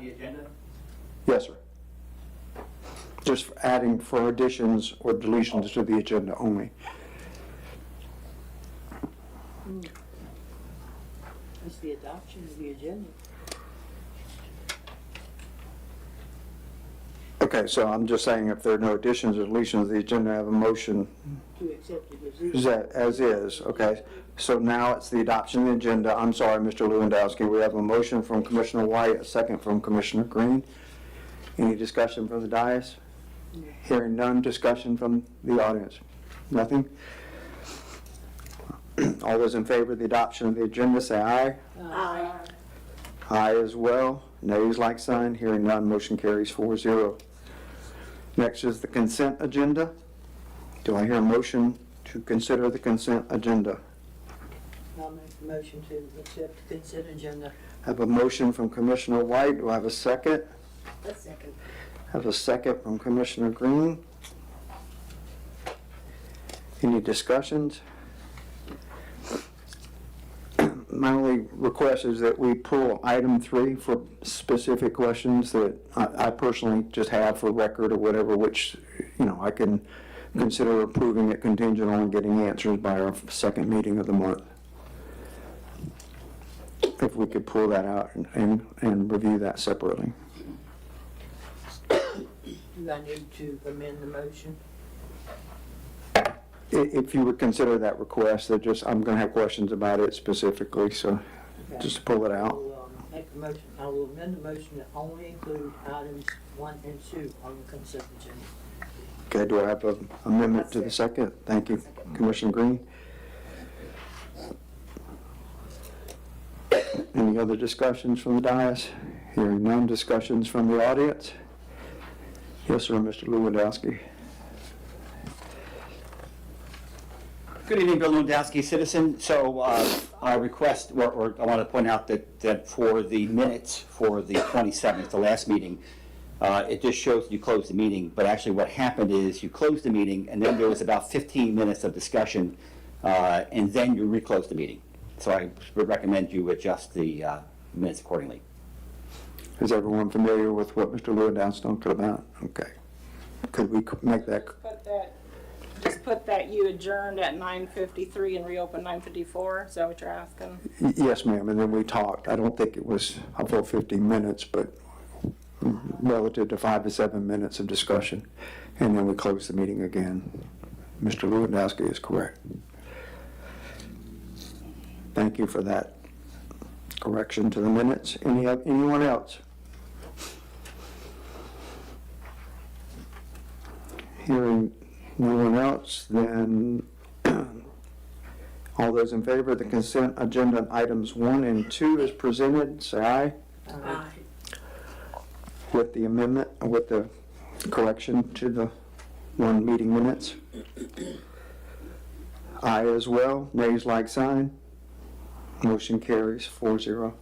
the agenda? Yes, sir. Just adding for additions or deletions to the agenda only. It's the adoption of the agenda. Okay, so I'm just saying if there are no additions or deletions to the agenda, I have a motion To accept it as is, okay? So now it's the adoption of the agenda. I'm sorry, Mr. Lewandowski, we have a motion from Commissioner White, a second from Commissioner Green. Any discussion from the dais? Hearing none, discussion from the audience? Nothing? All those in favor of the adoption of the agenda, say aye. Aye. Aye as well. Nays, like sign. Hearing none, motion carries 4-0. Next is the consent agenda. Do I hear a motion to consider the consent agenda? I'll make the motion to accept the consent agenda. I have a motion from Commissioner White. Do I have a second? A second. I have a second from Commissioner Green. Any discussions? My only request is that we pull item 3 for specific questions that I personally just have for record or whatever, which, you know, I can consider approving it contingent on getting answers by our second meeting of the month. If we could pull that out and review that separately. Do I need to amend the motion? If you would consider that request, that just, I'm going to have questions about it specifically, so Okay. just to pull it I out. will make the motion, I will amend the motion to only include items 1 and 2 on the consent agenda. Okay, do I have an amendment to the second? Thank you, Commissioner Green. Any other discussions from the dais? Hearing none, discussions from the audience? Yes, sir, Mr. Lewandowski. Good evening, Bill Lewandowski, citizen. So I request, or I want to point out that for the minutes for the 27th, the last meeting, it just shows you closed the meeting, but actually what happened is you closed the meeting and then there was about 15 minutes of discussion and then you reclosed the meeting. So I would recommend you adjust the minutes accordingly. Is everyone familiar with what Mr. Lewandowski talked about? Okay. Could we make that? Just put that you adjourned at 9:53 and reopened 9:54, is that what you're asking? Yes, ma'am, and then we talked. I don't think it was a full 15 minutes, but relative to 5 to 7 minutes of discussion, and then we closed the meeting again. Mr. Lewandowski is correct. Thank you for that correction to the minutes. Anyone else? Hearing no one else, then all those in favor of the consent agenda items 1 and 2 as presented, say aye. Aye. With the amendment, with the correction to the 1 meeting minutes. Aye as well. Nays, like sign. Motion carries 4-0.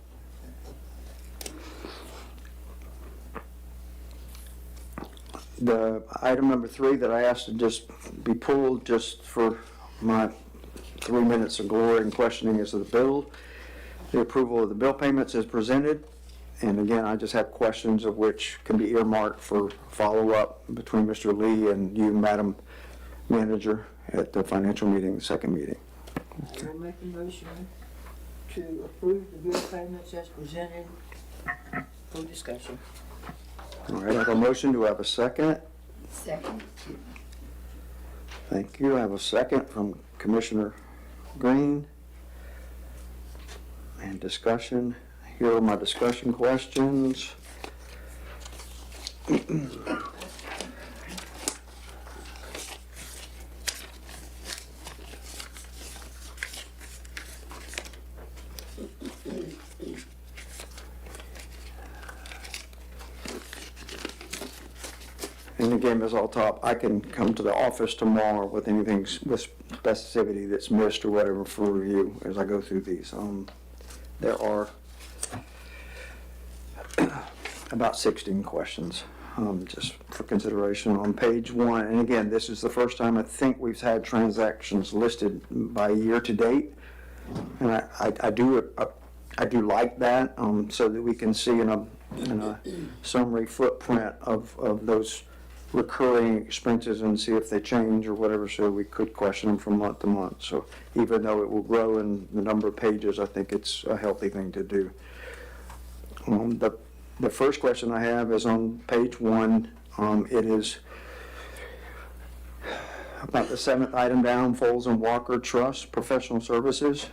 The item number 3 that I asked to just be pulled just for my 3 minutes of glory and questioning is the bill, the approval of the bill payments as presented. And again, I just have questions of which can be earmarked for follow-up between Mr. Lee and you, Madam Manager, at the financial meeting, the second meeting. I will make a motion to approve the bill payments as presented for discussion. All right, I have a motion. Do I have a second? Second. Thank you. I have a second from Commissioner Green. And discussion. Here are my discussion questions. And again, Ms. Altop, I can come to the office tomorrow with anything with specificity that's missed or whatever for review as I go through these. There are about 16 questions just for consideration on page 1. And again, this is the first time I think we've had transactions listed by year to date. And I do I do like that, so that we can see in a summary footprint of those recurring expenses and see if they change or whatever, so we could question them from month to month. So even though it will grow in the number of pages, I think it's a healthy thing to do. The first question I have is on page 1. It is about the 7th item down, Foles and Walker Trust Professional Services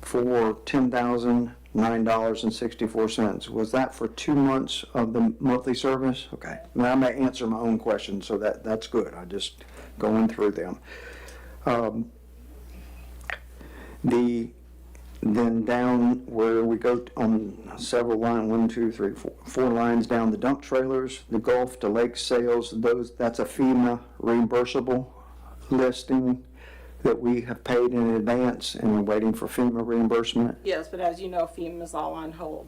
for $10,009.64. Was that for 2 months of the monthly service? Okay. Now I may answer my own question, so that's good. I just going through them. Then down where we go on several lines, 1, 2, 3, 4 lines down, the dump trailers, the Gulf to Lake sales, that's a FEMA reimbursable listing that we have paid in advance and we're waiting for FEMA reimbursement. Yes, but as you know, FEMA's all on hold.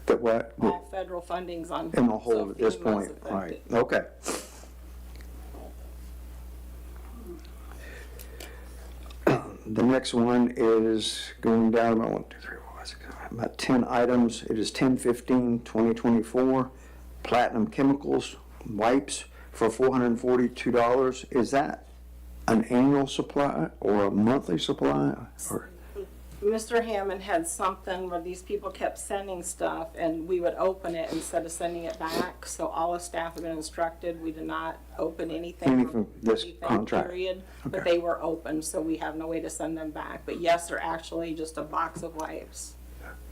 That what? All federal funding's on hold. In the hold so at this FEMA's point, affected. right, okay. The next one is going down about 1, 2, 3, 4, 5, 6, 7, about 10 items. It is 10/15/2024. Platinum Chemicals wipes for $442. Is that an annual supply or a monthly supply? Or? Mr. Hammond had something where these people kept sending stuff and we would open it instead of sending it back. So all the staff have been instructed, we did not open anything. Anything this contract. Period, but Okay. they were open, so we have no way to send them back. But yes, they're actually just a box of wipes.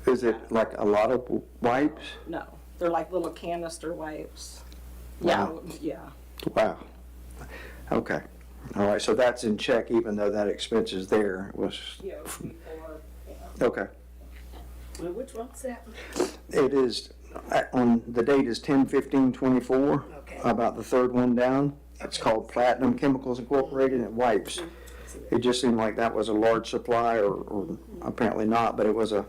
Is it like a lot of wipes? No, they're like little canister wipes. Wow. Yeah. Wow. Okay. All right, so that's in check even though that expense is there. It was, Yeah, before, yeah. okay. Well, which one's that? It is, on, the date is 10/15/24. Okay. About the third one down. It's called Platinum Chemicals Incorporated, and it wipes. It just seemed like that was a large supply, or apparently not, but it was a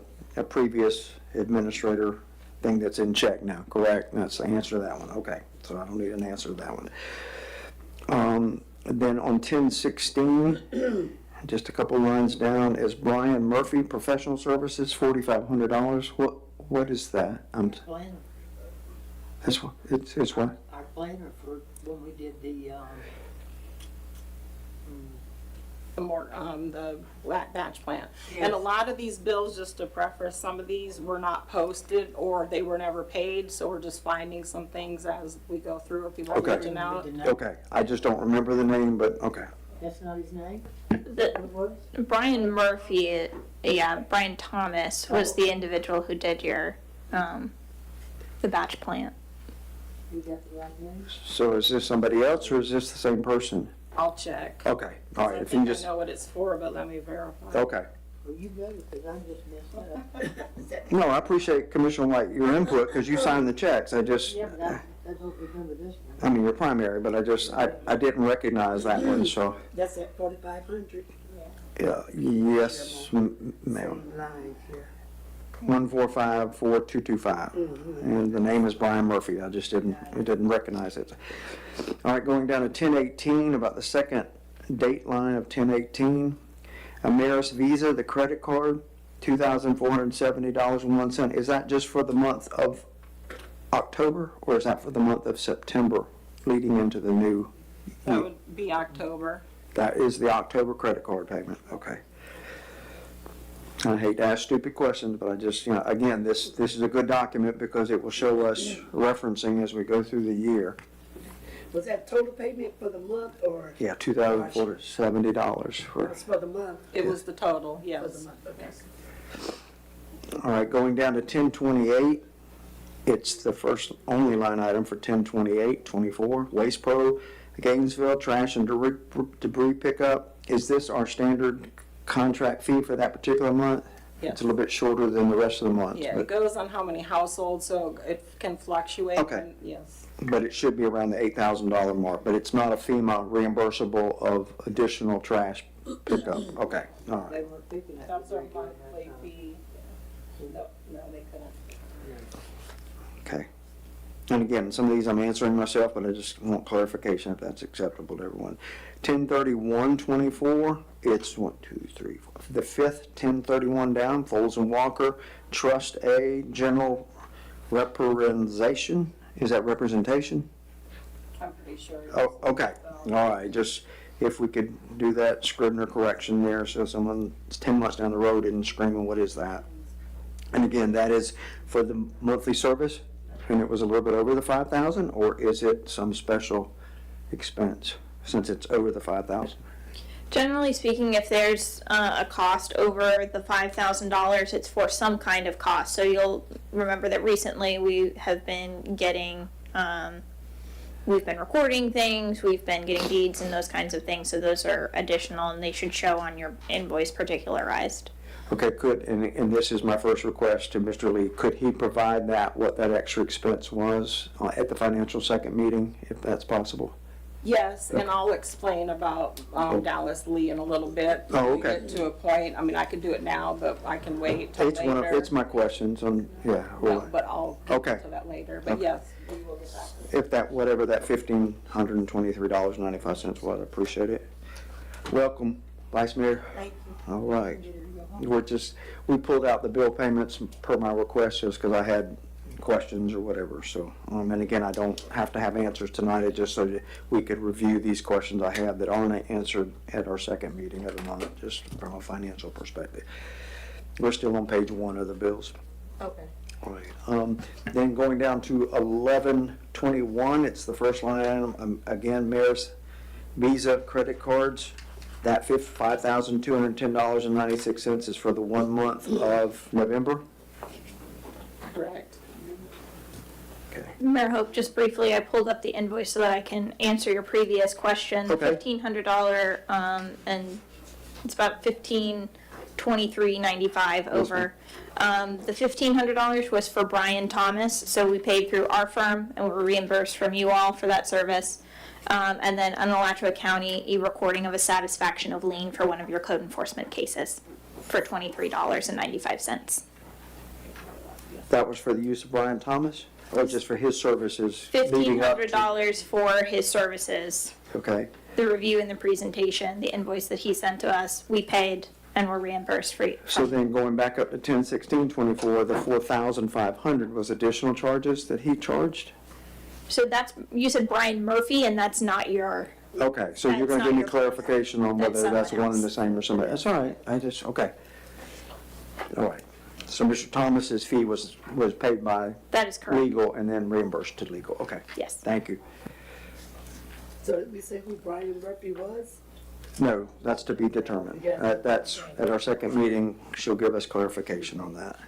previous administrator thing that's in check now, correct? That's the answer to that one, okay. So I don't need an answer to that one. Then on 10/16, just a couple lines down, is Brian Murphy Professional Services, $4,500. What is that? Planner, It's what? our planner for when we did the, The batch plant. And a lot of these bills, just to preface, some of these were not posted or they were never paid, so we're just finding some things as we go through, if people are Okay. reaching out. Okay, I just don't remember the name, but okay. that's not his name? The, What was? Brian Murphy, Brian Thomas was the individual who did your, the batch plant. You got the right name? So is this somebody else or is this the same person? I'll check. Okay, all right, I if you think I just, know what it's for, but let me verify. okay. Well, you better, because I just messed up. No, I appreciate Commissioner White, your input, because you signed the checks. I just, Yeah, but I don't remember this one. I mean, you're primary, but I didn't recognize that one, so, That's at 4,500. yeah, yes, ma'am. Line here. 1454225. And the name is Brian Murphy. I just didn't recognize it. All right, going down to 10/18, about the second date line of 10/18. Ameris Visa, the credit card, $2,470.01. Is that just for the month of October, or is that for the month of September leading into the new? That would be October. That is the October credit card payment, okay. I hate to ask stupid questions, but I just, again, this is a good document because it will show us referencing as we go through the year. Was that total payment for the month or Yeah, $2,470 for, was for the month? It was the total, For the yes. month, okay. all right, going down to 10/28, it's the first only line item for 10/28/24, Waste Pro, Gainesville, trash and debris pickup. Is this our standard contract fee for that particular month? Yes. It's a little bit shorter than the rest of the months, Yeah, it goes on how many households, so it can fluctuate. Okay. and- Yes. but it should be around the $8,000 mark, but it's not a FEMA reimbursable of additional trash pickup. Okay, all right. They weren't picking it. That's our monthly fee. No, they couldn't. Okay. And again, some of these I'm answering myself, but I just want clarification if that's acceptable to everyone. 10/31/24 it's 1, 2, 3, 4, the fifth 1031 down, Foles and Walker, Trust A, General Representation, is that representation? I'm pretty sure. Oh, okay, all right, just if we could do that Scrivener correction there, so someone's 10 months down the road isn't screaming, what is that? And again, that is for the monthly service, and it was a little bit over the 5,000, or is it some special expense, since it's over the 5,000? Generally speaking, if there's a cost over the $5,000, it's for some kind of cost. So you'll remember that recently we have been getting, we've been recording things, we've been getting deeds and those kinds of things. So those are additional and they should show on your invoice particularized. Okay, and this is my first request to Mr. Lee, could he provide that, what that extra expense was at the financial second meeting, if that's possible? Yes, and I'll explain about Dallas Lee in a little bit. Oh, When we okay. get to a point, I mean, I could do it now, but I can wait till later. It's my questions on, yeah. No, well, but I'll get Okay. to that later. But Okay. yes, we will get back to that. If that, whatever that $1,523.95 was, I appreciate it. Welcome, Vice Mayor. Thank you. All right. We pulled out the bill payments per my request just because I had questions or whatever, so, and again, I don't have to have answers tonight, it's just so that we could review these questions I had that aren't answered at our second meeting of the month, just from a financial perspective. We're still on page 1 of the bills. Okay. All right, then going down to 1121, it's the first line item, again, Mayor's Visa credit cards. That $5,210.96 is for the 1 month of November. Correct. Okay. Mayor Hope, just briefly, I pulled up the invoice so that I can answer your previous question. The Okay. $1,500, and it's about $1,523.95 over. The $1,500 was for Brian Thomas, so we paid through our firm and were reimbursed from you all for that service. And then on Alachua County, a recording of a satisfaction of lien for one of your code enforcement cases for $23.95. That was for the use of Brian Thomas, or just for his services leading up to? $1,500 for his services, Okay, the review and the presentation, the invoice that he sent to us, we paid and were reimbursed for. so then going back up to 10/16/24, the 4,500 was additional charges that he charged? So that's, you said Brian Murphy, and that's not your, Okay, so you're That's gonna not give me your- clarification on that's whether that's someone one and the else. same or somebody, that's all right, okay. All right, so Mr. Thomas's fee was paid by that is correct. legal and then reimbursed to legal, okay. Yes. Thank you. So did we say who Brian Murphy was? No, that's to be determined. Yeah. That's, at our second meeting, she'll give us clarification on that.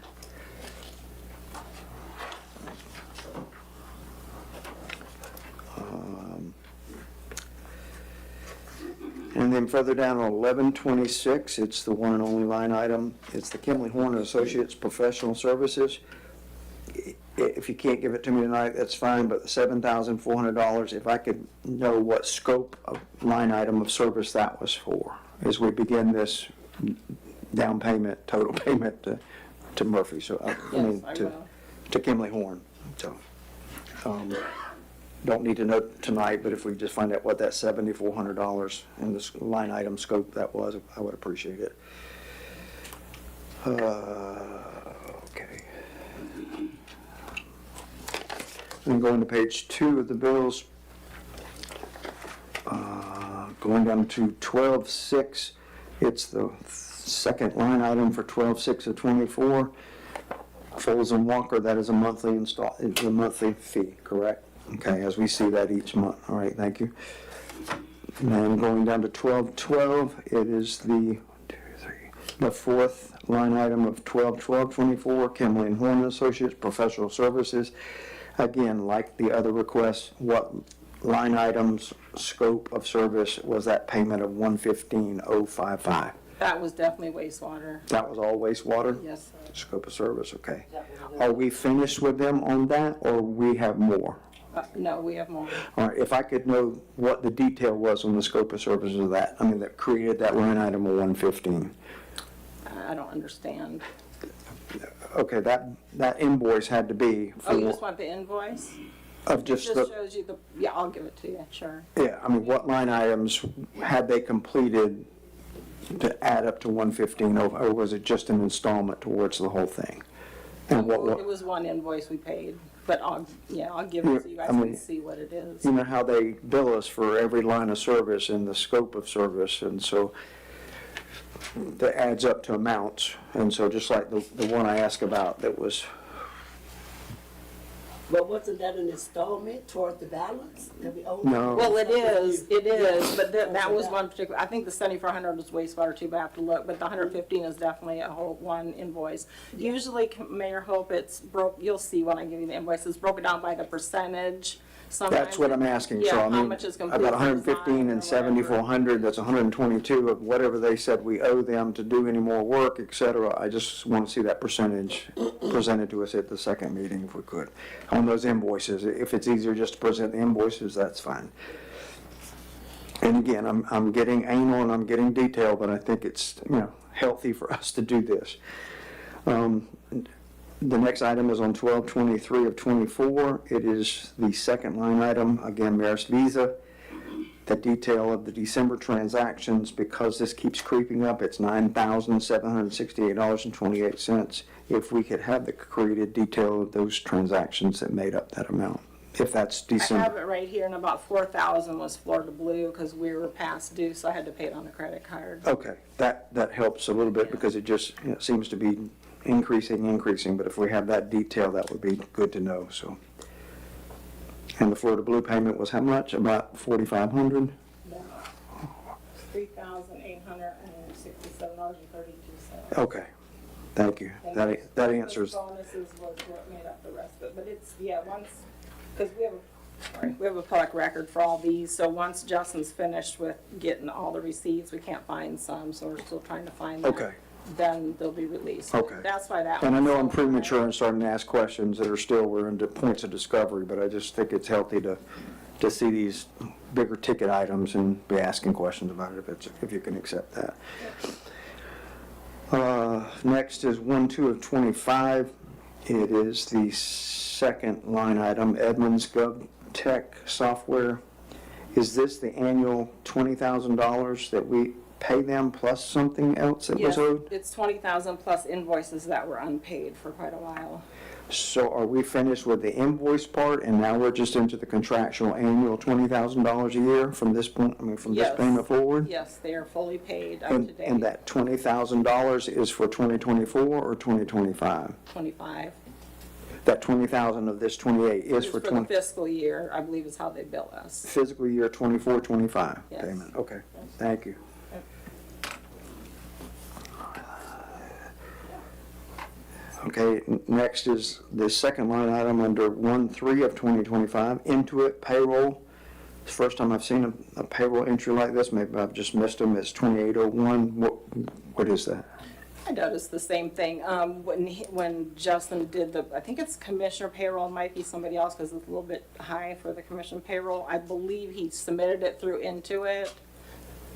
And then further down on 1126, it's the one and only line item, it's the Kimley Horn and Associates Professional Services. If you can't give it to me tonight, that's fine, but the $7,400, if I could know what scope of line item of service that was for, as we begin this down payment, total payment to Murphy, so, I mean, Yes, I to will. Kimley Horn, so. Don't need to know tonight, but if we just find out what that $7,400 in this line item scope that was, I would appreciate it. Okay. Then going to page 2 of the bills, going down to 12/6, it's the second line item for 12/6 of 24. Foles and Walker, that is a monthly a monthly fee, correct? Okay, as we see that each month. All right, thank you. And then going down to 12/12, it is the fourth line item of 12/12/24, Kimley and Horn Associates Professional Services. Again, like the other requests, what line items, scope of service was that payment of $115,055? That was definitely wastewater. That was all wastewater? Yes, sir. Scope of service, okay. Are we finished with them on that, or we have more? No, we have more. All right, if I could know what the detail was on the scope of services of that, I mean, that created that line item of 115. I don't understand. Okay, that invoice had to be Oh, you just for, want the invoice? of It just just the, shows you the, yeah, I'll give it to you, sure. yeah, I mean, what line items had they completed to add up to 115, or was it just an installment towards the whole thing? And It was one invoice we paid, but I'll give it so you guys I mean, can see what it is. you know how they bill us for every line of service and the scope of service, and so that adds up to amounts. And so just like the one I asked about that was, But wasn't that an installment toward the balance that we owe? No. Well, it is, but that was one particular, I think the 7,400 was wastewater too, but I have to look, but the 115 is definitely a whole one invoice. Usually, Mayor Hope, it's you'll see when I give you the invoice, it's broken down by the percentage. Sometimes that's what I'm asking. So Yeah, I how mean, much is about completely 115 and designed or whatever. 7,400, that's 122 of whatever they said we owe them to do any more work, et cetera. I just want to see that percentage presented to us at the second meeting if we could, on those invoices. If it's easier just to present the invoices, that's fine. And again, I'm getting anal and I'm getting detail, but I think it's, healthy for us to do this. The next item is on 12/23 of 24. It is the second line item, again, Maris Visa. The detail of the December transactions, because this keeps creeping up, it's $9,768.28. If we could have the created detail of those transactions that made up that amount, if that's I have December. it right here, and about 4,000 was Florida Blue, because we were past due, so I had to pay it on a credit card. Okay, that helps a little bit because it just seems to be increasing, but if we have that detail, that would be good to know, so. And the Florida Blue payment was how much? About 4,500? $3,867.32. Okay, thank you. That answers. Bonuses was what made up the rest of it, but it's, because we have a public record for all these, so once Justin's finished with getting all the receipts, we can't find some, so we're still trying to find them. Okay. Then they'll be released. Okay. That's why that. And I one's know so I'm high. premature in starting to ask questions that are still, we're into points of discovery, but I just think it's healthy to see these bigger ticket items and be asking questions about it if you can accept that. Next is 1/2 of 25. It is the second line item, Edmunds GovTech software. Is this the annual $20,000 that we pay them plus something else that was Yes, owed? it's 20,000 plus invoices that were unpaid for quite a while. So are we finished with the invoice part and now we're just into the contractual annual $20,000 a year from this point, from this Yes. payment forward? Yes, they are fully paid up to And date. that $20,000 is for 2024 or 2025? 25. That 20,000 of this 28 is It's for the fiscal year, I believe is how they bill us. fiscal year 24, 25 Yes. payment? Okay, thank you. Okay, next is the second line item under 1/3 of 2025, Intuit payroll. It's the first time I've seen a payroll entry like this. Maybe I've just missed them. It's 2801. What is that? I noticed the same thing, when Justin did I think it's commissioner payroll, it might be somebody else, because it's a little bit high for the commission payroll. I believe he submitted it through Intuit,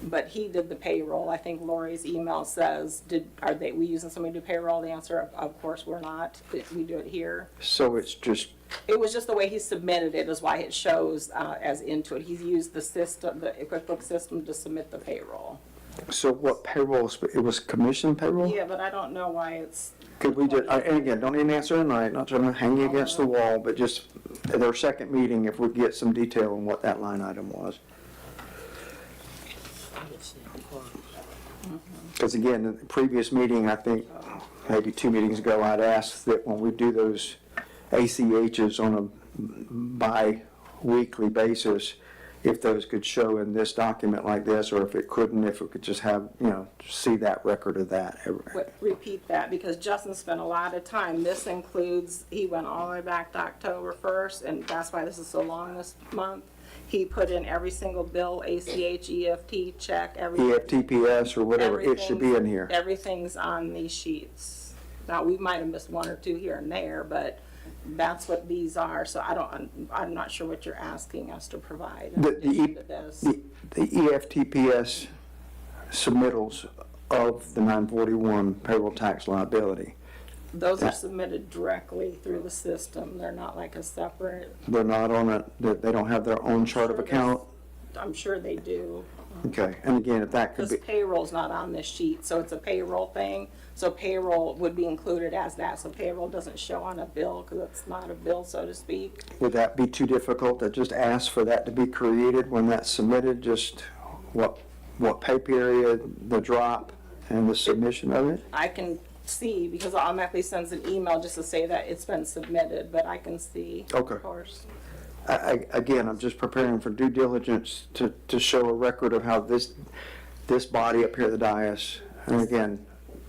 but he did the payroll. I think Lori's email says, are we using somebody to do payroll? The answer, of course, we're not. We do it here. So it's just, It was just the way he submitted it is why it shows as Intuit. He's used the system, the QuickBooks system to submit the payroll. so what payroll, it was commission payroll? Yeah, but I don't know why it's. Could we just, and again, don't even answer tonight, not trying to hang you against the wall, but just at our second meeting, if we get some detail on what that line item was. Because again, in the previous meeting, I think, maybe 2 meetings ago, I'd asked that when we do those ACHs on a bi-weekly basis, if those could show in this document like this, or if it couldn't, if we could just have, see that record of that. Repeat that, because Justin spent a lot of time. This includes, he went all the way back to October 1st, and that's why this is so long this month. He put in every single bill, ACH, EFT, check, everything. EFTPS or whatever, it should be in here. Everything's on these sheets. Now, we might have missed 1 or 2 here and there, but that's what these are, so I'm not sure what you're asking us to provide in addition to this. The EFTPS submittals of the 941 payroll tax liability, Those are submitted directly through the system. They're not like a separate. they're not on they don't have their own chart of account? I'm sure they do. Okay, and again, if that could Because be, payroll's not on this sheet, so it's a payroll thing. So payroll would be included as that, so payroll doesn't show on a bill, because it's not a bill, so to speak. would that be too difficult to just ask for that to be created when that's submitted? Just what pay period, the drop, and the submission of it? I can see, because it automatically sends an email just to say that it's been submitted, but I can see, Okay. of course. Again, I'm just preparing for due diligence to show a record of how this body up here at the dais, and again,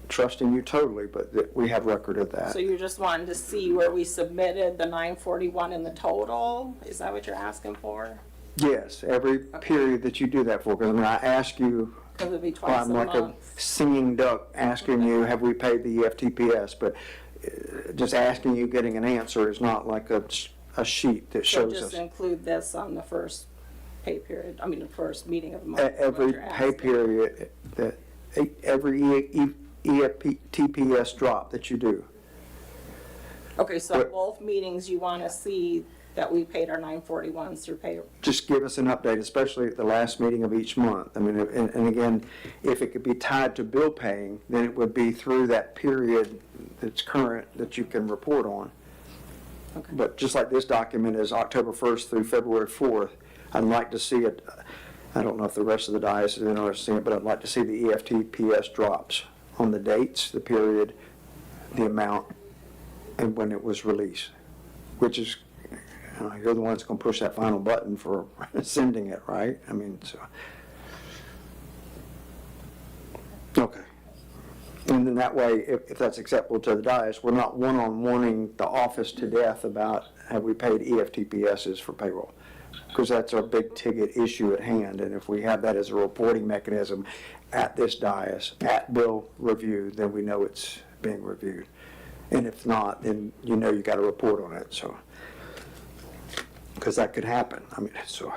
trusting you totally, but that we have record of that. So you're just wanting to see where we submitted the 941 in the total? Is that what you're asking for? Yes, every period that you do that for, because I mean, I ask you, Because it'd be twice a I'm like a month. singing duck asking you, have we paid the EFTPS? But just asking you, getting an answer is not like a sheet that So shows just us. include this on the first pay period, I mean, the first meeting of the month. is what Every you're pay asking. period, that every EFTPS drop that you do. Okay, so But- both meetings, you want to see that we paid our 941s through payroll? Just give us an update, especially at the last meeting of each month. I mean, and again, if it could be tied to bill paying, then it would be through that period that's current that you can report on. Okay. But just like this document is October 1st through February 4th, I'd like to see it, I don't know if the rest of the diocese is interested in seeing it, but I'd like to see the EFTPS drops on the dates, the period, the amount, and when it was released, which is, you're the one that's going to push that final button for sending it, right? I mean, so. Okay. And then that way, if that's acceptable to the dais, we're not one-on-oneing the office to death about have we paid EFTPSs for payroll? Because that's our big ticket issue at hand, and if we have that as a reporting mechanism at this dais, at bill review, then we know it's being reviewed. And if not, then you know you got to report on it, so. Because that could happen, I mean, so,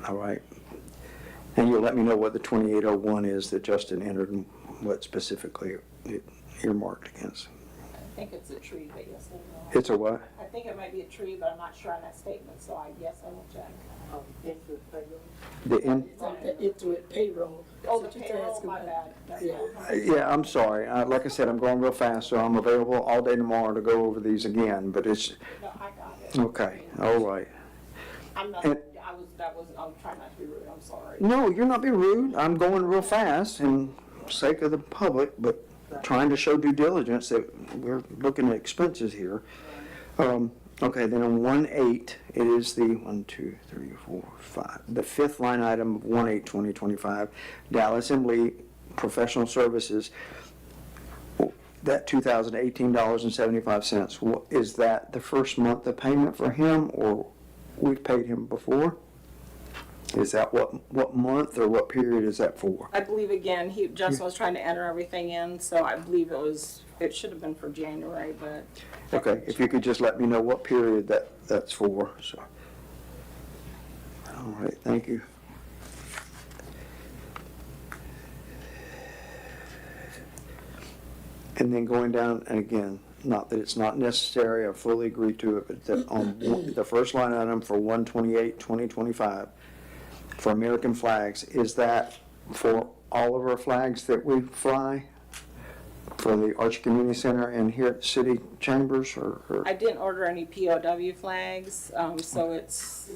all right. And you'll let me know what the 2801 is that Justin entered and what specifically it earmarked against. I think it's a tree, but yes, I will. It's a what? I think it might be a tree, but I'm not sure on that statement, so I guess I will check. It's with payroll. The in, It's on the Intuit payroll. Oh, the That's what you're payroll, asking my about. bad. That's Yeah. what- yeah, I'm sorry. Like I said, I'm going real fast, so I'm available all day tomorrow to go over these again, but it's, No, I got it. okay, all right. I'm not, And- I'm trying not to be rude, I'm sorry. No, you're not being rude. I'm going real fast in sake of the public, but trying to show due diligence that we're looking at expenses here. Okay, then on 1/8, it is the 1, 2, 3, 4, 5, the fifth line item of 1/8/2025, Dallas and Lee Professional Services. That $2,018.75. Is that the first month of payment for him, or we've paid him before? Is that what month or what period is that for? I believe, again, Justin was trying to enter everything in, so I believe it should have been for January, but. Okay, if you could just let me know what period that's for, so. All right, thank you. And then going down, and again, not that it's not necessary, I fully agree to it, but that on the first line item for 1/28/2025, for American flags, is that for all of our flags that we fly? For the Arch Community Center and here at the city chambers, or? I didn't order any POW flags, so it's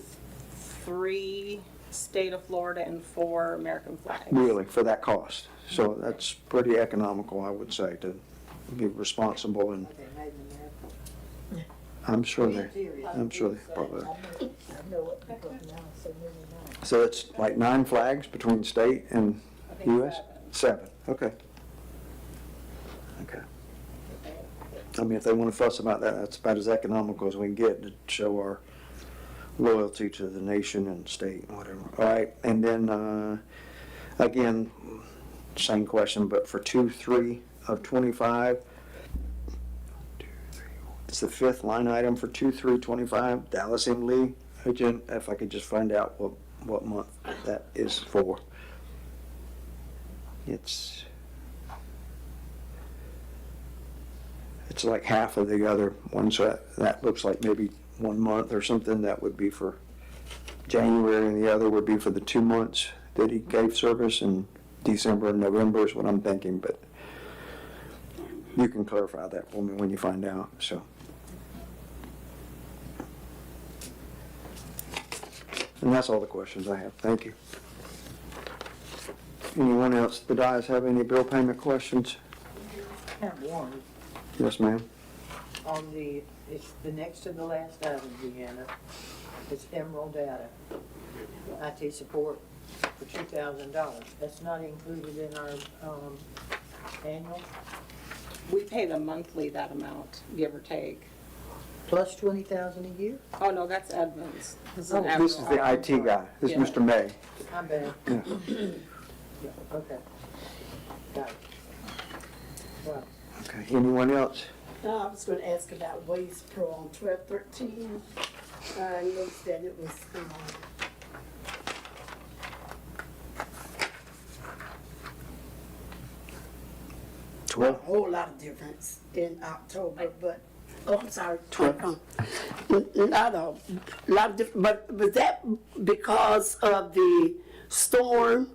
3 state of Florida and 4 American flags. Really, for that cost? So that's pretty economical, I would say, to be responsible, and They made in America. I'm sure they probably. I know what people now, so many now. So it's like 9 flags between state and I think US? 7, okay. Okay. I mean, if they want to fuss about that, that's about as economical as we can get to show our loyalty to the nation and state and whatever. All right, and then, again, same question, but for 2/3 of 25, it's the fifth line item for 2/3/25, Dallas and Lee. Agent, if I could just find out what month that is for. It's like half of the other one, so that looks like maybe 1 month or something. That would be for January, and the other would be for the 2 months that he gave service, and December and November is what I'm thinking, but you can clarify that for me when you find out, so. And that's all the questions I have. Thank you. Anyone else? The dais have any bill payment questions? I have one Yes, ma'am. on it's the next to the last item, Deanna. It's Emerald Data, IT support for $2,000. That's not included in our, annual, We pay them monthly that amount, give or take. plus 20,000 a year? Oh, no, that's Edmonds. This is an This is the Admiral. IT guy. This is Yeah. Mr. May. I'm bad. Yeah. Yeah, okay. Got it. Well, Okay, anyone else? I was gonna ask about Waste Pro on 1213. I noticed that it was, a whole lot of difference in October, but, oh, I'm sorry. Not a lot of different, but was that because of the storm?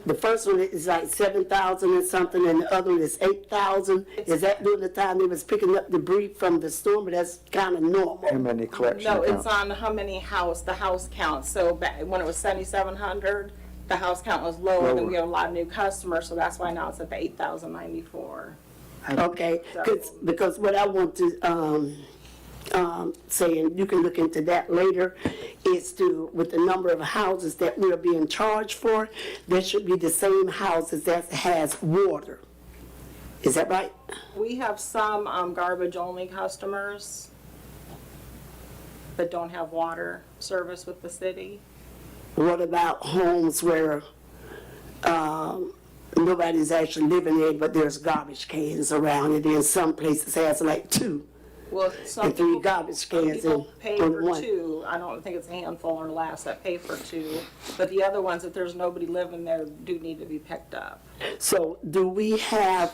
The first one is like 7,000 and something, and the other one is 8,000. Is that during the time they was picking up debris from the storm, but that's kind of How normal? many collection No, accounts? it's on how many the house count. So back when it was 7,700, the house count was lower, then we have a lot of new customers, so that's why now it's at the 8,094. Okay, because what I want to, say, and you can look into that later, is to, with the number of houses that we're being charged for, there should be the same houses that has water. Is that right? We have some garbage-only customers that don't have water service with the city. What about homes where, nobody's actually living there, but there's garbage cans around, and then some places has like 2. Well, some And 3 people, garbage some cans people pay on for one. 2. I don't think it's a handful or less that pay for 2. But the other ones, if there's nobody living there, do need to be picked up. So do we have,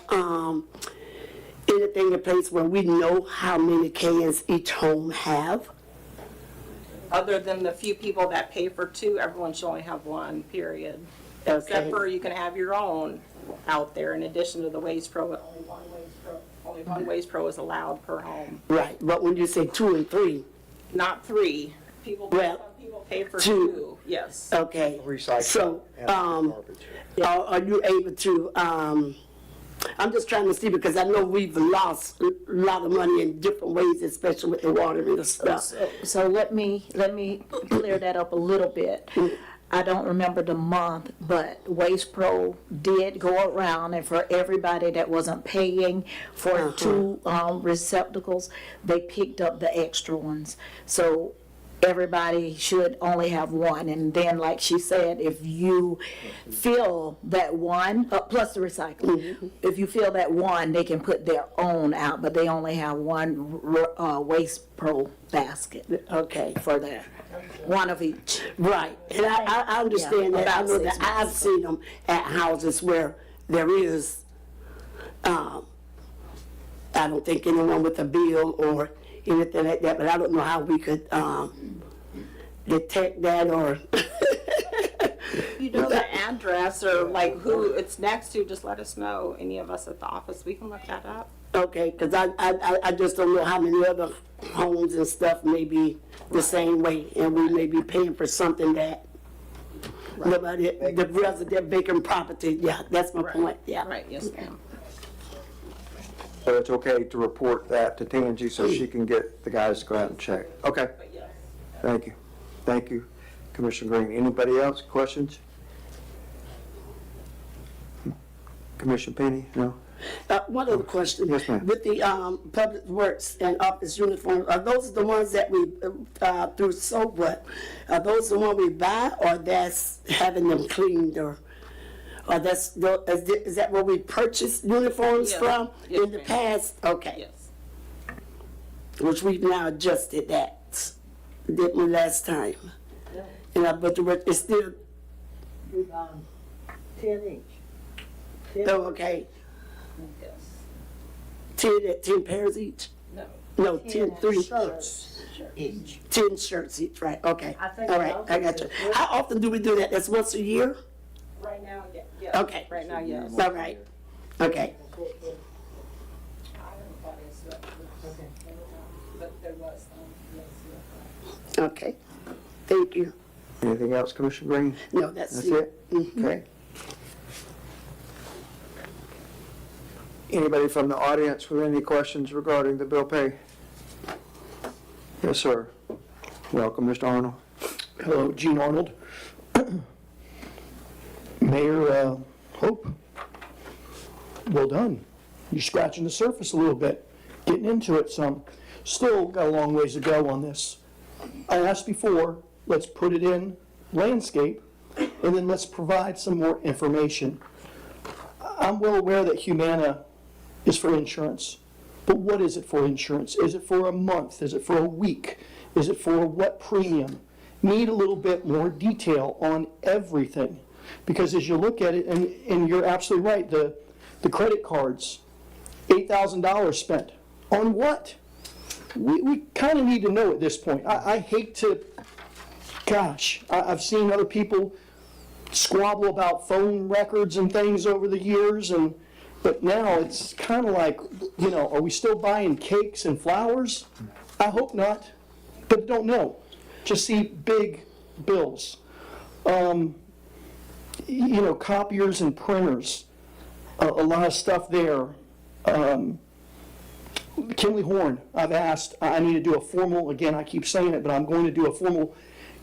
anything in place where we know how many cans each home have? Other than the few people that pay for 2, everyone should only have 1, period. Okay. Except for you can have your own out there in addition to the Waste Pro. Only one Waste Pro is allowed per home, Right, but when you say 2 and 3, not 3. Some Well, people pay for 2. 2, yes. okay. Recycle So, and garbage. are you able to, I'm just trying to see, because I know we've lost a lot of money in different ways, especially with the water and the stuff. So let me clear that up a little bit. I don't remember the month, but Waste Pro did go around, and for everybody that wasn't paying for 2 receptacles, they picked up the extra ones. So everybody should only have 1, and then like she said, if you fill that 1, plus the recycling, if you fill that 1, they can put their own out, but they only have 1 Waste Pro basket. Okay. For that, 1 of each. Right, and I understand Yeah, that, I about know 6 that I've seen them at houses where there is, I don't think anyone with a bill or anything like that, but I don't know how we could, detect that or, You know the address or like who it's next to, just let us know, any of us at the office, we can look that up. okay, because I just don't know how many other homes and stuff may be the same way, and we may be paying for something that nobody, the resident vacant property, yeah, that's my point, yeah. Right, yes, ma'am. So it's okay to report that to Tangi so she can get the guys to go out and check? Okay, But yes. thank you. Thank you, Commissioner Green. Anybody else, questions? Commissioner Penny, no? One other question. Yes, ma'am. With the public works and office uniforms, are those the ones that we, through So What? Are those the ones we buy, or that's having them cleaned, or that's, is that where we purchase uniforms Yes. from Yes, in the ma'am. past? Okay. Yes. Which we've now adjusted that, didn't we, last time? And but it's still, 10 each. oh, okay, Yes. 10 pairs each? No. No, 10, 3. Shirts. each. 10 shirts each, right, okay. I think All right, also I got you. that- How often do we do that? That's once a year? Right now, yes. Okay. Right now, yes. All right, okay. But there was, yes. Okay, thank you. Anything else, Commissioner Green? No, that's That's it. it? Okay. Anybody from the audience with any questions regarding the bill pay? Yes, sir. Welcome, Mr. Arnold. Hello, Gene Arnold. Mayor Hope, well done. You're scratching the surface a little bit, getting into it some. Still got a long ways to go on this. I asked before, let's put it in landscape, and then let's provide some more information. I'm well aware that Humana is for insurance, but what is it for insurance? Is it for a month? Is it for a week? Is it for what premium? Need a little bit more detail on everything. Because as you look at it, and you're absolutely right, the credit cards, $8,000 spent. On what? We kind of need to know at this point. I hate to, gosh, I've seen other people squabble about phone records and things over the years, but now it's kind of like, are we still buying cakes and flowers? I hope not, but don't know. Just see big bills. Copiers and printers, a lot of stuff there. Kimley Horn, I've asked, I need to do a formal, again, I keep saying it, but I'm going to do a formal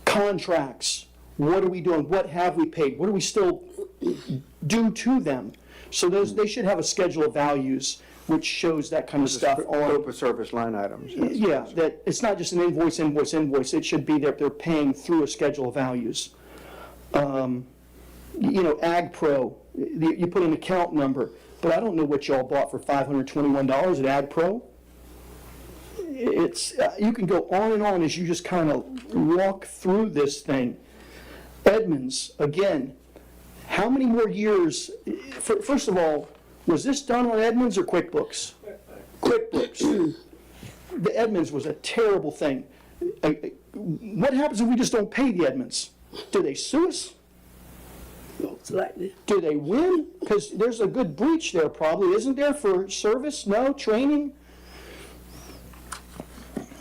contracts. What are we doing? What have we paid? What do we still do to them? So they should have a schedule of values which shows that kind of stuff on. Scope of service line items. yes. Yeah, that it's not just an invoice. It should be that they're paying through a schedule of values. Ag Pro, you put an account number, but I don't know what y'all bought for $521 at Ag Pro. It's, you can go on and on as you just kind of walk through this thing. Edmunds, again, how many more years, first of all, was this done on Edmunds or QuickBooks? QuickBooks. The Edmunds was a terrible thing. What happens if we just don't pay the Edmunds? Do they sue us? Most likely. Do they win? Because there's a good breach there probably, isn't there, for service? No? Training?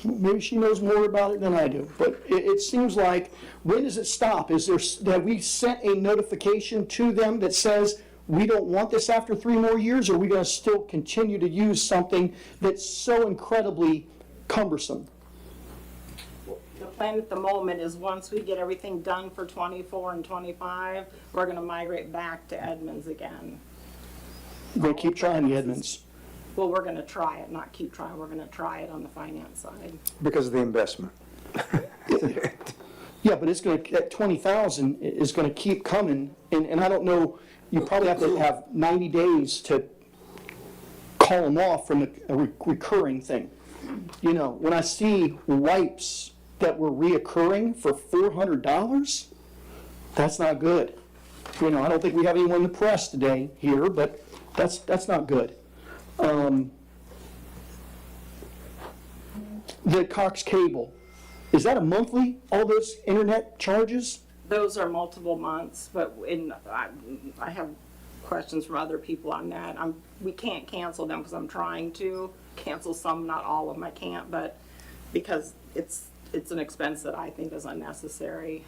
Maybe she knows more about it than I do. But it seems like, when does it stop? Have we sent a notification to them that says, we don't want this after 3 more years, or are we going to still continue to use something that's so incredibly cumbersome? The plan at the moment is once we get everything done for 24 and 25, we're gonna migrate back to Edmunds again. We're going to keep trying the Edmunds. Well, we're gonna try it, not keep trying, we're gonna try it on the finance side. Because of the investment. Yeah, but it's going to, that 20,000 is going to keep coming, and I don't know, you probably have to have 90 days to call them off from a recurring thing. When I see wipes that were reoccurring for $400, that's not good. I don't think we have anyone in the press today here, but that's not good. The Cox Cable, is that a monthly, all those internet charges? Those are multiple months, but I have questions from other people on that. We can't cancel them because I'm trying to cancel some, not all of them I can't, but because it's an expense that I think is unnecessary.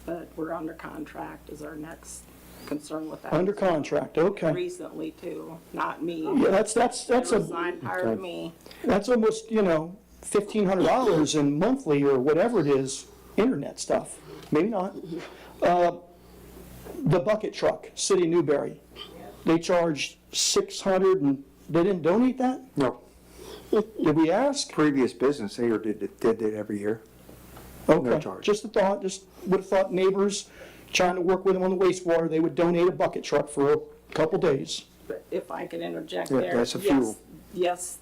But we're under contract is our next concern with that. Under contract, okay. Recently too, not me. Yeah, that's It was signed prior to me. that's almost, $1,500 in monthly or whatever it is, internet stuff. Maybe not. The bucket truck, City of Newberry, they charged $600 and they didn't donate that? No, Did we ask? previous business here did it every year. No Okay, charge. just a thought, just would have thought neighbors trying to work with them on the wastewater, they would donate a bucket truck for a couple days. But if I could interject Yeah, there. that's a yes, fuel. Yes,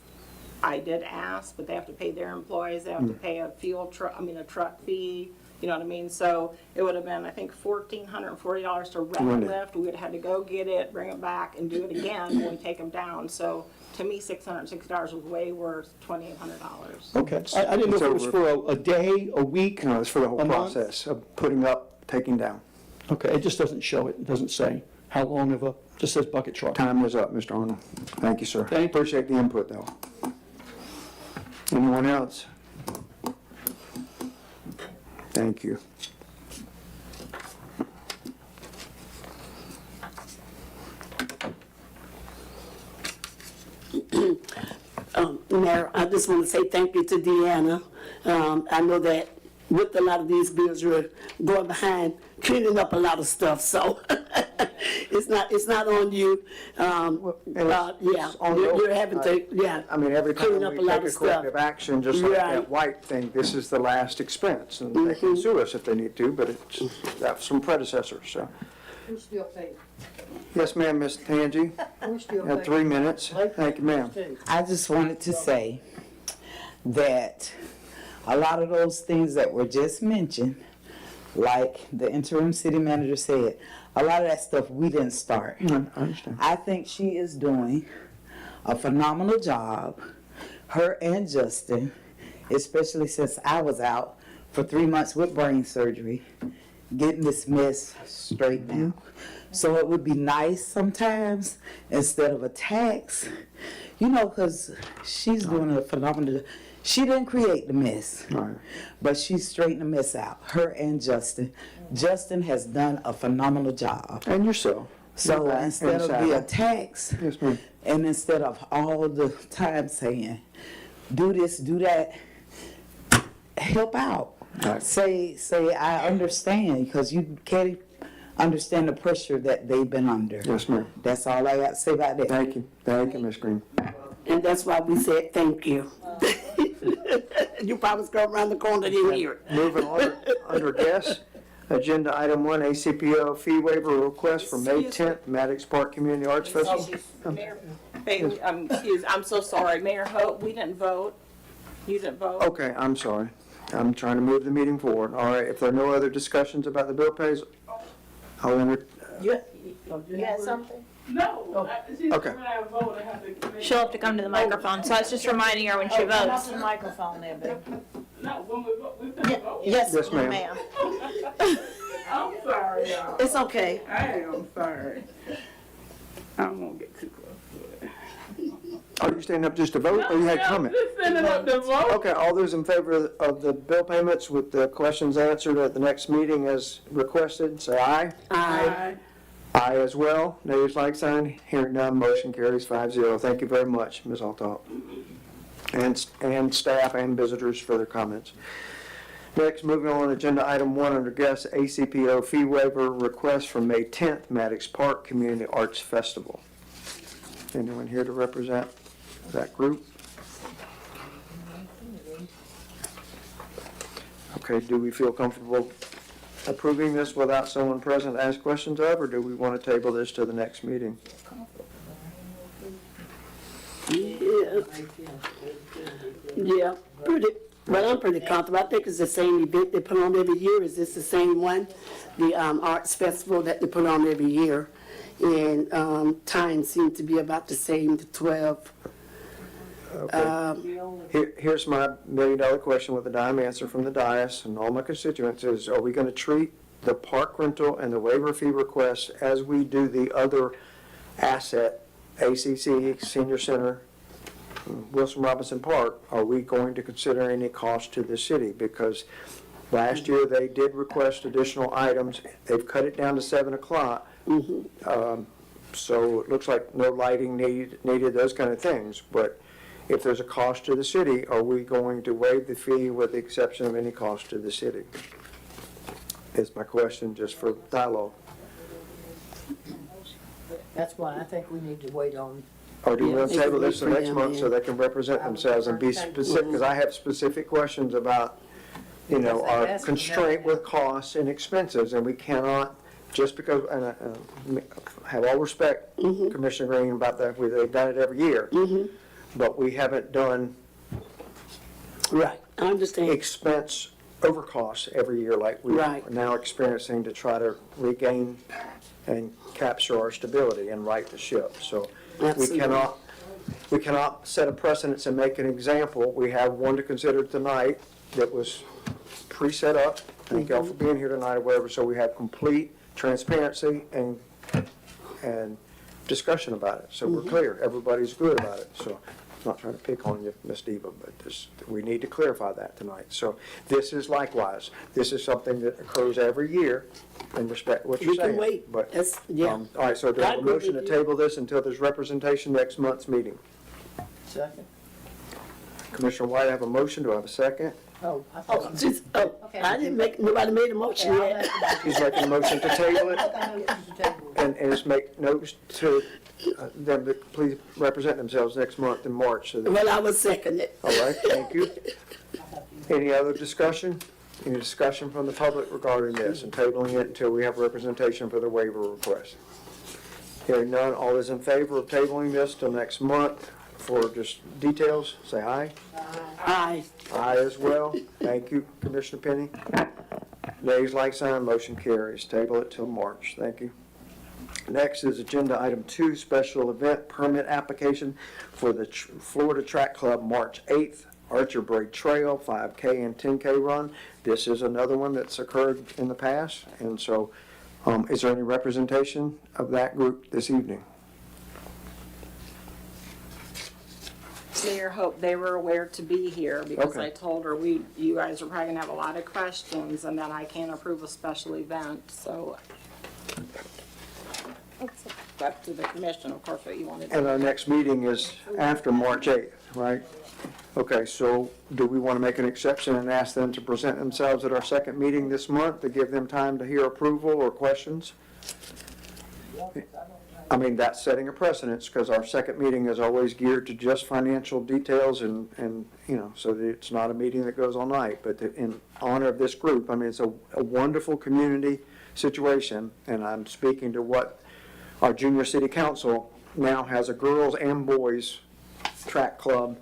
I did ask, but they have to pay their employees, they have to pay a a truck fee, you know what I mean? So it would have been, I think, $1,440 to rent Rent a it. lift. We would have had to go get it, bring it back and do it again when we take them down. So to me, $660 was way worth $2,800. Okay, I didn't know if it was It's for a day, a week. No, it's for the whole a month? process of putting up, taking down. Okay, it just doesn't show it, it doesn't say how long of a, just says bucket truck. Time is up, Mr. Arnold. Thank you, sir. Thank you. Appreciate the input, though. Anyone else? Thank you. Mayor, I just want to say thank you to Deanna. I know that with a lot of these bills, you're going behind cleaning up a lot of stuff, so it's not on you. Yeah, you're having to, yeah. I mean, every time clean we up a lot take a of stuff. corrective action, just like Right. that white thing, this is the last expense. And they can sue us if they need to, but it's, that's from predecessors, so. We're still paying. Yes, ma'am, Ms. Tangi, We're still you paying. have 3 minutes. Thank you, ma'am. I just wanted to say that a lot of those things that were just mentioned, like the interim city manager said, a lot of that stuff we didn't start. I understand. I think she is doing a phenomenal job, her and Justin, especially since I was out for 3 months with brain surgery, getting this mess straightened out. So it would be nice sometimes, instead of a tax, you know, because she's doing a phenomenal job. She didn't create the mess, Right. but she's straightened the mess out, her and Justin. Justin has done a phenomenal job. And yourself. So You're back instead in of saddle. be a tax, Yes, ma'am. and instead of all the time saying, do this, do that, help out. Right. Say, I understand, because you can't understand the pressure that they've been under. Yes, ma'am. That's all I got to say about that. Thank you, Ms. Green. And that's why we said thank you. You probably was going around the corner, didn't hear it. Moving on, under guests, agenda item 1, ACPO fee waiver request for May 10th, Maddox Park Community Arts Festival. Mayor, I'm so sorry, Mayor Hope, we didn't vote. You didn't vote. Okay, I'm sorry. I'm trying to move the meeting forward. All right, if there are no other discussions about the bill pays, I'll enter, You had something? okay. She'll have to come to the microphone, so I was just reminding her when she votes. the microphone there, baby. Yes, Yes, ma'am. ma'am. I'm sorry, y'all. It's okay. I am sorry. I won't get too close to it. Are you standing up just to vote, or you had comment? Just sending up the vote. Okay, all those in favor of the bill payments with the questions answered at the next meeting as requested, say aye. Aye. Aye as well. Nays like sign. Hearing none, motion carries 5-0. Thank you very much, Ms. Altop. And staff and visitors for their comments. Next, moving on, agenda item 1 under guests, ACPO fee waiver request for May 10th, Maddox Park Community Arts Festival. Anyone here to represent that group? Okay, do we feel comfortable approving this without someone present to ask questions of, or do we want to table this to the next meeting? Yeah, well, I'm pretty comfortable. I think it's the same event they put on every year. Is this the same one? The arts festival that they put on every year. And time seems to be about the same, the 12. Here's my million-dollar question with a dime answer from the dais and all my constituents is, are we going to treat the park rental and the waiver fee requests as we do the other asset, ACC, Senior Center, Wilson Robinson Park? Are we going to consider any cost to the city? Because last year they did request additional items. They've cut it down to 7 o'clock. So it looks like no lighting needed, those kind of things. But if there's a cost to the city, are we going to waive the fee with the exception of any cost to the city? Is my question, just for dialogue. That's why I think we need to wait on, Or do we want to Yeah, table this the wait for next them, month so yeah. they can represent themselves and be specific? Because I have specific questions about, Because they our asked for constraint that. with costs and expenses, and we cannot, just because, and I have all respect, Commissioner Green, about that, they've done it every year. But we haven't done Right, I understand. expense over costs every year like we are Right. now experiencing to try to regain and capture our stability and right the ship. So we Absolutely. cannot we cannot set a precedence and make an example. We have one to consider tonight that was pre-set up. Thank y'all for being here tonight or whatever, so we have complete transparency and discussion about it. So we're clear, everybody's good about it. So I'm not trying to pick on you, Ms. Diva, but we need to clarify that tonight. So this is likewise, this is something that occurs every year, and respect what you're We saying. can wait. But, That's, yeah. all right, so do I I have a agree motion to with you. table this until there's representation next month's meeting? Second. Commissioner White, I have a motion, do I have a second? Oh, I Oh, thought. just, I didn't make, nobody made a motion Okay, I'll yet. make a motion. He's making a motion to table it, I'll make a motion to table it. and it's make notes to them to please represent themselves next month in March. So that- Well, I will second it. all right, thank you. Any other discussion? Any discussion from the public regarding this and tabling it until we have representation for the waiver request? Hearing none, all those in favor of tabling this till next month for just details, say aye. Aye. Aye as well. Thank you, Commissioner Penny. Nays, like sign, motion carries. Table it till March. Thank you. Next is agenda item 2, special event permit application for the Florida Track Club, March 8th, Archer Braid Trail, 5K and 10K run. This is another one that's occurred in the past, and so is there any representation of that group this evening? Mayor Hope, they were aware to be here because Okay. I told her you guys are probably gonna have a lot of questions and then I can't approve a special event, so. It's up to the commission, of course, what you want to do. And our next meeting is after March 8th, right? Okay, so do we want to make an exception and ask them to present themselves at our second meeting this month to give them time to hear approval or questions? I mean, that's setting a precedence because our second meeting is always geared to just financial details and you know, so that it's not a meeting that goes all night. But in honor of this group, I mean, it's a wonderful community situation, and I'm speaking to what our junior city council now has a girls and boys track club,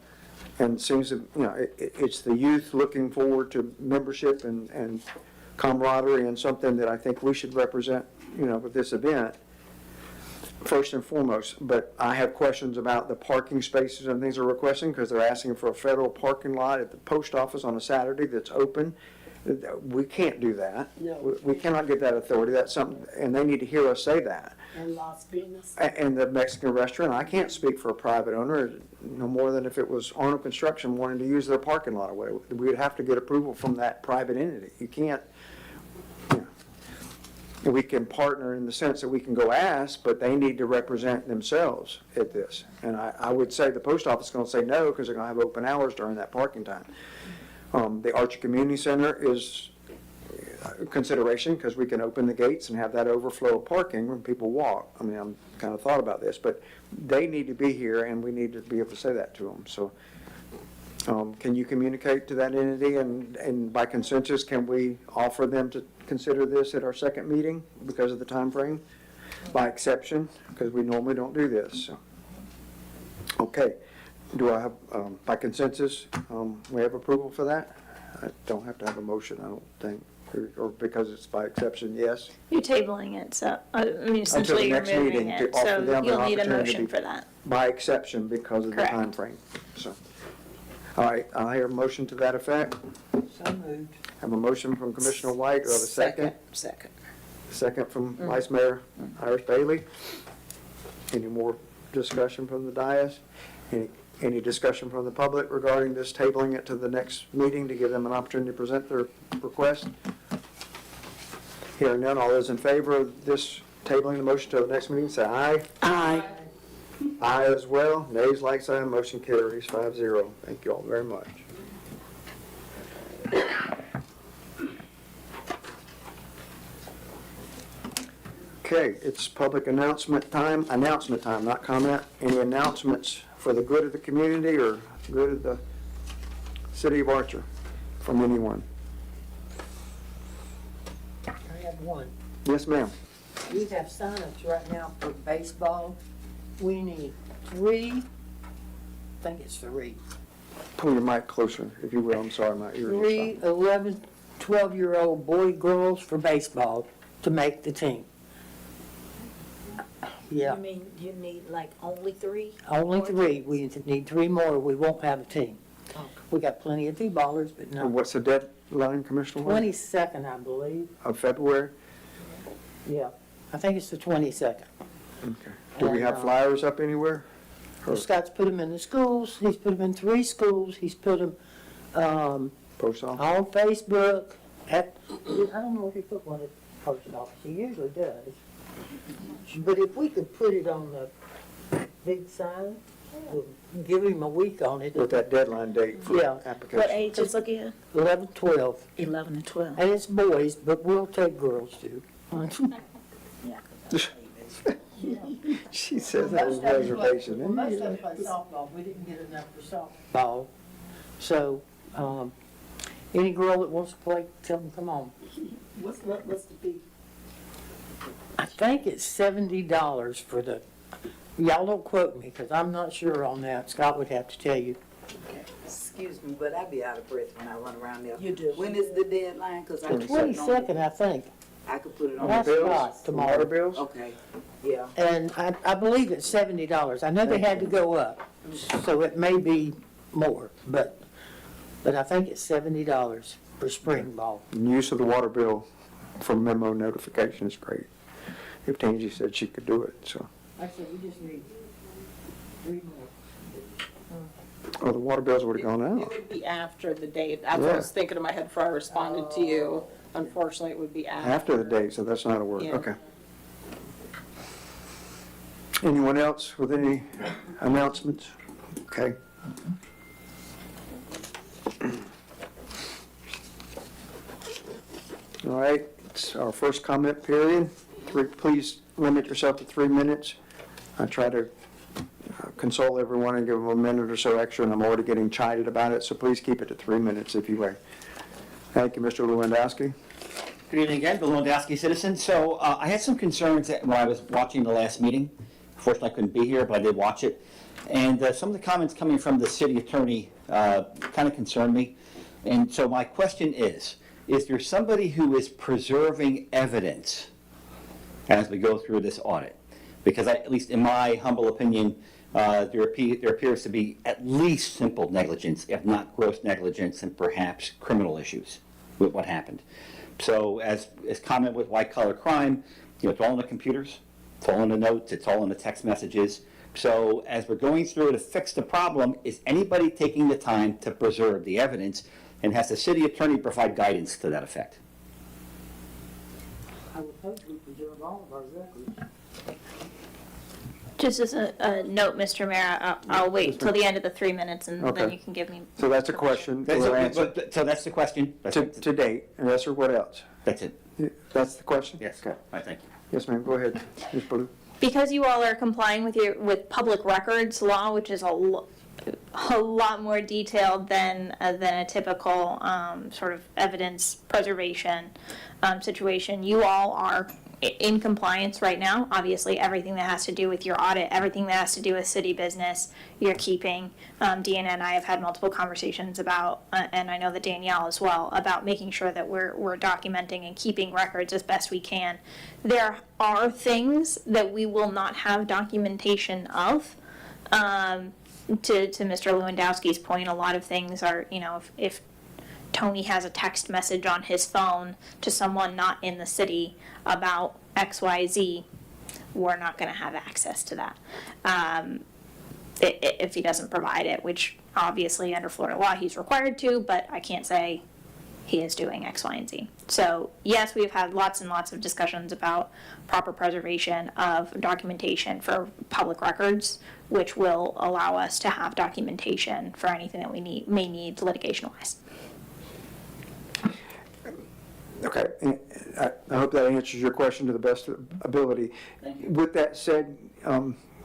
and seems to, you know, it's the youth looking forward to membership and camaraderie, and something that I think we should represent, you know, with this event, first and foremost. But I have questions about the parking spaces and things they're requesting, because they're asking for a federal parking lot at the post office on a Saturday that's open. We can't do that. No. We cannot get that authority. That's something, and they need to hear us say that. And Las Vegas. And the Mexican restaurant, I can't speak for a private owner, no more than if it was Arnold Construction wanting to use their parking lot away. We would have to get approval from that private entity. You can't, you know. We can partner in the sense that we can go ask, but they need to represent themselves at this. And I would say the post office is going to say no, because they're going to have open hours during that parking time. The Archer Community Center is consideration, because we can open the gates and have that overflow of parking when people walk. I mean, I'm kind of thought about this, but they need to be here, and we need to be able to say that to them. So can you communicate to that entity, and by consensus, can we offer them to consider this at our second meeting because of the time frame? By exception, because we normally don't do this. So. Okay, do I have, by consensus, we have approval for that? I don't have to have a motion, I don't think. Or because it's by exception, yes? You're tabling it, so, I mean, essentially you're next moving meeting to it, offer so them an you'll need a opportunity. motion for that. By exception because of the Correct. time frame. So, all right, I'll hear a motion to that effect. So moved. Have a motion from Commissioner White, do I have a second? Second. Second from Vice Mayor Iris Bailey. Any more discussion from the dais? Any discussion from the public regarding this tabling it to the next meeting to give them an opportunity to present their request? Hearing none, all those in favor of this tabling the motion to the next meeting, say aye. Aye. Aye as well. Nays, like sign, motion carries 5-0. Thank you all very much. Okay, it's public announcement time, not comment. Any announcements for the good of the community or good of the city of Archer from anyone? I have one. Yes, ma'am. We have sign-ups right now for baseball. We need 3, I think it's 3. Pull your mic closer, if you will. I'm sorry, my ears are 3 stopped. 11, 12-year-old boy, girls for baseball to make the team. Yeah, You mean, you need like only 3? only 3. We need 3 more, we won't have a team. We got plenty of T-ballers, but And no. what's the deadline, Commissioner Ward? 22nd, I believe. Of February? Yeah, I think it's the 22nd. Okay. Do we have And, flyers up anywhere? Scott's put them in the schools, he's put them in 3 schools, he's put them Post office? on Facebook, I don't know if he put one at the post office, he usually does. But if we could put it on the big sign, we'll give him a week on it, With that deadline date for Yeah. application? What ages again? 11, 12. 11 and 12. And it's boys, but we'll take girls too. She says that with reservation. Well, most of them play softball, we didn't get enough for softball. So, any girl that wants to play, tell them, come on. What's the fee? I think it's $70 for the, y'all don't quote me, because I'm not sure on that, Scott would have to tell you. Excuse me, but I be out of breath when I run around there. You do. When is the deadline? Cause I could put it on, 22nd, I think. I could put it on. That's bills? Scott The water tomorrow. bills? Okay, yeah. And I believe it's $70. I know they had to go up, so it may be more, but I think it's $70 for spring ball. And use of the water bill for memo notification is great. If Tangi said she could do it, so. Like I said, we just need 3 more. Oh, the water bill's already gone It out. would be after the date. That's what I was thinking in my head before I responded to you. Unfortunately, it would be after. After the date, so that's not a word, Yeah. okay. Anyone else with any announcements? Okay. All right, it's our first comment period. Please limit yourself to 3 minutes. I try to console everyone and give them a minute or so extra, and I'm already getting chided about it, so please keep it to 3 minutes if you may. Thank you, Mr. Lewandowski. Good evening again, Bill Lewandowski, citizen. So I had some concerns when I was watching the last meeting. Fortunately, I couldn't be here, but I did watch it. And some of the comments coming from the city attorney kind of concerned me. And so my question is there somebody who is preserving evidence as we go through this audit? Because at least in my humble opinion, there appears to be at least simple negligence, if not gross negligence, and perhaps criminal issues with what happened. So as common with white-collar crime, it's all in the computers, it's all in the notes, it's all in the text messages. So as we're going through to fix the problem, is anybody taking the time to preserve the evidence? And has the city attorney provide guidance to that effect? I would hope we preserve all of our records. Just as a note, Mr. Mayor, I'll wait till the end of the 3 minutes and then Okay. you can give me. So that's a question. We'll answer. So that's the question? To date, and yes, sir, what else? That's it? That's the question? Yes. Okay. All right, thank you. Yes, ma'am, go ahead, Ms. Blue. Because you all are complying with public records law, which is a lot more detailed than a typical sort of evidence preservation situation, you all are in compliance right now. Obviously, everything that has to do with your audit, everything that has to do with city business, you're keeping. Deanna and I have had multiple conversations about, and I know that Danielle as well, about making sure that we're documenting and keeping records as best we can. There are things that we will not have documentation of. To Mr. Lewandowski's point, a lot of things are, if Tony has a text message on his phone to someone not in the city about XYZ, we're not going to have access to that if he doesn't provide it, which obviously under Florida law he's required to, but I can't say he is doing X, Y, and Z. So yes, we've had lots and lots of discussions about proper preservation of documentation for public records, which will allow us to have documentation for anything that we may need litigation-wise. Okay, I hope that answers your question to the best ability. With that said,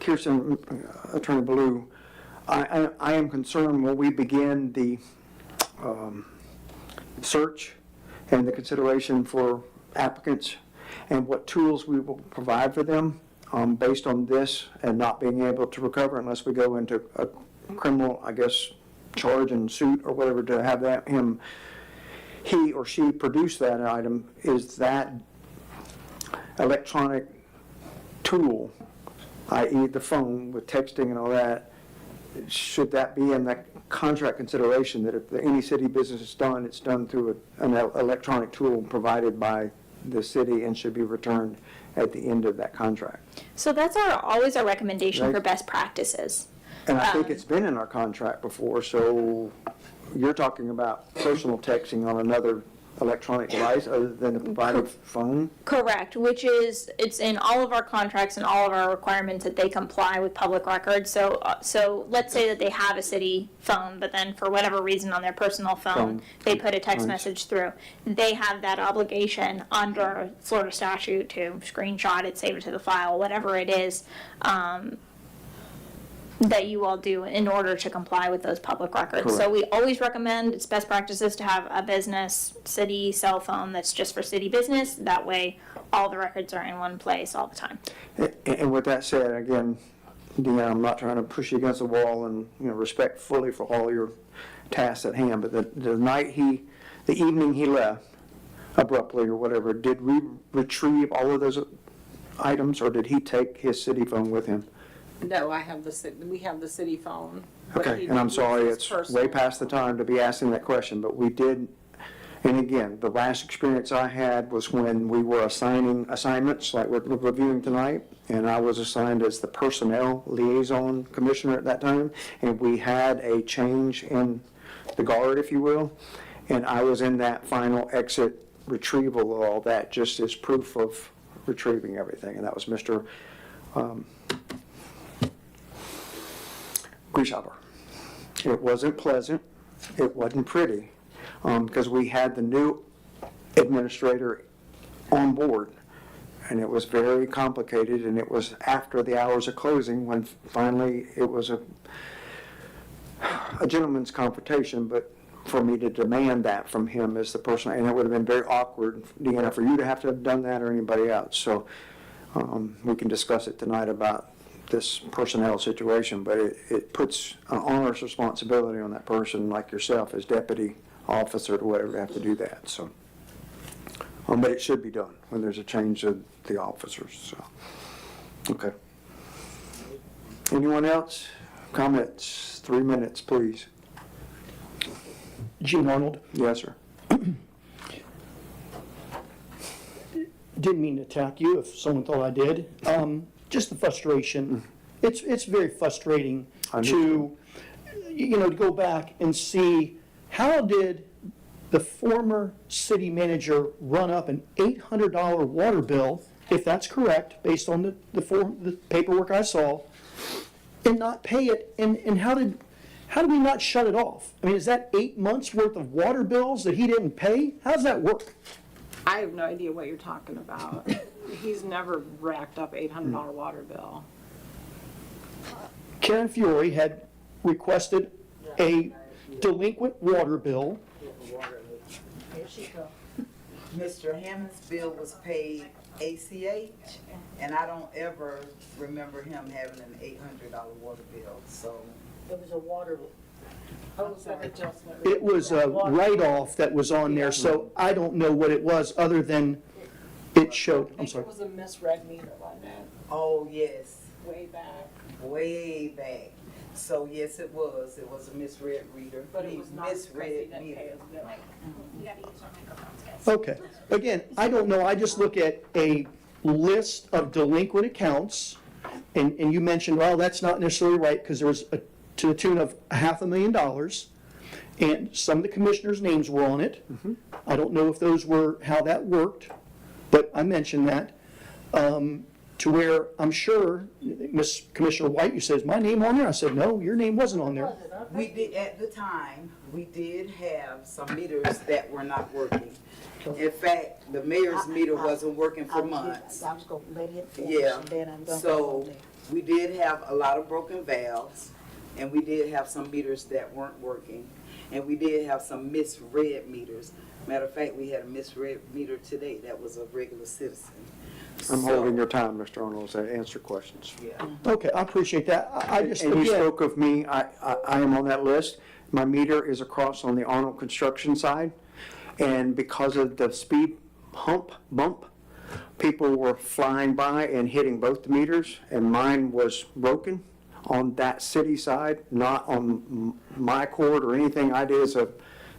Kirsten, Attorney Blue, I am concerned when we begin the search and the consideration for applicants and what tools we will provide for them based on this and not being able to recover unless we go into a criminal, I guess, charge and suit or whatever to have that he or she produce that item. Is that electronic tool i.e. the phone with texting and all that, should that be in that contract consideration, that if any city business is done, it's done through an electronic tool provided by the city and should be returned at the end of that contract? So that's always our recommendation Right. for best practices. And I think it's been in our contract before, so you're talking about personal texting on another electronic device other than the provided phone? Correct, which is, it's in all of our contracts and all of our requirements that they comply with public records. So let's say that they have a city phone, but then for whatever reason on their personal phone, they put a text message through. They have that obligation under Florida statute to screenshot it, save it to the file, whatever it is, that you all do in order to comply with those public records. So Correct. we always recommend, it's best practices to have a business city cell phone that's just for city business. That way, all the records are in one place all the time. And with that said, again, Deanna, I'm not trying to push you against the wall and, respect fully for all your tasks at hand, but the evening he left abruptly or whatever, did we retrieve all of those items, or did he take his city phone with him? No, we have the city phone. but Okay, he and I'm did sorry, use it's his personal way past the time to be asking that question, but we did, and again, the last experience I had was when we were assigning assignments, like we're reviewing tonight, and I was assigned as the personnel liaison commissioner at that time, and we had a change in the guard, if you will, and I was in that final exit retrieval of all that, just as proof of retrieving everything, and that was Mr. Grishauber. It wasn't pleasant, it wasn't pretty, because we had the new administrator on board, and it was very complicated, and it was after the hours of closing when finally it was a gentleman's confrontation, but for me to demand that from him as the person, and it would have been very awkward, Deanna, for you to have done that or anybody else. So we can discuss it tonight about this personnel situation, but it puts an onerous responsibility on that person like yourself as deputy officer to whatever, have to do that, so. But it should be done when there's a change of the officers, so. Okay. Anyone else? Comments? 3 minutes, please. Gene Arnold, Yes, sir. didn't mean to attack you if someone thought I did. Just the frustration. It's very frustrating to, to go back and see how did the former city manager run up an $800 water bill, if that's correct, based on the paperwork I saw, and not pay it, and how did we not shut it off? I mean, is that 8 months worth of water bills that he didn't pay? How does that work? I have no idea what you're talking about. He's never racked up $800 water bill. Karen Fiore had requested a delinquent water bill. Here she goes. Mr. Hammond's bill was paid ACH, and I don't ever remember him having an $800 water bill, so. It was a water, It was a write-off that was on there, so I don't know what it was, other than it showed, I'm sorry. It was a misread meter on that, Oh, yes, way back. way back. So, yes, it was a misread reader. But it was not because he Misread didn't meter. pay his bill. Okay, again, I don't know, I just look at a list of delinquent accounts, and you mentioned, well, that's not necessarily right, because there was to the tune of $500,000, and some of the commissioners' names were on it. I don't know if those were, how that worked, but I mentioned that, to where I'm sure, Miss Commissioner White, you said, is my name on there? I said, no, your name wasn't on there. We did, at the time, we did have some meters that were not working. In fact, the mayor's meter wasn't working for months. I was gonna let him finish, Yeah, and then I'm gonna go so on there. we did have a lot of broken valves, and we did have some meters that weren't working, and we did have some misread meters. Matter of fact, we had a misread meter today that was a regular citizen. I'm So, holding your time, Mr. Arnold, to answer questions. Yeah. Okay, I appreciate that. I just, And you again, spoke of me, I am on that list. My meter is across on the Arnold construction side, and because of the speed bump, people were flying by and hitting both the meters, and mine was broken on that city side, not on my cord or anything I did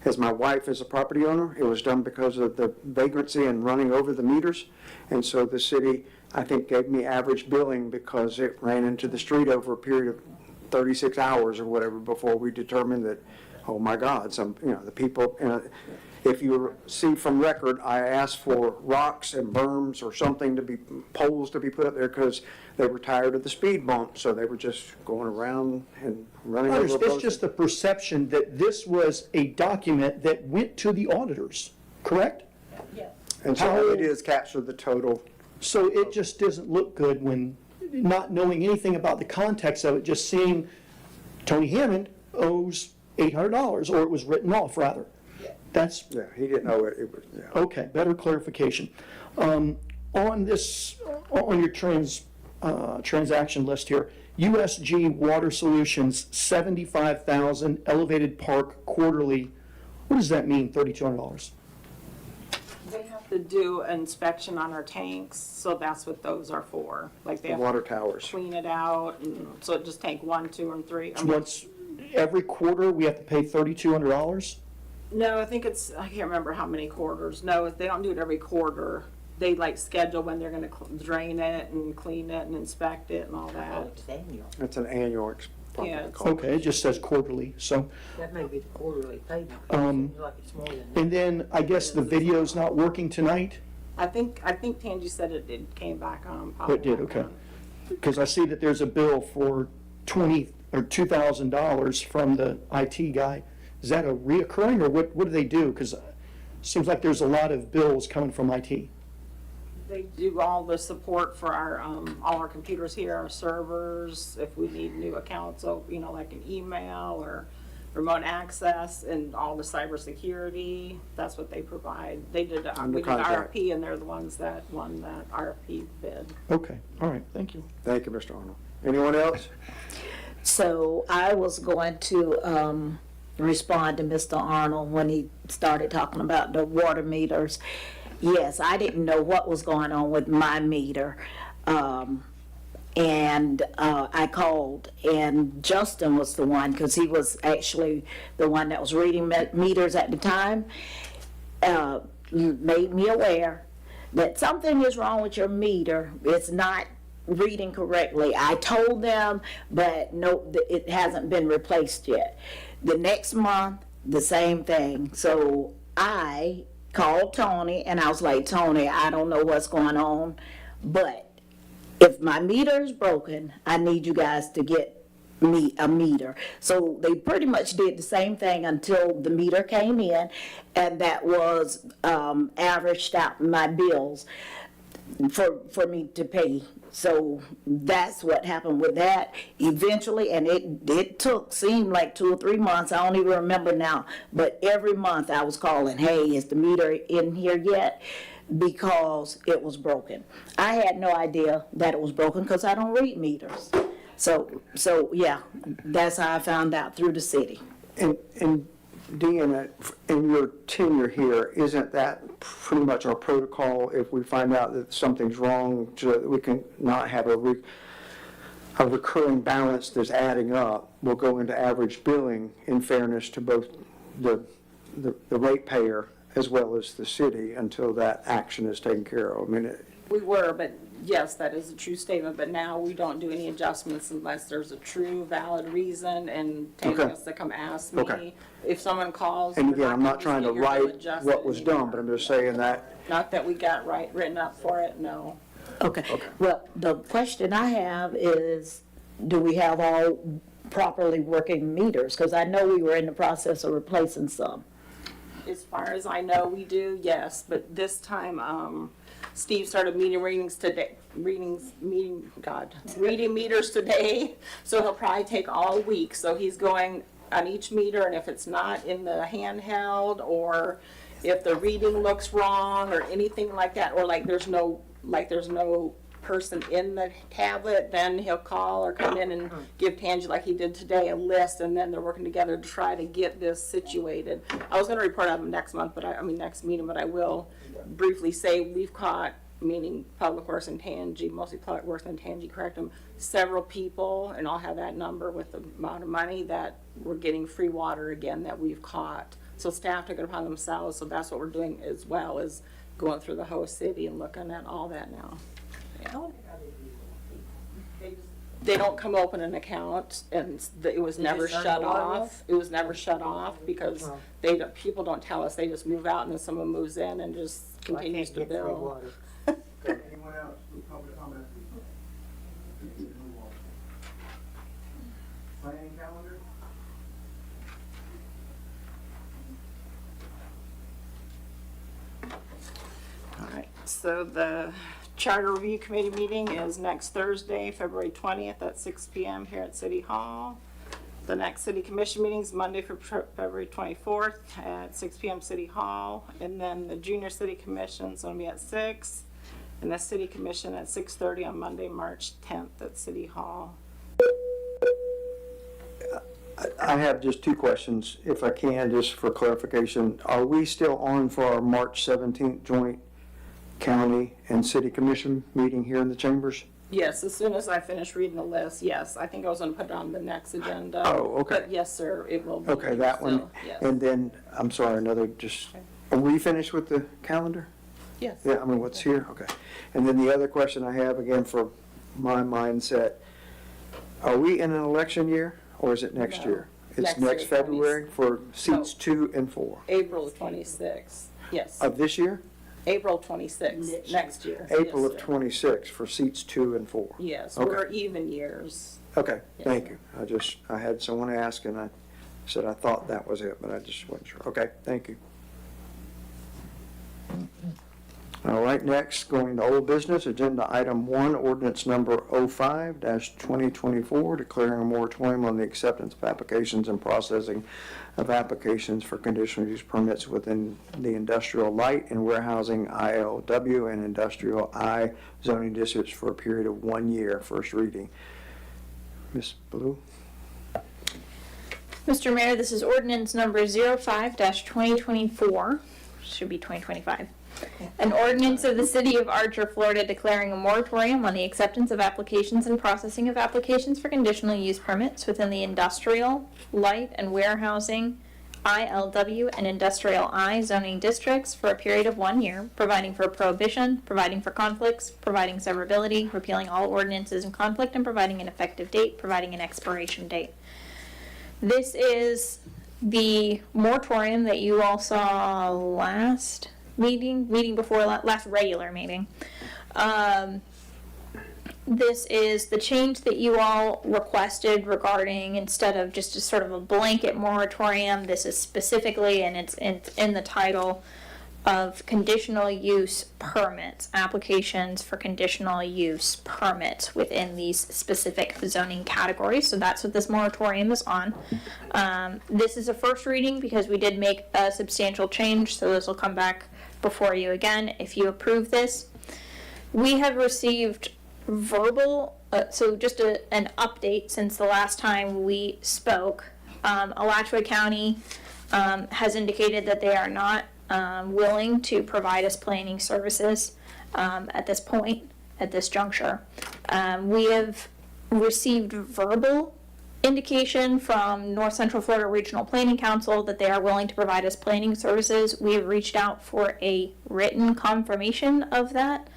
as my wife as a property owner. It was done because of the vagrancy and running over the meters. And so the city, I think, gave me average billing because it ran into the street over a period of 36 hours or whatever before we determined that, oh my God, the people, if you see from record, I asked for rocks and berms or something poles to be put up there because they were tired of the speed bump, so they were just going around and running over. It's just the perception that this was a document that went to the auditors, correct? And so all it is capture the total. So it just doesn't look good when, not knowing anything about the context of it, just seeing Tony Hammond owes $800, or it was written off, rather. That's, Yeah, he didn't know it was, yeah. okay, better clarification. On this, on your transaction list here, USG Water Solutions, $75,000, elevated park quarterly. What does that mean, $3,200? They have to do inspection on our tanks, so that's what those are for. Like they The have water to towers. clean it out, and so it just tank 1, 2, and 3. I mean, Once, every quarter, we have to pay $3,200? no, I think I can't remember how many quarters. No, they don't do it every quarter. They like schedule when they're gonna drain it and clean it and inspect it and all Oh, that. it's annual. It's an annual. Yeah, it's- Okay, it just says quarterly, so. That may be the quarterly payment. It Um, seems like it's more than that. And then, I guess the video's not working tonight? I think Tangi said it came back on. Oh, it did, okay. Because I see that there's a bill for $2,000 from the IT guy. Is that a reoccurring, or what do they do? Because it seems like there's a lot of bills coming from IT. They do all the support for our, all our computers here, our servers, if we need new accounts, so, like an email or remote access, and all the cybersecurity. That's what they provide. They did, Under we did contract. RFP, and they're the ones that won that RFP bid. Okay, all right, thank you. Thank you, Mr. Arnold. Anyone else? So I was going to respond to Mr. Arnold when he started talking about the water meters. Yes, I didn't know what was going on with my meter. And I called, and Justin was the one, because he was actually the one that was reading meters at the time, made me aware that something is wrong with your meter. It's not reading correctly. I told them, but no, it hasn't been replaced yet. The next month, the same thing. So I called Tony, and I was like, Tony, I don't know what's going on, but if my meter is broken, I need you guys to get me a meter. So they pretty much did the same thing until the meter came in, and that was averaged out my bills for me to pay. So that's what happened with that eventually, and it seemed like 2 or 3 months. I don't even remember now, but every month I was calling, hey, is the meter in here yet? Because it was broken. I had no idea that it was broken because I don't read meters. So yeah, that's how I found out, through the city. And Dean, in your tenure here, isn't that pretty much our protocol? If we find out that something's wrong, so that we can not have a recurring balance that's adding up, we'll go into average billing in fairness to both the ratepayer as well as the city until that action is taken care of. I mean, We were, but yes, that is a true statement, but now we don't do any adjustments unless there's a true valid reason, and Tangi Okay. has to come ask Okay. me. If someone calls. and we're again, not I'm gonna not just trying to get here and write adjust what it was anymore. done, but I'm just saying that. Not that we got written up for it, no. Okay, well, the question I have is, do we have all properly working meters? Because I know we were in the process of replacing some. As far as I know, we do, yes, but this time, Steve started reading meters today, so he'll probably take all week. So he's going on each meter, and if it's not in the handheld, or if the reading looks wrong, or anything like that, or like there's no person in the tablet, then he'll call or come in and give Tangi, like he did today, a list, and then they're working together to try to get this situated. I was gonna report on them next month, next meeting, but I will briefly say we've caught meaning Public Works and Tangi, mostly Public Works and Tangi, correct them, several people, and I'll have that number with the amount of money that we're getting free water again that we've caught. So staff took it upon themselves, so that's what we're doing as well, is going through the whole city and looking at all that now. Yeah. They don't come open an account, and it was They never just turn shut the water off. It was never shut off because Oh. people don't tell us, they just move out and then someone moves in and just I continues can't to get free bill. water. Anyone else with public comment? Planning calendar? All right, so the Charter Review Committee meeting is next Thursday, February 20th at 6 PM here at City Hall. The next City Commission meeting is Monday, February 24th at 6 PM City Hall. And then the Junior City Commission is going to be at 6. And the City Commission at 6:30 on Monday, March 10th at City Hall. I have just two questions, if I can, just for clarification. Are we still on for our March 17th joint county and city commission meeting here in the chambers? Yes, as soon as I finish reading the list, yes. I think I was going to put it on the next agenda. Oh, okay. But yes, sir, it will be. Okay, that one. So, yes. And then, I'm sorry, another just, are we finished with the calendar? Yes. Yeah, I mean, what's here? Okay. And then the other question I have, again, for my mindset, are we in an election year or is it next No. year? It's Next next year, February for seats 2 and 4 April 26th, yes. of this year? April 26th, next year. April Yes, of sir. 26 for seats 2 and 4. Yes, Okay. we're even years. Okay, Yes, thank sir. you. I had someone ask and I said I thought that was it, but I just wasn't sure. Okay, thank you. All right, next, going to old business, agenda item 1, ordinance number 05-2024, declaring a moratorium on the acceptance of applications and processing of applications for conditional use permits within the industrial light and warehousing ILW and industrial I zoning districts for a period of 1 year. First reading. Ms. Blue? Mr. Mayor, this is ordinance number 05-2024, should be 2025. An ordinance of the City of Archer, Florida declaring a moratorium on the acceptance of applications and processing of applications for conditional use permits within the industrial, light, and warehousing ILW and industrial I zoning districts for a period of 1 year, providing for prohibition, providing for conflicts, providing severability, repealing all ordinances in conflict, and providing an effective date, providing an expiration date. This is the moratorium that you all saw last meeting before last regular meeting. This is the change that you all requested regarding, instead of just a sort of a blanket moratorium, this is specifically, and it's in the title of conditional use permits, applications for conditional use permits within these specific zoning categories. So that's what this moratorium is on. This is a first reading because we did make a substantial change, so this will come back before you again if you approve this. We have received verbal, so just an update since the last time we spoke. Alachua County has indicated that they are not willing to provide us planning services at this point, at this juncture. We have received verbal indication from North Central Florida Regional Planning Council that they are willing to provide us planning services. We have reached out for a written confirmation of that.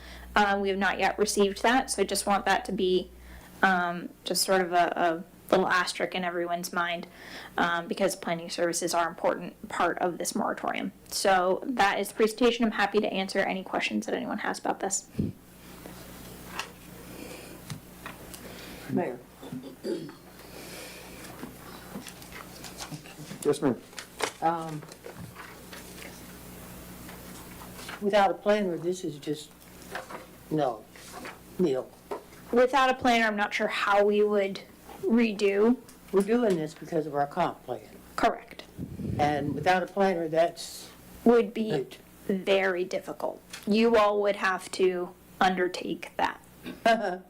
We have not yet received that, so I just want that to be just sort of a little asterisk in everyone's mind, because planning services are an important part of this moratorium. So that is the presentation. I'm happy to answer any questions that anyone has about this. Mayor, Yes, ma'am. without a planner, this is just, no, nil. Without a planner, I'm not sure how we would redo. We're doing this because of our comp plan. Correct. And without a planner, that's Would be moot. very difficult. You all would have to undertake that. And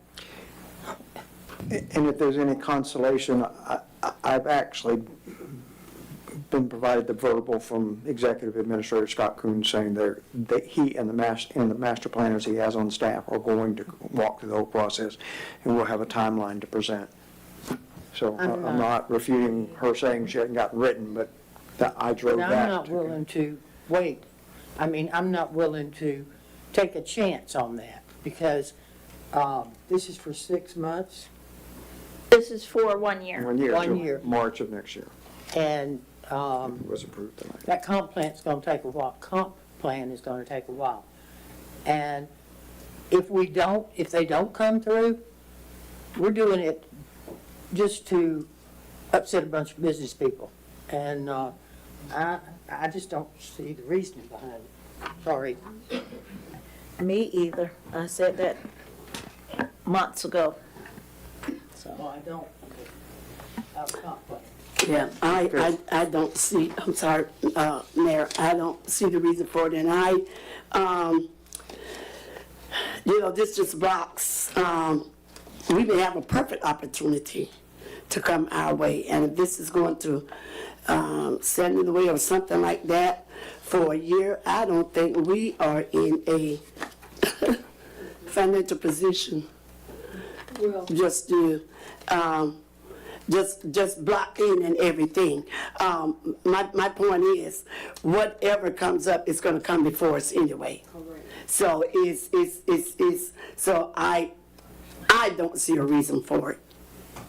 if there's any consolation, I've actually been provided the verbal from Executive Administrator Scott Coons saying that he and the master planners he has on staff are going to walk through the whole process, and we'll have a timeline to present. So I'm not refuting her saying she hadn't gotten written, but I drove But that. I'm not willing to wait. I mean, I'm not willing to take a chance on that, because this is for 6 months, This is for 1 year. 1 year, 1 till year. March of next year. and It was approved tonight. that comp plan's gonna take a while. Comp plan is gonna take a while. And if they don't come through, we're doing it just to upset a bunch of business people. And I just don't see the reasoning behind it. Sorry. Me either. I said that months ago. No, I don't. Our comp plan. Yeah, I don't see, I'm sorry, Mayor, I don't see the reason for it, and this just blocks, we may have a perfect opportunity to come our way, and if this is going to stand in the way of something like that for a year, I don't think we are in a financial position just to, just block in and everything. My point is, whatever comes up is gonna come before us anyway. So so I don't see a reason for it.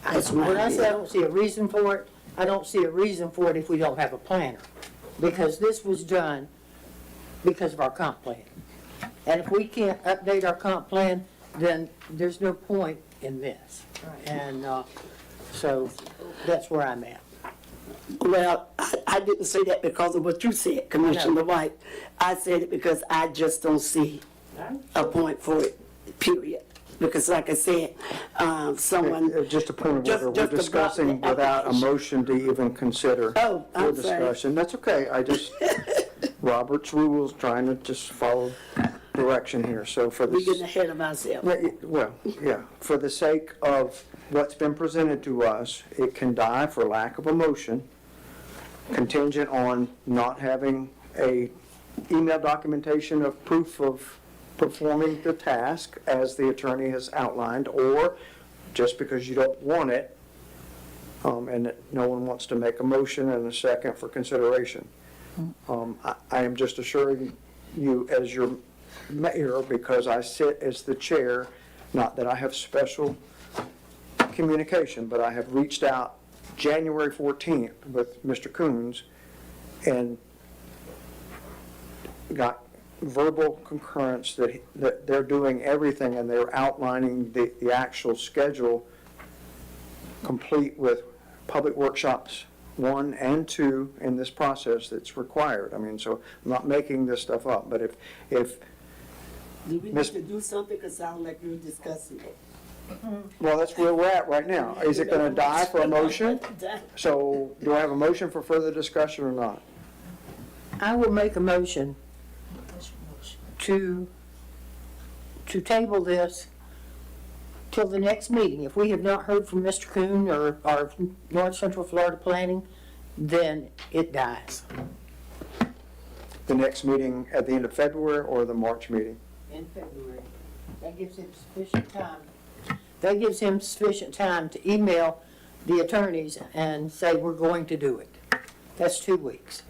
That's my When I say I opinion. don't see a reason for it, I don't see a reason for it if we don't have a planner. Because this was done because of our comp plan. And if we can't update our comp plan, then there's no point in this. And so that's where I'm at. Well, I didn't say that because of what you said, Commissioner White. I said it because I just don't see a point for it, period. Because like I said, someone, Just a point of Just- order, just we're to discussing block the without a application. motion to even consider Oh, I'm the sorry. discussion. That's okay, I just, Robert's rules, trying to just follow direction here, so for we're getting this. ahead of ourselves. Well, yeah, for the sake of what's been presented to us, it can die for lack of a motion, contingent on not having a email documentation of proof of performing the task as the attorney has outlined, or just because you don't want it, and that no one wants to make a motion and a second for consideration. I am just assuring you as your mayor, because I sit as the chair, not that I have special communication, but I have reached out January 14th with Mr. Coons and got verbal concurrence that they're doing everything, and they're outlining the actual schedule complete with public workshops 1 and 2 in this process that's required. I mean, so I'm not making this stuff up, but if Do we need Miss- to do something? Because it sounds like you're discussing it. well, that's where we're at right now. Is it gonna die for a motion? So do I have a motion for further discussion or not? I will make a motion to table this till the next meeting. If we have not heard from Mr. Coon or North Central Florida Planning, then it dies. The next meeting at the end of February or the March meeting? In February. That gives him sufficient time. That gives him sufficient time to email the attorneys and say, we're going to do it. That's 2 weeks.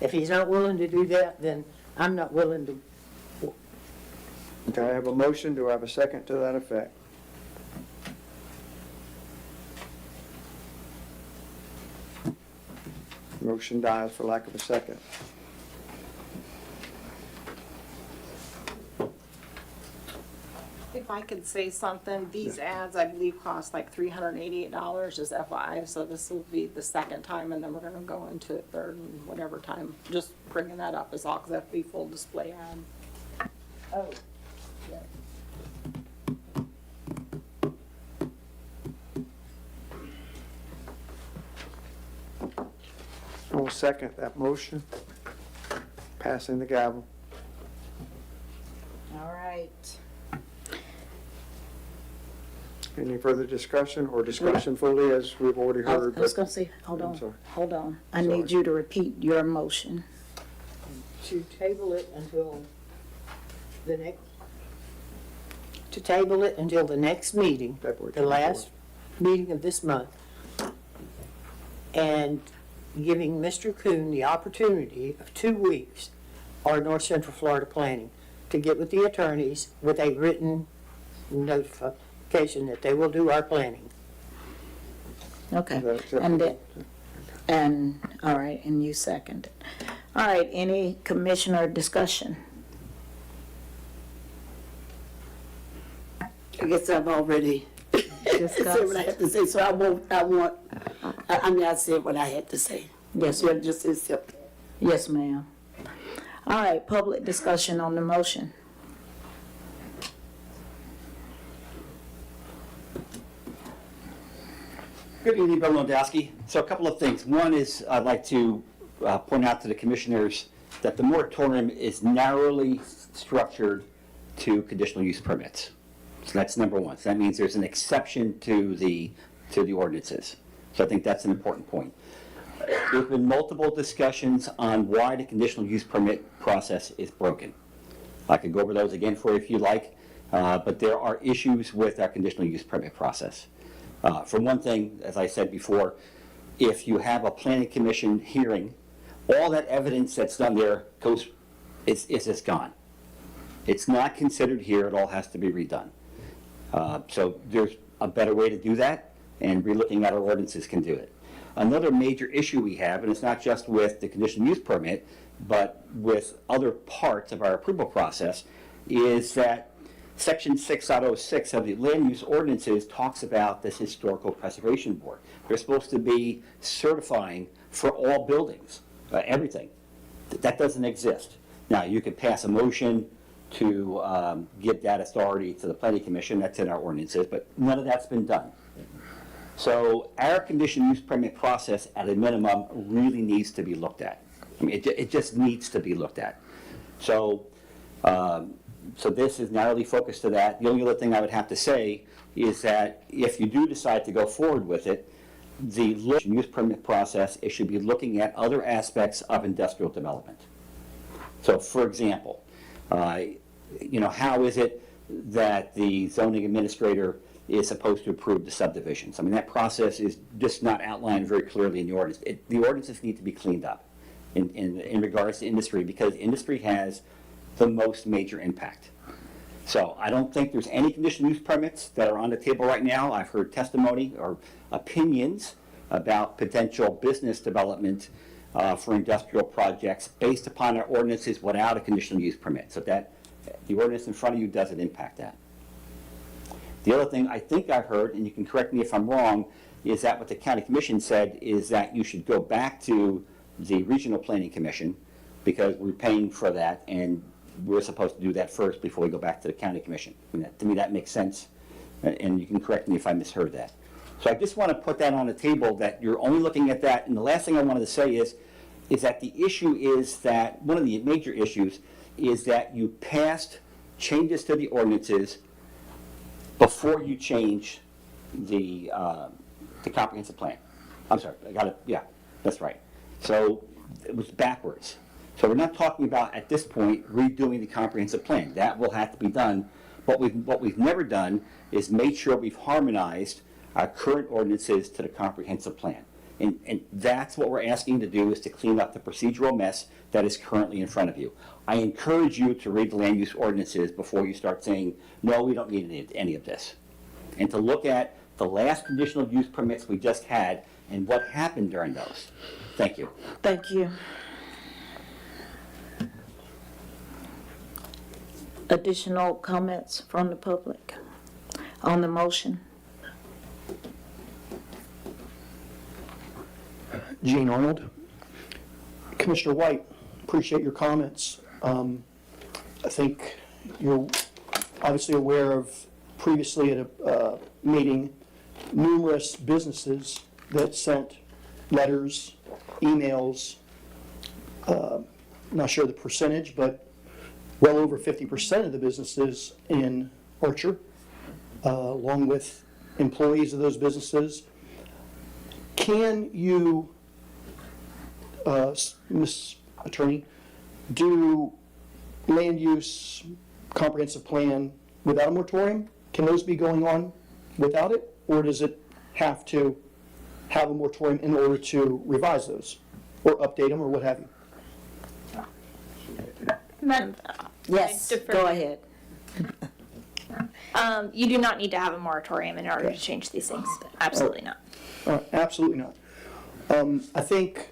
If he's not willing to do that, then I'm not willing to. Okay, I have a motion. Do I have a second to that effect? Motion dies for lack of a second. If I could say something, these ads, I believe, cost like $388, just FYI, so this will be the second time, and then we're gonna go into it third and whatever time. Just bringing that up is all, because that'd be full display ad. Oh. I will second that motion. Passing the gavel. All right. Any further discussion or discussion fully as we've already I heard? was gonna say, hold I'm sorry. on, hold on. I need you to repeat your motion. To table it until the next, to table it until the next meeting, February the last meeting of this month, and giving Mr. Kuhn the opportunity of 2 weeks, or North Central Florida Planning, to get with the attorneys with a written notification that they will do our planning. Okay, Is that acceptable? and then, and, all right, and you second. All right, any commissioner discussion? I guess I've already said what I had to say, so I mean, I said what I had to say. Yes, Yeah, just accept. yes, ma'am. All right, public discussion on the motion. Good evening, Bill Lewandowski. So a couple of things. One is I'd like to point out to the commissioners that the moratorium is narrowly structured to conditional use permits. So that's number one. So that means there's an exception to the ordinances. So I think that's an important point. There's been multiple discussions on why the conditional use permit process is broken. I could go over those again for you if you like, but there are issues with our conditional use permit process. For one thing, as I said before, if you have a planning commission hearing, all that evidence that's done there is just gone. It's not considered here, it all has to be redone. So there's a better way to do that, and relooking at our ordinances can do it. Another major issue we have, and it's not just with the conditional use permit, but with other parts of our approval process, is that Section 6.06 of the land use ordinances talks about this historical preservation board. They're supposed to be certifying for all buildings, everything. That doesn't exist. Now, you could pass a motion to give that authority to the planning commission, that's in our ordinances, but none of that's been done. So our conditional use permit process, at a minimum, really needs to be looked at. I mean, it just needs to be looked at. So, so this is narrowly focused to that. The only other thing I would have to say is that if you do decide to go forward with it, the use permit process, it should be looking at other aspects of industrial development. So, for example, how is it that the zoning administrator is supposed to approve the subdivisions? I mean, that process is just not outlined very clearly in the ordinance. The ordinances need to be cleaned up in regards to industry, because industry has the most major impact. So I don't think there's any conditional use permits that are on the table right now. I've heard testimony or opinions about potential business development for industrial projects based upon our ordinances without a conditional use permit. So that the ordinance in front of you doesn't impact that. The other thing I think I heard, and you can correct me if I'm wrong, is that what the county commission said is that you should go back to the regional planning commission, because we're paying for that, and we're supposed to do that first before we go back to the county commission. And to me, that makes sense, and you can correct me if I misheard that. So I just want to put that on the table, that you're only looking at that. And the last thing I wanted to say is that the issue is that, one of the major issues is that you passed changes to the ordinances before you change the comprehensive plan. I'm sorry, I got it, yeah, that's right. So it was backwards. So we're not talking about, at this point, redoing the comprehensive plan. That will have to be done. What we've never done is made sure we've harmonized our current ordinances to the comprehensive plan. And that's what we're asking to do, is to clean up the procedural mess that is currently in front of you. I encourage you to read the land use ordinances before you start saying, no, we don't need any of this. And to look at the last conditional use permits we just had and what happened during those. Thank you. Thank you. Additional comments from the public on the motion? Gene Arnold. Commissioner White, appreciate your comments. I think you're obviously aware of previously at a meeting, numerous businesses that sent letters, emails, not sure the percentage, but well over 50% of the businesses in Archer, along with employees of those businesses. Can you, Ms. Attorney, do land use comprehensive plan without a moratorium? Can those be going on without it? Or does it have to have a moratorium in order to revise those or update them or what have you? Madam, Yes, defer. go ahead. You do not need to have a moratorium in order to change these things. Absolutely not. Absolutely not. I think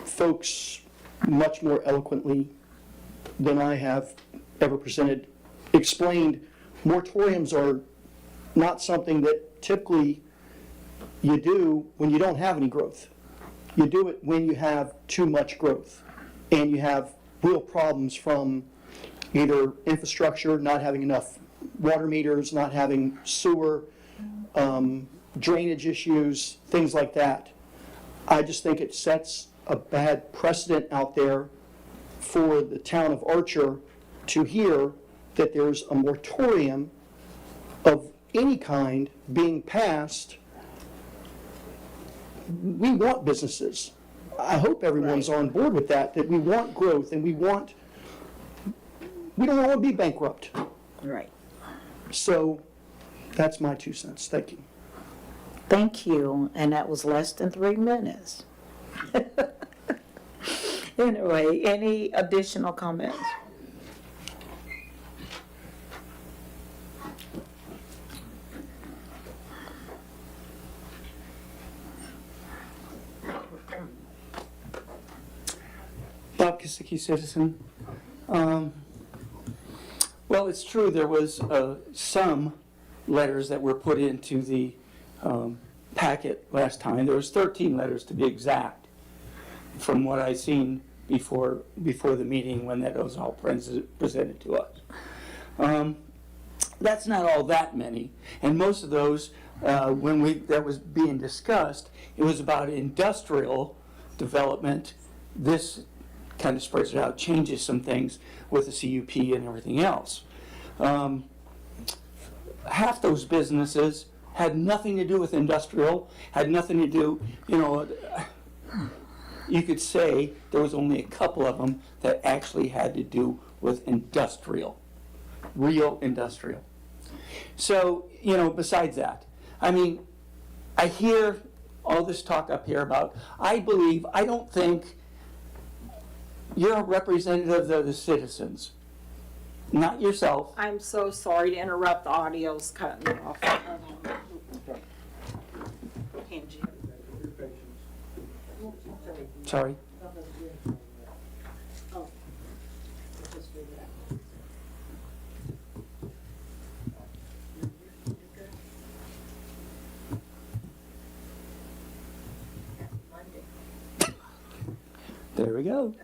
folks much more eloquently than I have ever presented explained moratoriums are not something that typically you do when you don't have any growth. You do it when you have too much growth and you have real problems from either infrastructure, not having enough water meters, not having sewer, drainage issues, things like that. I just think it sets a bad precedent out there for the town of Archer to hear that there's a moratorium of any kind being passed. We want businesses. I hope everyone's on board with that we want growth and we don't want to be bankrupt. Right. So that's my 2 cents. Thank you. Thank you, and that was less than 3 minutes. Anyway, any additional comments? Bob Kosicki, citizen. Well, it's true, there was some letters that were put into the packet last time. There was 13 letters to be exact, from what I seen before the meeting when that was all presented to us. That's not all that many, and most of those, that was being discussed, it was about industrial development. This kind of spreads it out, changes some things with the CUP and everything else. Half those businesses had nothing to do with industrial, had nothing to do, you could say there was only a couple of them that actually had to do with industrial, real industrial. So, besides that, I hear all this talk up here about, I don't think you're a representative of the citizens, not yourself. I'm so sorry to interrupt, the audio's cutting off. Sorry. There we go.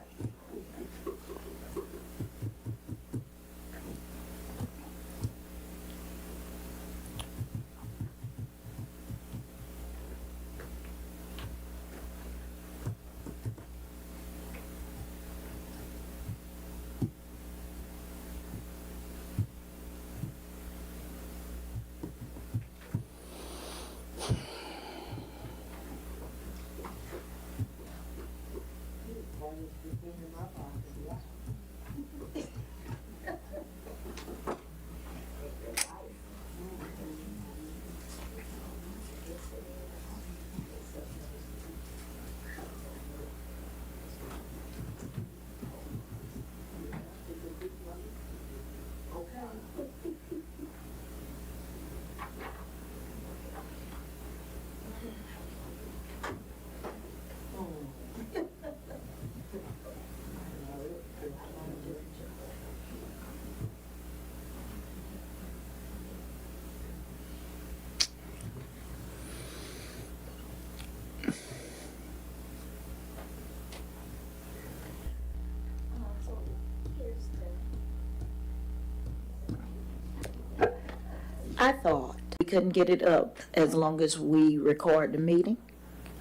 I thought we couldn't get it up as long as we record the meeting.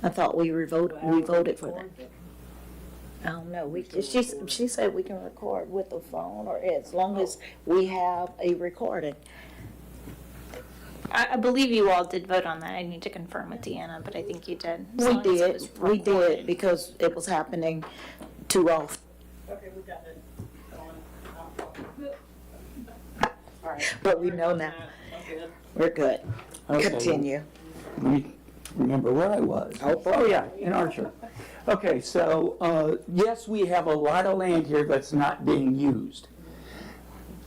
I thought we voted for that. I don't know, she said we can record with the phone or as long as we have a recording. I believe you all did vote on that. I need to confirm with Deanna, but I think you did. as We long as it was did, we reported. did, because it was happening too often. Okay, we got it. But we know now. We're good. Okay. Continue. Let me remember where I was. Oh, yeah, in Archer. Okay, so, yes, we have a lot of land here that's not being used.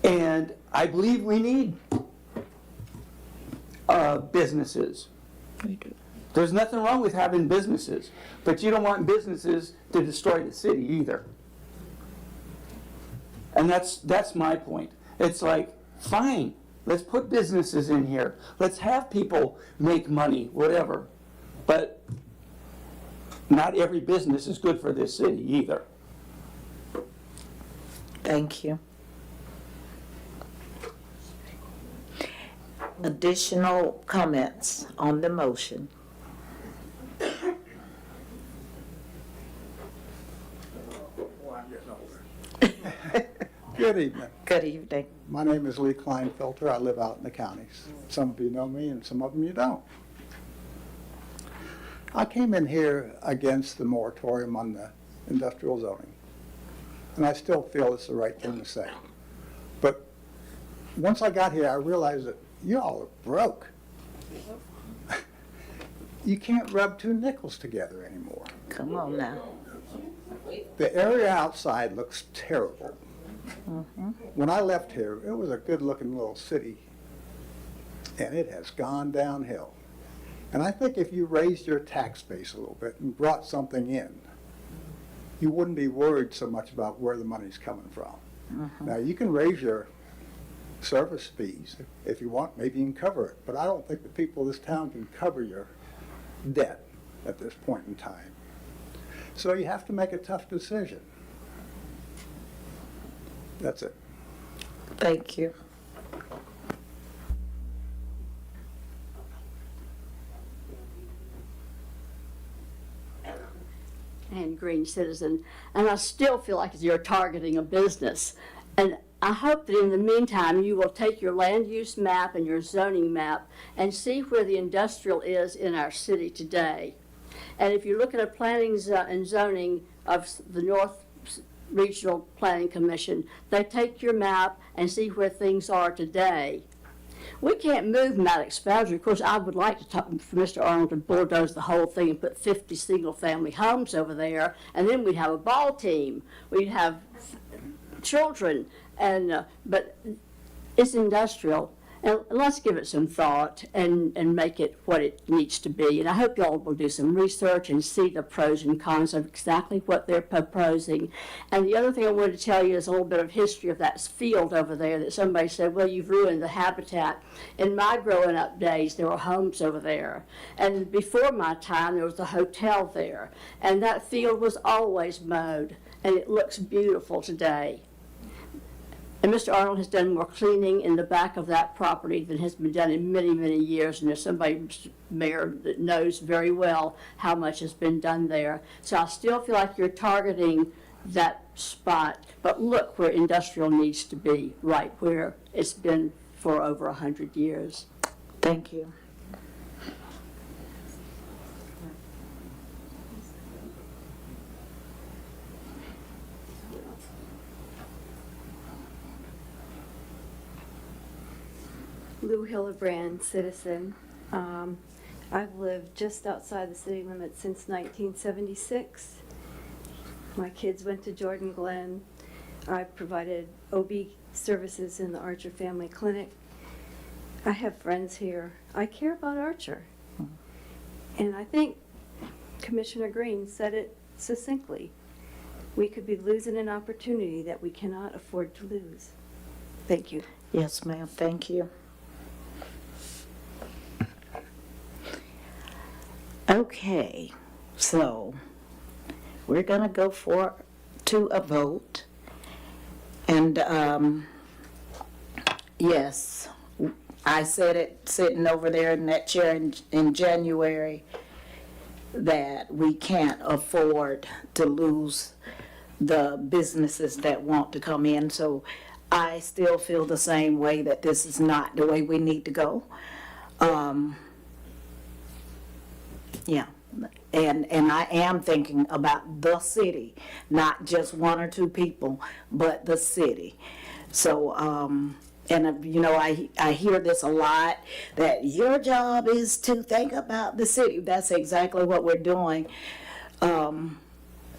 And I believe we need businesses. There's nothing wrong with having businesses, but you don't want businesses to destroy the city either. And that's my point. It's like, fine, let's put businesses in here. Let's have people make money, whatever. But not every business is good for this city either. Thank you. Additional comments on the motion? Good evening. Good evening. My name is Lee Kleinfelter. I live out in the counties. Some of you know me and some of them you don't. I came in here against the moratorium on the industrial zoning, and I still feel it's the right thing to say. But once I got here, I realized that you all are broke. You can't rub two nickels together anymore. Come on now. The area outside looks terrible. When I left here, it was a good-looking little city, and it has gone downhill. And I think if you raised your tax base a little bit and brought something in, you wouldn't be worried so much about where the money's coming from. Now, you can raise your service fees if you want, maybe you can cover it, but I don't think the people of this town can cover your debt at this point in time. So you have to make a tough decision. That's it. Thank you. And green citizen, and I still feel like you're targeting a business. And I hope that in the meantime, you will take your land use map and your zoning map and see where the industrial is in our city today. And if you look at a planning and zoning of the North Regional Planning Commission, they take your map and see where things are today. We can't move Maddox boundary. Of course, I would like to talk for Mr. Arnold to bulldoze the whole thing and put 50 single-family homes over there, and then we'd have a ball team. We'd have children, and but it's industrial. And let's give it some thought and make it what it needs to be. And I hope y'all will do some research and see the pros and cons of exactly what they're proposing. And the other thing I wanted to tell you is a little bit of history of that field over there that somebody said, well, you've ruined the habitat. In my growing up days, there were homes over there. And before my time, there was a hotel there. And that field was always mowed. And it looks beautiful today. And Mr. Arnold has done more cleaning in the back of that property than has been done in many, many years. And there's somebody, Mr. Mayor, that knows very well how much has been done there. So I still feel like you're targeting that spot. But look where industrial needs to be, right where it's been for over 100 years. Thank you. Lou Hillebrand, citizen. I've lived just outside the city limits since 1976. My kids went to Jordan Glen. I provided OB services in the Archer Family Clinic. I have friends here. I care about Archer. And I think Commissioner Green said it succinctly. We could be losing an opportunity that we cannot afford to lose. Thank you. Yes, ma'am. Thank you. Okay, so we're gonna go to a vote. And, yes, I said it sitting over there in that chair in January that we can't afford to lose the businesses that want to come in. So I still feel the same way that this is not the way we need to go. Yeah, and I am thinking about the city, not just one or two people, but the city. So, and you know, I hear this a lot, that your job is to think about the city. That's exactly what we're doing.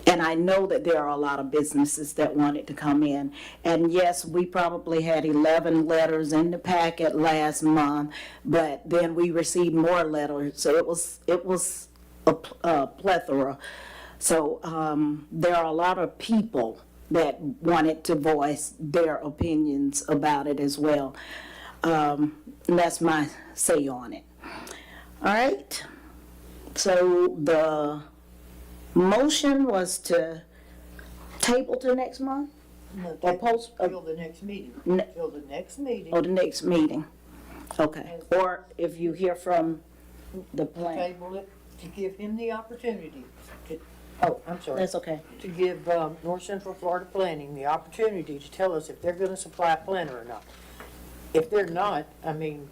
And I know that there are a lot of businesses that wanted to come in. And yes, we probably had 11 letters in the packet last month, but then we received more letters. So it was a plethora. So there are a lot of people that wanted to voice their opinions about it as well. And that's my say on it. All right. So the motion was to table to next month? No, Or post, till the next meeting, till the next meeting. or the next meeting? Okay, or if you hear from the plan, Table it to give him the opportunity to, oh, I'm sorry. that's okay. To give North Central Florida Planning the opportunity to tell us if they're gonna supply a planner or not. If they're not, I mean,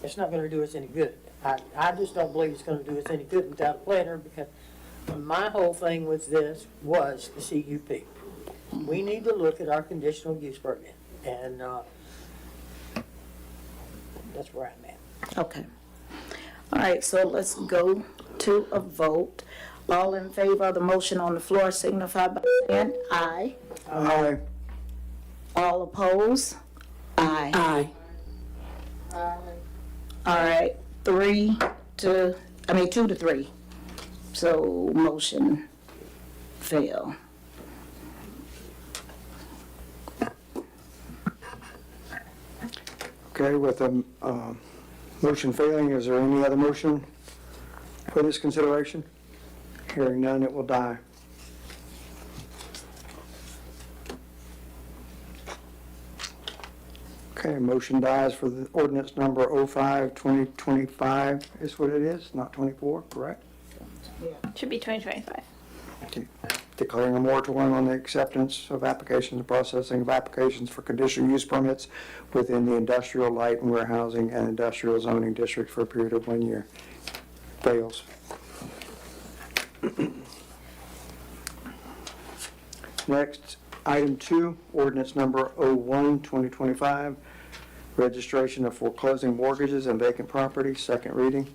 it's not gonna do us any good. I just don't believe it's gonna do us any good without a planner, because my whole thing with this was the CUP. We need to look at our conditional use permit, and that's where I'm at. Okay. All right, so let's go to a vote. All in favor of the motion on the floor signify by saying aye. Aye. All opposed? Aye. Aye. All right, 2 to 3. So motion fail. Okay, with the motion failing, is there any other motion for this consideration? Hearing none, it will die. Okay, motion dies for the ordinance number 05-2025 is what it is, not 24, correct? Should be 2025. Declaring a moratorium on the acceptance of applications and processing of applications for conditional use permits within the industrial, light and warehousing and industrial zoning district for a period of 1 year. Fails. Next, item 2, ordinance number 01-2025, registration of foreclosing mortgages and vacant property, second reading.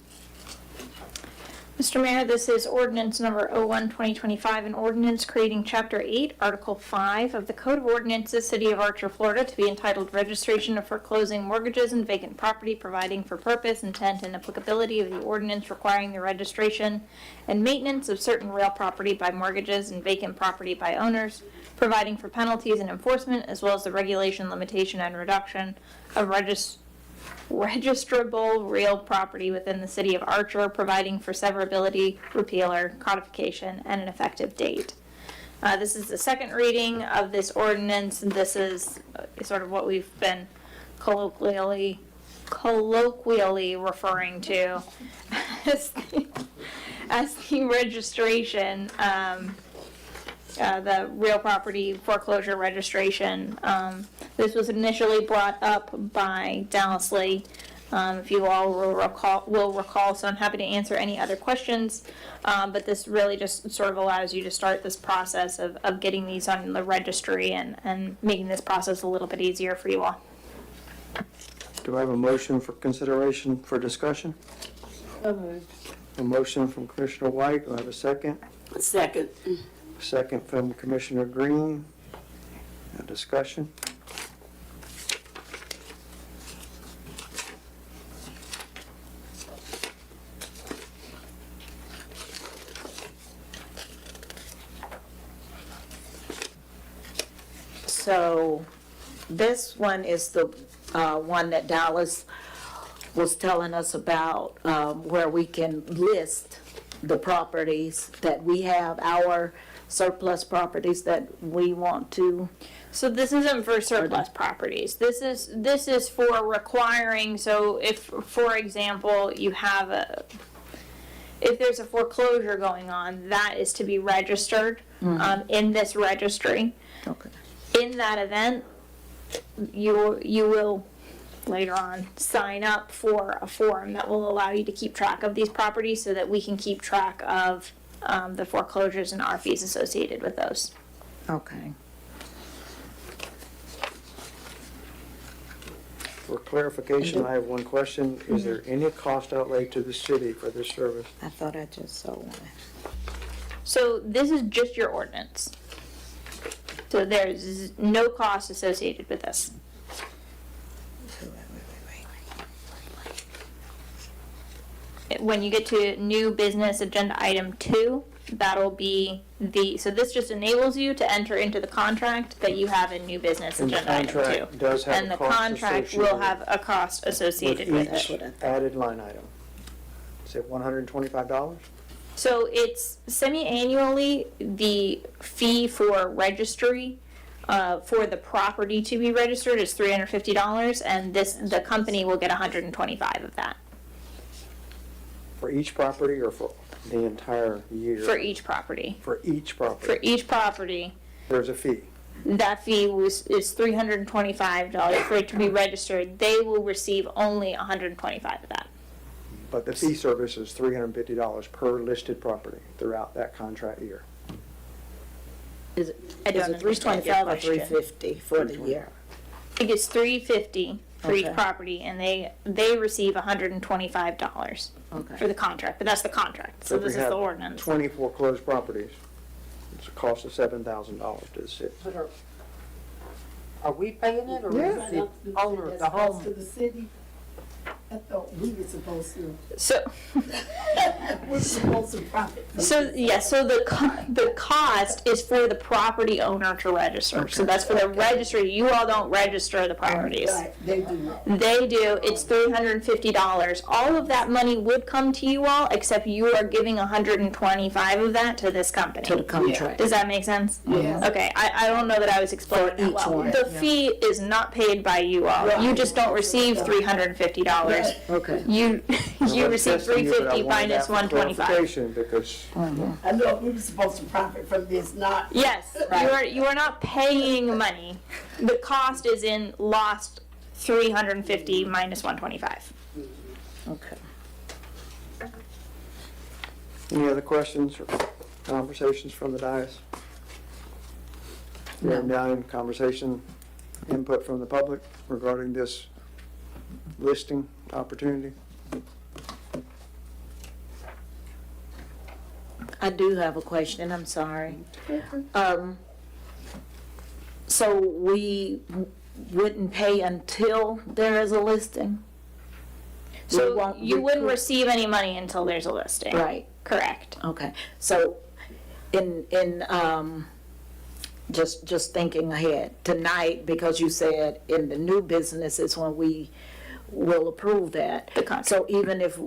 Mr. Mayor, this is ordinance number 01-2025, an ordinance creating Chapter 8, Article 5 of the Code of Ordinances, City of Archer, Florida, to be entitled Registration of Foreclosing Mortgages and Vacant Property, providing for purpose, intent, and applicability of the ordinance requiring the registration and maintenance of certain real property by mortgages and vacant property by owners, providing for penalties and enforcement, as well as the regulation, limitation, and reduction of registrable real property within the city of Archer, providing for severability, repealer, codification, and an effective date. This is the second reading of this ordinance, and this is sort of what we've been colloquially referring to as the registration, the real property foreclosure registration. This was initially brought up by Dallas Lee. If you all will recall, so I'm happy to answer any other questions. But this really just sort of allows you to start this process of getting these on the registry and making this process a little bit easier for you all. Do I have a motion for consideration for discussion? So moved. A motion from Commissioner White, do I have a second? Second. Second from Commissioner Green. A discussion? So this one is the one that Dallas was telling us about, where we can list the properties that we have, our surplus properties that we want to. So this isn't for surplus properties. This is for requiring, so if, for example, you have if there's a foreclosure going on, that is to be registered in this registry. Okay. In that event, you will later on, sign up for a form that will allow you to keep track of these properties so that we can keep track of the foreclosures and our fees associated with those. Okay. For clarification, I have one question. Is there any cost outlay to the city for this service? I thought I just saw one. So this is just your ordinance. So there's no cost associated with this. When you get to new business agenda item 2, that'll be so this just enables you to enter into the contract that you have in new business And the agenda item 2. contract does have And a the cost contract will associated have a cost associated with each it. added line item. Is it $125? So it's semi-annually, the fee for registry, for the property to be registered is $350, and the company will get $125 of that For each property or for the entire year? for each property. For each property? For each property, There's a fee. that fee is $325 for it to be registered. They will receive only $125 of that. But the fee service is $350 per listed property throughout that contract year. Is I it don't understand your 325 or question. 350 for the year? I think it's $350 for each Okay. property, and they receive $125 Okay. for the contract, but that's the contract, so if we this is have the ordinance. 20 foreclosed properties, it's a cost of $7,000 to the city. But are we paying it, or Yeah. is the owner of the home? To the city? I thought we were supposed to, So, we're supposed to profit. so the cost is for the property owner to register. So that's for the registry. You all don't register the properties. Right, they do. They do. It's $350. All of that money would come to you all, except you are giving $125 of that to this company. To the contract. Does that make sense? Yes. Okay, I don't know that I was explaining that each well. one, The fee is not paid by you all. You just don't receive $350. Okay. You I'm receive testing you, but I $350 wanted minus that for $125. clarification, because I know we were supposed to profit from this, not. Yes, you are not paying money. The cost is in lost $350 minus $125. Okay. any other questions or conversations from the dais? We have now in conversation, input from the public regarding this listing opportunity. I do have a question, I'm sorry. So we wouldn't pay until there is a listing? We So won't you wouldn't recoup- receive any money until there's a listing. Right, Correct. okay. So just thinking ahead, tonight, because you said in the new business is when we will approve that. The contract. So even if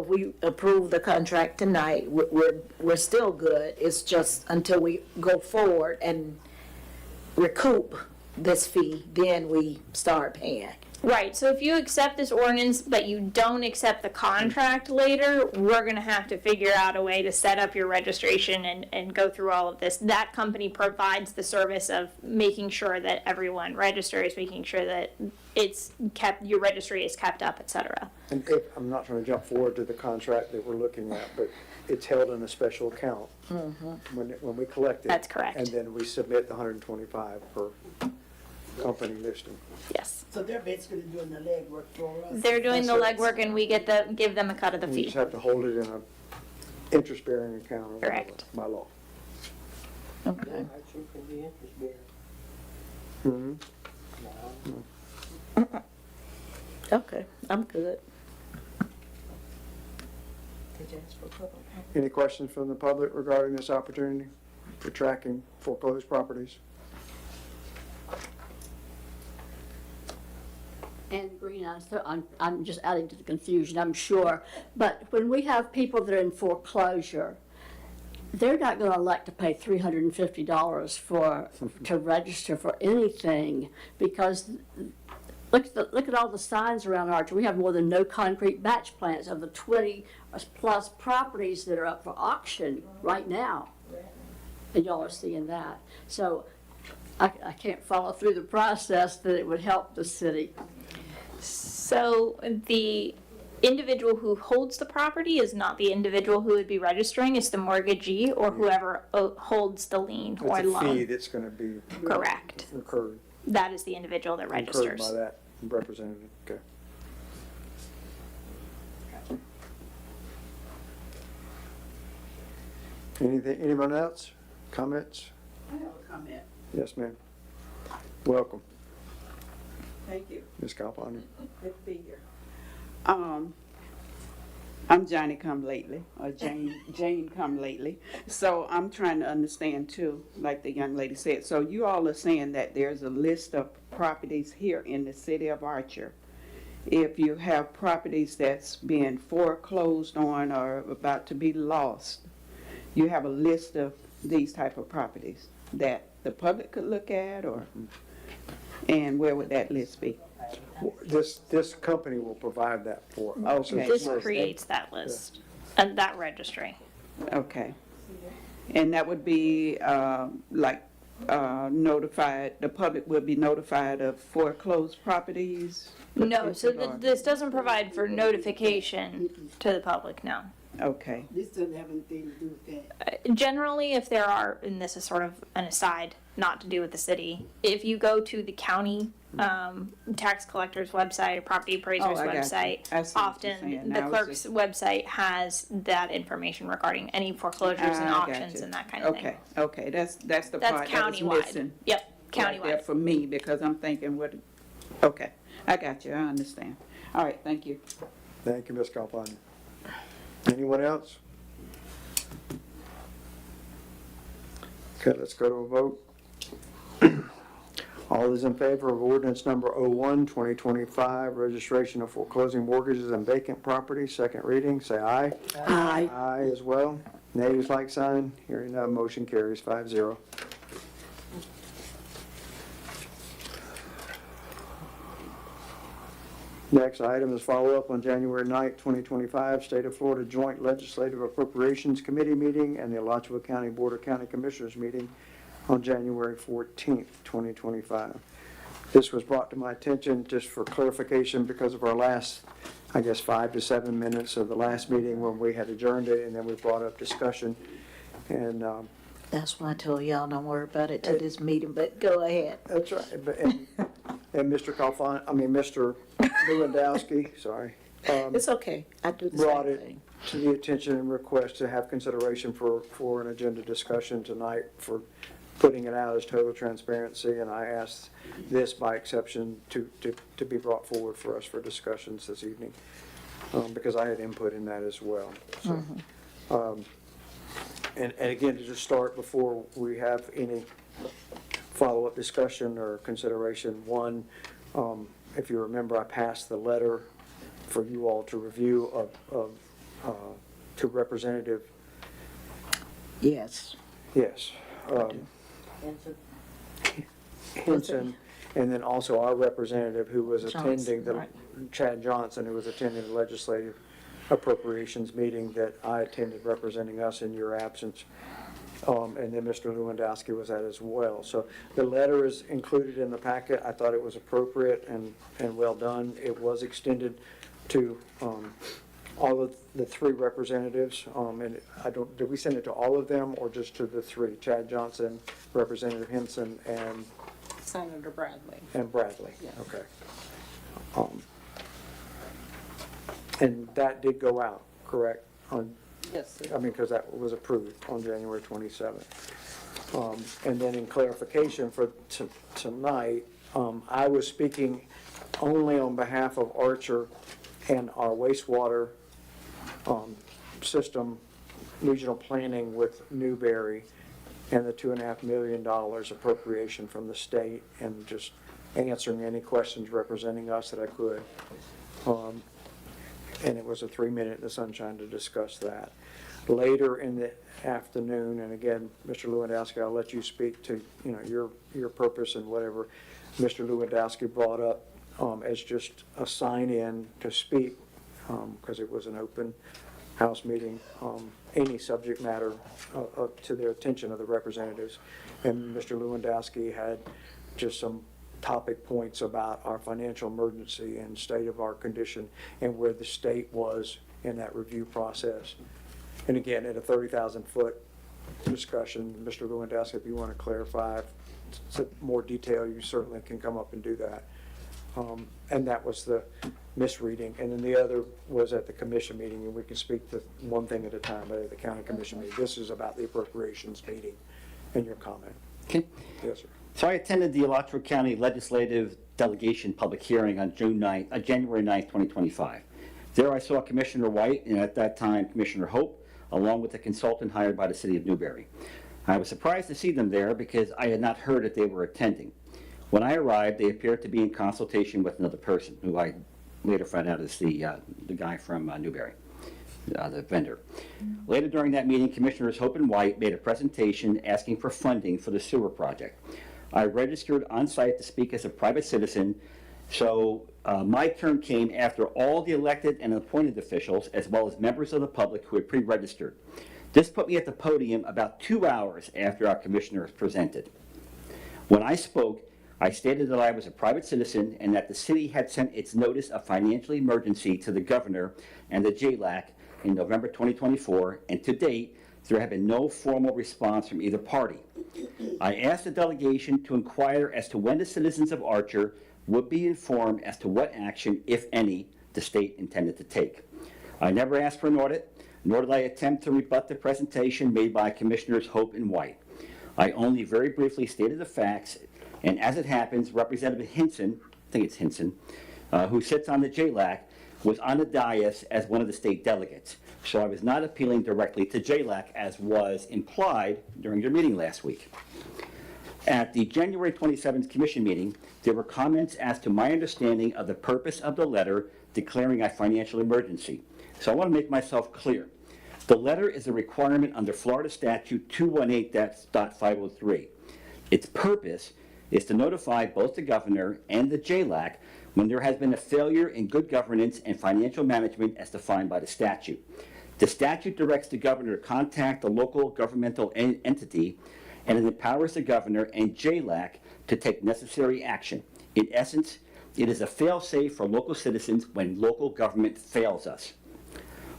we approve the contract tonight, we're still good. It's just until we go forward and recoup this fee, then we start paying. Right, so if you accept this ordinance, but you don't accept the contract later, we're gonna have to figure out a way to set up your registration and go through all of this. That company provides the service of making sure that everyone registers, making sure that it's kept, your registry is kept up, et cetera. And I'm not trying to jump forward to the contract that we're looking at, but it's held in a special account when we collect it. That's correct. And then we submit the $125 per company listing. Yes. So they're basically doing the legwork for us. They're doing the legwork and we give them a cut of the We fee. just have to hold it in a interest-bearing account or whatever Correct. by law. Okay. Actually, could be interest bearing. Mhm. Okay, I'm good. Did you ask for public? Any questions from the public regarding this opportunity for tracking foreclosed properties? And Green, I'm just adding to the confusion, I'm sure. But when we have people that are in foreclosure, they're not going to elect to pay $350 to register for anything, because look at all the signs around Archer. We have more than no concrete batch plants of the 20 plus properties that are up for auction right now. And y'all are seeing that. So I can't follow through the process that it would help the city. So the individual who holds the property is not the individual who would be registering, it's the mortgagee or whoever holds the lien or It's a fee loan. that's gonna be Correct. incurred That is the individual that registers. by that representative, okay. Anyone else? Comments? I have a comment. Yes, ma'am. Welcome, Thank you. Ms. Calpani. Good to be here. I'm Johnny Come Lately, or Jane Come Lately. So I'm trying to understand too, like the young lady said. So you all are saying that there's a list of properties here in the city of Archer. If you have properties that's being foreclosed on or about to be lost, you have a list of these type of properties that the public could look at, or, and where would that list be? This company will provide that for us. Okay. This creates that list and that registry. Okay. And that would be, notified, the public would be notified of foreclosed properties? No, so Or- this doesn't provide for notification to the public, no. Okay, This doesn't have anything to do with that. Generally, if there are, and this is sort of an aside, not to do with the city, if you go to the county tax collector's website or property appraiser's Oh, I got you. website, I see what you're often saying. the Now it's clerk's website has that information regarding any foreclosures and I got auctions you. and that kind of thing. Okay, that's the That's part that was countywide. missing. Yep, Right there countywide. for me, because I'm thinking, okay, I got you, I understand. All right, thank you. Thank you, Ms. Calpani. Anyone else? Okay, let's go to a vote. All those in favor of ordinance number 01, 2025, registration of foreclosing mortgages and vacant property, second reading, say aye. Aye. Aye as well. Nays, like sign. Hearing none, motion carries 5-0. Next item is follow-up on January 9th, 2025, State of Florida Joint Legislative Appropriations Committee meeting and the Alachua County Board of County Commissioners meeting on January 14th, 2025. This was brought to my attention just for clarification because of our last, I guess, 5 to 7 minutes of the last meeting when we had adjourned it, and then we brought up discussion. And That's why I told y'all don't worry about it till this meeting, but go ahead. that's right. And Mr. Mr. Lewandowski, sorry. It's okay, I do the Brought same it thing. to the attention and request to have consideration for an agenda discussion tonight for putting it out as total transparency, and I asked this by exception to be brought forward for us for discussions this evening, because I had input in that as well. So, and again, to just start before we have any follow-up discussion or consideration, one, if you remember, I passed the letter for you all to review to Representative, Yes. yes, Henson, and then also our representative who was attending Johnson, Chad Johnson, who was attending the legislative appropriations meeting that I attended representing us in your absence. And then Mr. Lewandowski was at as well. So the letter is included in the packet. I thought it was appropriate and well done. It was extended to all of the three representatives. And did we send it to all of them or just to the three? Chad Johnson, Representative Henson, and Senator Bradley. Bradley? Yes. Okay. And that did go out, correct? Yes, Because that was approved on January 27th. And then in clarification for tonight, I was speaking only on behalf of Archer and our wastewater system regional planning with Newberry and the $2.5 million appropriation from the state, and just answering any questions representing us that I could. And it was a 3-minute in the sunshine to discuss that. Later in the afternoon, and again, Mr. Lewandowski, I'll let you speak to, your purpose and whatever Mr. Lewandowski brought up as just a sign-in to speak, because it was an open house meeting, any subject matter to the attention of the representatives. And Mr. Lewandowski had just some topic points about our financial emergency and state of our condition and where the state was in that review process. And again, at a 30,000-foot discussion, Mr. Lewandowski, if you want to clarify more detail, you certainly can come up and do that. And that was the misreading. And then the other was at the commission meeting, and we can speak to one thing at a time, but at the county commission meeting. This is about the appropriations meeting and your comment. Okay. Yes, sir. So I attended the Alachua County Legislative Delegation Public Hearing on January 9th, 2025. There I saw Commissioner White and at that time Commissioner Hope, along with a consultant hired by the city of Newberry. I was surprised to see them there because I had not heard that they were attending. When I arrived, they appeared to be in consultation with another person, who I later found out is the guy from Newberry, the vendor. Later during that meeting, Commissioners Hope and White made a presentation asking for funding for the sewer project. I registered on site to speak as a private citizen, so my turn came after all the elected and appointed officials, as well as members of the public who had pre-registered. This put me at the podium about 2 hours after our commissioners presented. When I spoke, I stated that I was a private citizen and that the city had sent its notice of financial emergency to the governor and the JLAC in November 2024, and to date, there have been no formal response from either party. I asked the delegation to inquire as to when the citizens of Archer would be informed as to what action, if any, the state intended to take. I never asked for an audit, nor did I attempt to rebut the presentation made by Commissioners Hope and White. I only very briefly stated the facts, and as it happens, Representative Hinson, I think it's Hinson, who sits on the JLAC, was on the dais as one of the state delegates. So I was not appealing directly to JLAC as was implied during your meeting last week. At the January 27th commission meeting, there were comments as to my understanding of the purpose of the letter declaring a financial emergency. So I want to make myself clear. The letter is a requirement under Florida Statute 218.503. Its purpose is to notify both the governor and the JLAC when there has been a failure in good governance and financial management as defined by the statute. The statute directs the governor to contact the local governmental entity, and it empowers the governor and JLAC to take necessary action. In essence, it is a fail-safe for local citizens when local government fails us.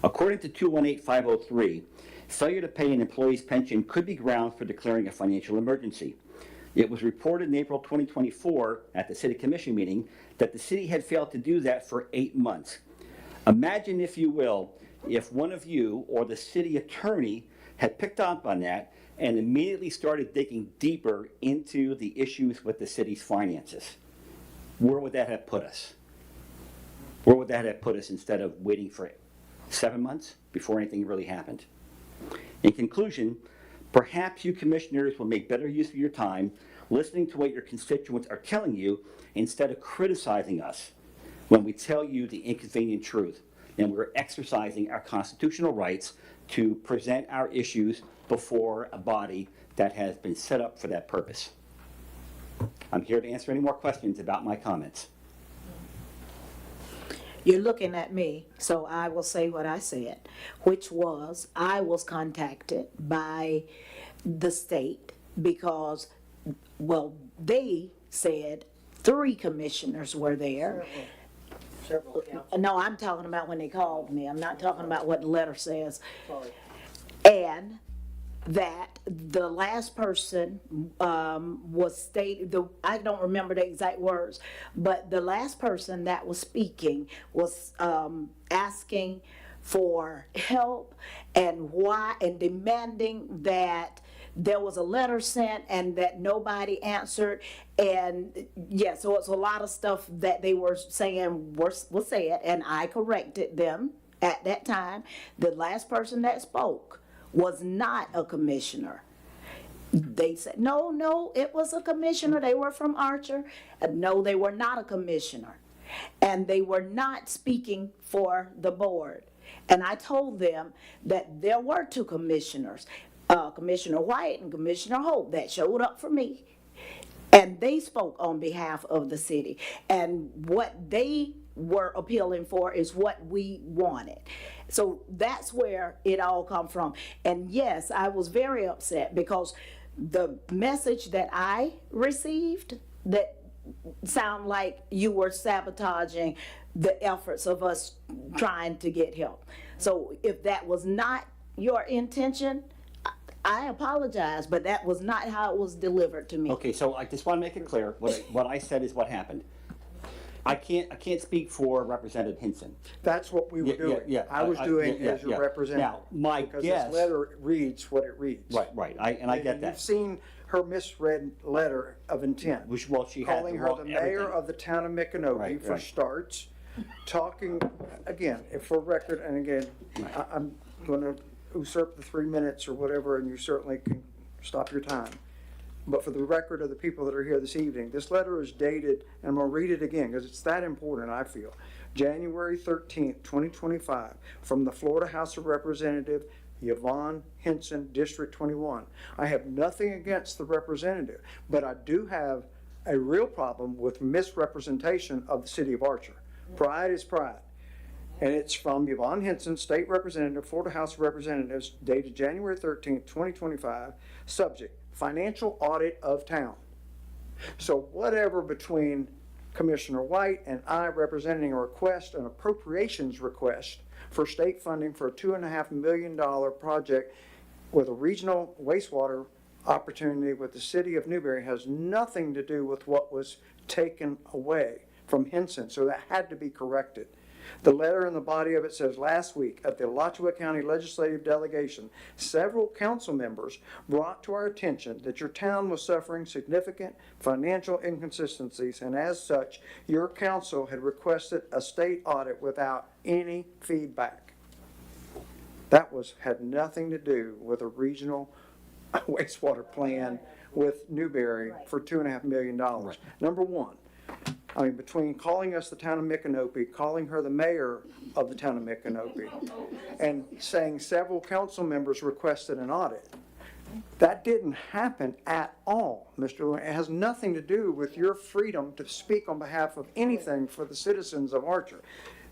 According to 218.503, failure to pay an employee's pension could be grounds for declaring a financial emergency. It was reported in April 2024 at the city commission meeting that the city had failed to do that for 8 months. Imagine, if you will, if one of you or the city attorney had picked up on that and immediately started digging deeper into the issues with the city's finances. Where would that have put us? Where would that have put us instead of waiting for 7 months before anything really happened? In conclusion, perhaps you commissioners will make better use of your time listening to what your constituents are telling you instead of criticizing us when we tell you the inconvenient truth, and we're exercising our constitutional rights to present our issues before a body that has been set up for that purpose. I'm here to answer any more questions about my comments. You're looking at me, so I will say what I said, which was I was contacted by the state because, well, they said 3 commissioners were there. Several council. No, I'm talking about when they called me. I'm not talking about what the letter says. Sorry. And that the last person was stated, I don't remember the exact words, but the last person that was speaking was asking for help and why, and demanding that there was a letter sent and that nobody answered. And yeah, so it's a lot of stuff that they were saying was said, and I corrected them at that time. The last person that spoke was not a commissioner. They said, no, it was a commissioner. They were from Archer. No, they were not a commissioner. And they were not speaking for the board. And I told them that there were 2 commissioners, Commissioner White and Commissioner Hope, that showed up for me. And they spoke on behalf of the city. And what they were appealing for is what we wanted. So that's where it all come from. And yes, I was very upset because the message that I received, that sound like you were sabotaging the efforts of us trying to get help. So if that was not your intention, I apologize, but that was not how it was delivered to me. Okay, so I just want to make it clear, what I said is what happened. I can't speak for Representative Hinson. That's what we were Yeah, doing. yeah, I was doing yeah, as your yeah. representative. Now, my Because guess- this letter reads what it reads. Right, I get And that. you've seen her misread letter of intent. Well, she had Calling the her wrong the mayor everything. of the town of Micanopy Right, for right. starts, talking, again, if for record, and again, I'm gonna usurp the 3 minutes or whatever, and you certainly can stop your time. But for the record of the people that are here this evening, this letter is dated, and I'm gonna read it again, because it's that important, I feel. January 13th, 2025, from the Florida House of Representatives, Yvonne Hinson, District 21. I have nothing against the representative, but I do have a real problem with misrepresentation of the city of Archer. Pride is pride. And it's from Yvonne Hinson, State Representative, Florida House of Representatives, dated January 13th, 2025. Subject, financial audit of town. So whatever between Commissioner White and I representing a request, an appropriations request for state funding for a $2.5 million project with a regional wastewater opportunity with the city of Newberry has nothing to do with what was taken away from Hinson. So that had to be corrected. The letter in the body of it says, last week at the Alachua County Legislative Delegation, several council members brought to our attention that your town was suffering significant financial inconsistencies, and as such, your council had requested a state audit without any feedback. That had nothing to do with a regional wastewater plan with Newberry for $2.5 million. Number one, I mean, between calling us the town of Micanopy, calling her the mayor of the town of Micanopy, and saying several council members requested an audit, that didn't happen at all, Mr. Lewin. It has nothing to do with your freedom to speak on behalf of anything for the citizens of Archer.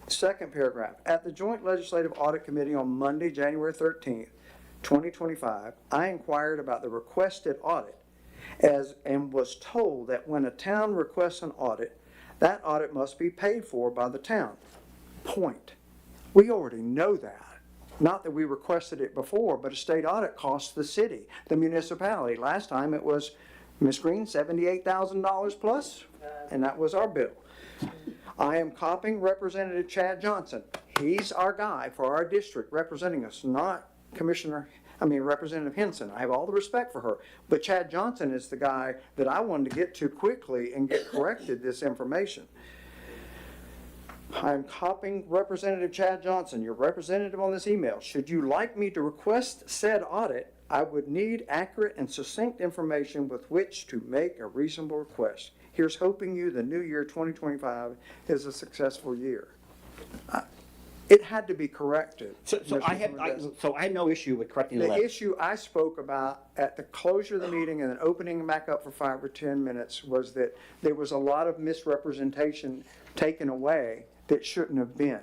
Second paragraph, at the Joint Legislative Audit Committee on Monday, January 13th, 2025, I inquired about the requested audit and was told that when a town requests an audit, that audit must be paid for by the town. Point. We already know that. Not that we requested it before, but a state audit costs the city, the municipality. Last time it was, Ms. Green, $78,000 plus, and that was our bill. I am copying Representative Chad Johnson. He's our guy for our district representing us, not Representative Hinson. I have all the respect for her. But Chad Johnson is the guy that I wanted to get to quickly and get corrected this information. I'm copying Representative Chad Johnson, your representative on this email. Should you like me to request said audit, I would need accurate and succinct information with which to make a reasonable request. Here's hoping you the new year 2025 is a successful year. It had to be corrected. So I had no issue with correcting the The letter. issue I spoke about at the closure of the meeting and then opening back up for 5 or 10 minutes was that there was a lot of misrepresentation taken away that shouldn't have been.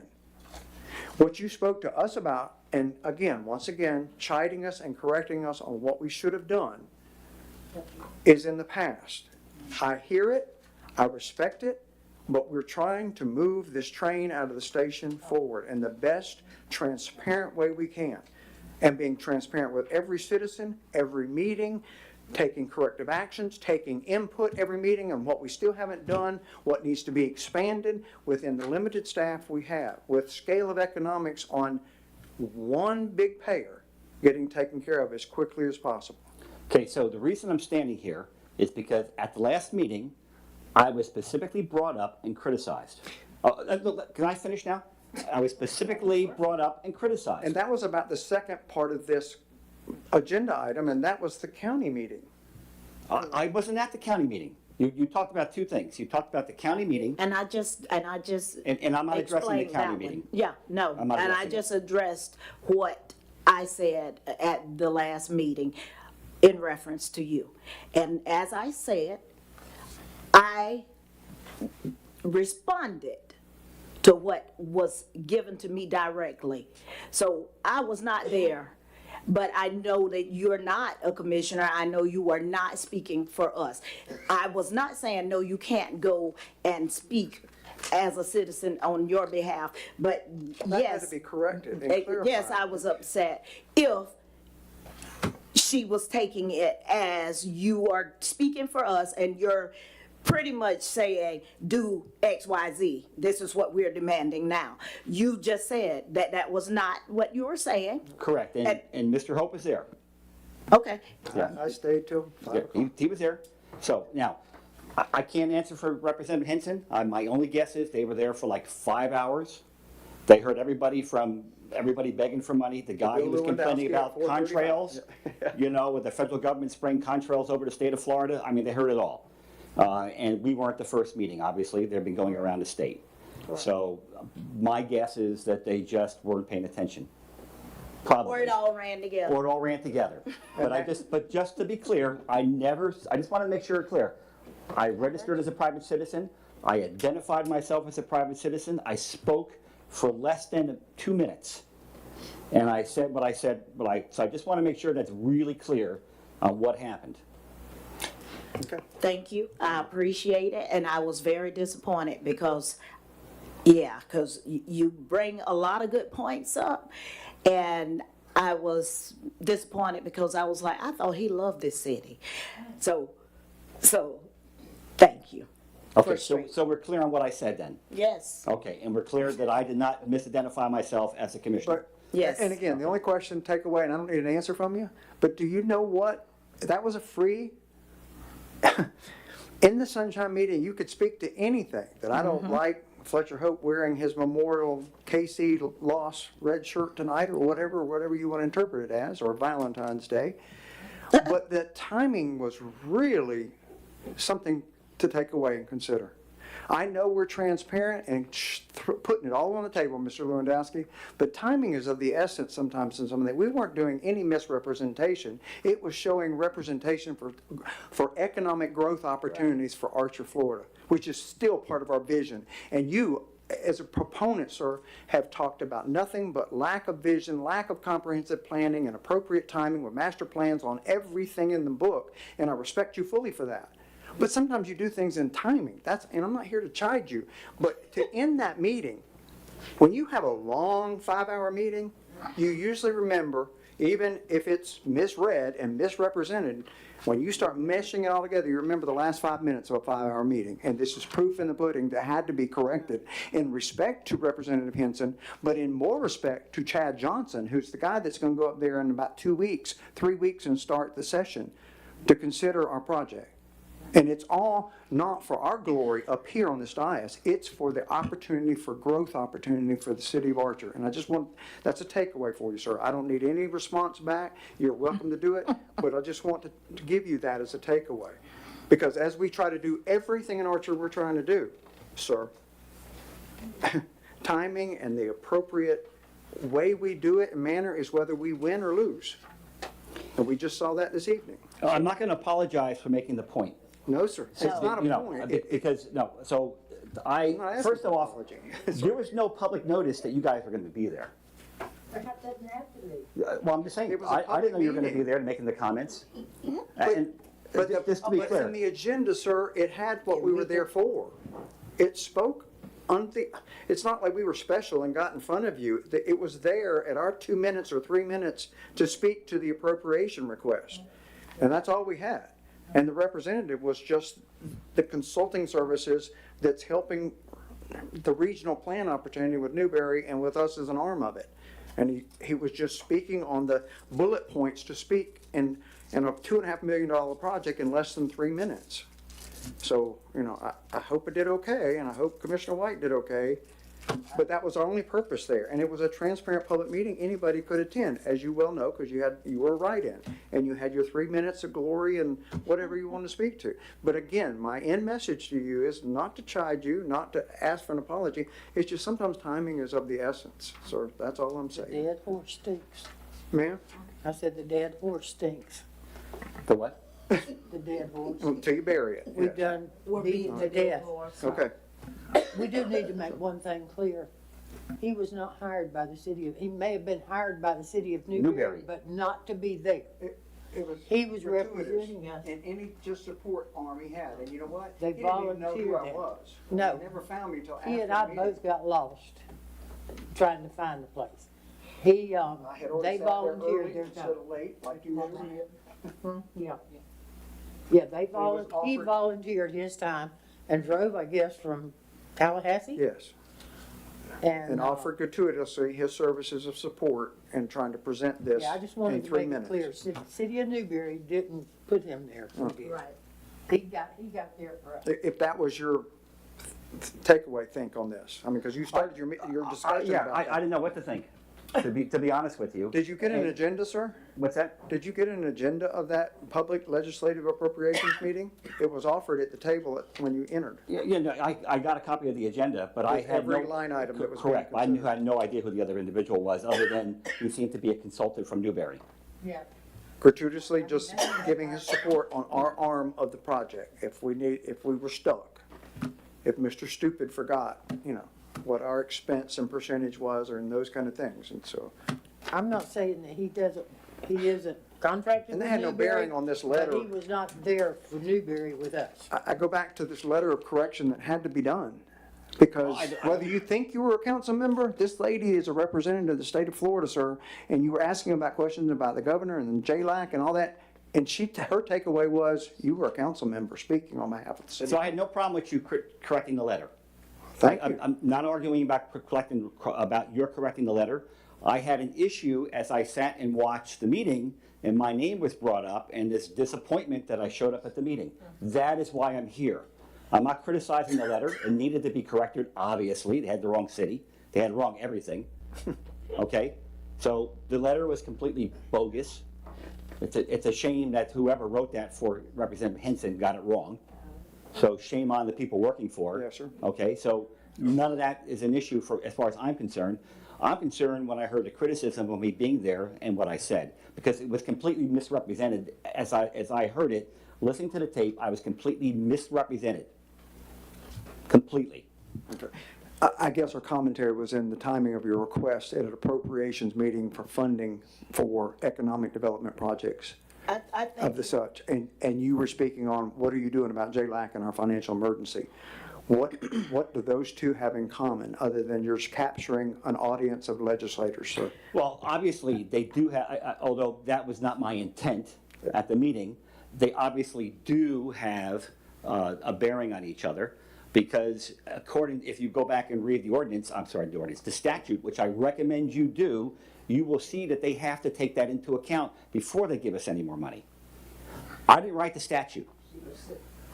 What you spoke to us about, and again, once again, chiding us and correcting us on what we should have done, is in the past. I hear it, I respect it, but we're trying to move this train out of the station forward in the best transparent way we can. And being transparent with every citizen, every meeting, taking corrective actions, taking input every meeting on what we still haven't done, what needs to be expanded within the limited staff we have, with scale of economics on one big payer getting taken care of as quickly as possible. Okay, so the reason I'm standing here is because at the last meeting, I was specifically brought up and criticized. Can I finish now? I was specifically brought up and criticized. And that was about the second part of this agenda item, and that was the county meeting. I wasn't at the county meeting. You talked about two things. You talked about the county meeting, And I just and I'm not addressing the explained county that meeting. one. Yeah, no, I'm not and I addressing it. just addressed what I said at the last meeting in reference to you. And as I said, I responded to what was given to me directly. So I was not there. but I know that you're not a commissioner. I know you are not speaking for us. I was not saying, no, you can't go and speak as a citizen on your behalf, but That yes. had to be corrected and Yes, clarified. I was upset if she was taking it as you are speaking for us and you're pretty much saying, do X, Y, Z. This is what we're demanding now. You just said that that was not what you were saying. Correct, and Mr. Hope is there. Okay. I stayed till 5 Yeah, o'clock. he was there. So now, I can't answer for Representative Hinson. My only guess is they were there for like 5 hours. They heard everybody begging for money. The guy who was Bill complaining Lewandowski at about contrails, 4:35. with the federal government spraying contrails over the state of Florida. I mean, they heard it all. And we weren't the first meeting, obviously. They've been going around the state. So my guess is that they just weren't paying attention. Probably. Or it all ran together. Or it all ran together. But just to be clear, I just want to make sure it's clear. I registered as a private citizen. I identified myself as a private citizen. I spoke for less than 2 minutes. And I said what I said, so I just want to make sure that's really clear on what happened. Thank you. I appreciate it. And I was very disappointed because, because you bring a lot of good points up. And I was disappointed because I was like, I thought he loved this city. So thank you. Okay, so we're clear on what I said then? Yes. Okay, and we're clear that I did not misidentify myself as a commissioner? But, Yes. and again, the only question, takeaway, and I don't need an answer from you, but do you know what? That was a free, in the Sunshine Meeting, you could speak to anything that I don't like. Fletcher Hope wearing his memorial KC loss red shirt tonight, or whatever you want to interpret it as, or Valentine's Day. But the timing was really something to take away and consider. I know we're transparent and putting it all on the table, Mr. Lewandowski, but timing is of the essence sometimes in some of that. We weren't doing any misrepresentation. It was showing representation for economic growth opportunities for Archer, Florida, which is still part of our vision. And you, as a proponent, sir, have talked about nothing but lack of vision, lack of comprehensive planning, and appropriate timing with master plans on everything in the book, and I respect you fully for that. But sometimes you do things in timing. And I'm not here to chide you, but to end that meeting, when you have a long 5-hour meeting, you usually remember, even if it's misread and misrepresented, when you start meshing it all together, you remember the last 5 minutes of a 5-hour meeting. And this is proof in the pudding that had to be corrected in respect to Representative Hinson, but in more respect to Chad Johnson, who's the guy that's going to go up there in about 2 weeks, 3 weeks, and start the session to consider our project. And it's all not for our glory up here on this dais. It's for the opportunity for growth opportunity for the city of Archer. And I just want, that's a takeaway for you, sir. I don't need any response back. You're welcome to do it, but I just want to give you that as a takeaway. Because as we try to do everything in Archer we're trying to do, sir, timing and the appropriate way we do it and manner is whether we win or lose. And we just saw that this evening. I'm not going to apologize for making the point. No, sir. It's not a point. I'm not asking First of for all, apology. there was no public notice that you guys were going to be there. Perhaps that doesn't have to be. Well, I'm just saying, It was a I didn't know you were going to public be there and making the comments. But Just to be but clear. in the agenda, sir, it had what we were there for. It spoke on the, it's not like we were special and got in front of you. It was there at our 2 minutes or 3 minutes to speak to the appropriation request. And that's all we had. And the representative was just the consulting services that's helping the regional plan opportunity with Newberry and with us as an arm of it. And he was just speaking on the bullet points to speak in a $2.5 million project in less than 3 minutes. So, I hope it did okay, and I hope Commissioner White did okay. But that was our only purpose there, and it was a transparent public meeting. Anybody could attend, as you well know, because you were a write-in, and you had your 3 minutes of glory and whatever you want to speak to. But again, my end message to you is not to chide you, not to ask for an apology. It's just sometimes timing is of the essence, sir. That's all I'm The saying. dead horse stinks. Ma'am? I said the dead horse stinks. The what? The dead horse. Until you bury it. We've yes. done beaten to death. Okay. We do need to make one thing clear. He was not hired by the city of, he may have been hired by the city of Newberry, Newberry. but not to be there. It was He was gratuitous representing us. in any just support arm he had, and you know what? They He didn't even know who I volunteered it. was. No. He never found me until after He and the I meeting. both got lost trying to find the place. He, I had already they sat there volunteered early their instead time. of late, like you were. Yeah. Yeah, was he offered- volunteered his time and drove, I guess, from Tallahassee. Yes, and uh, offered gratuitously his services of support in trying to present this Yeah, I just in wanted to 3 make it minutes. clear, city of Newberry didn't put him there. We did. Right. He got there for us. If that was your takeaway, think on this. I mean, because you started your discussion Yeah, about I that. didn't know what to think, to be honest with you. Did you get an agenda, sir? What's that? Did you get an agenda of that public legislative appropriations meeting? It was offered at the table when you entered. Yeah, no, I got a copy of the agenda, but I With had no. every line item that was being Correct, I considered. had no idea who the other individual was, other than he seemed to be a consultant from Newberry. Yeah. Gratuitously just giving his support on our arm of the project if we were stuck. If Mr. Stupid forgot, what our expense and percentage was or in those kind of things. And so, I'm not saying that he isn't contracted and they with had no Newberry, bearing on this letter. but he was not there for Newberry with us. I go back to this letter of correction that had to be done. Because whether you think you were a council member, this lady is a representative of the state of Florida, sir, and you were asking about questions about the governor and the JLAC and all that, and her takeaway was, you were a council member speaking on behalf of the city. So I had no problem with you correcting the letter. Thank you. I'm not arguing about your correcting the letter. I had an issue as I sat and watched the meeting, and my name was brought up, and this disappointment that I showed up at the meeting. That is why I'm here. I'm not criticizing the letter. It needed to be corrected, obviously. They had the wrong city. They had wrong everything. Okay? So the letter was completely bogus. It's a shame that whoever wrote that for Representative Henson got it wrong. So shame on the people working for it. Yes, sir. Okay, so none of that is an issue as far as I'm concerned. I'm concerned when I heard the criticism of me being there and what I said, because it was completely misrepresented as I heard it. Listening to the tape, I was completely misrepresented. Completely. Okay. I guess our commentary was in the timing of your request at an appropriations meeting for funding for economic development projects I of think, the such. And you were speaking on, what are you doing about JLAC and our financial emergency? What do those two have in common, other than you're capturing an audience of legislators, sir? Well, obviously, they do have, although that was not my intent at the meeting, they obviously do have a bearing on each other, because if you go back and read the statute, which I recommend you do, you will see that they have to take that into account before they give us any more money. I didn't write the statute,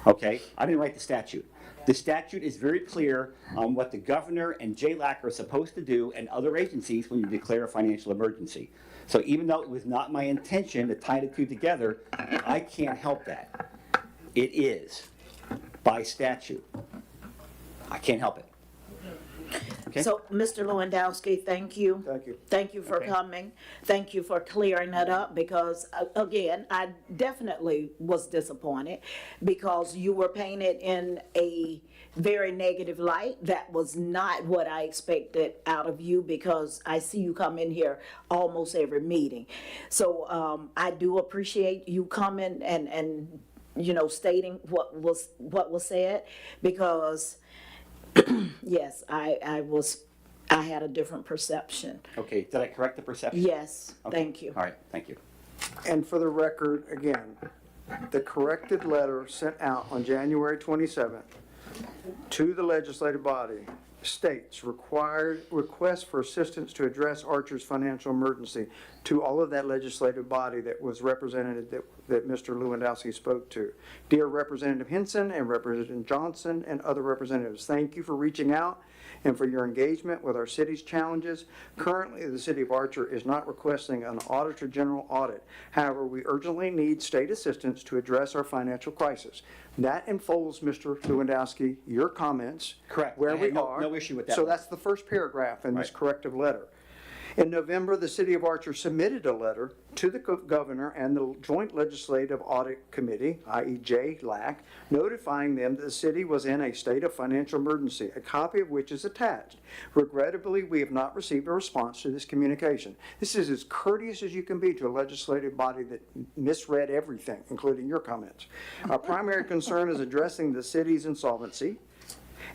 okay? I didn't write the statute. The statute is very clear on what the governor and JLAC are supposed to do and other agencies when you declare a financial emergency. So even though it was not my intention to tie the two together, I can't help that. It is by statute. I can't help it. Okay? so, Mr. Lewandowski, thank you. Thank you. Thank you for coming. Thank you for clearing that up, because, again, I definitely was disappointed because you were painted in a very negative light. That was not what I expected out of you, because I see you come in here almost every meeting. So, I do appreciate you coming and stating what was said, because yes, I had a different perception. Okay, did I correct the perception? Yes, Okay. thank you. All right, thank you. And for the record, again, the corrected letter sent out on January 27th to the legislative body states request for assistance to address Archer's financial emergency to all of that legislative body that was represented, that Mr. Lewandowski spoke to. Dear Representative Henson and Representative Johnson and other representatives, thank you for reaching out and for your engagement with our city's challenges. Currently, the city of Archer is not requesting an Auditor General audit. However, we urgently need state assistance to address our financial crisis. That unfolds, Mr. Lewandowski, your comments. Correct. Where I we had no are. issue with that So one. that's the first paragraph in this Right. corrective letter. In November, the City of Archer submitted a letter to the governor and the Joint Legislative Audit Committee, i.e. JLAC, notifying them that the city was in a state of financial emergency, a copy of which is attached. Regrettably, we have not received a response to this communication. This is as courteous as you can be to a legislative body that misread everything, including your comments. Our primary concern is addressing the city's insolvency,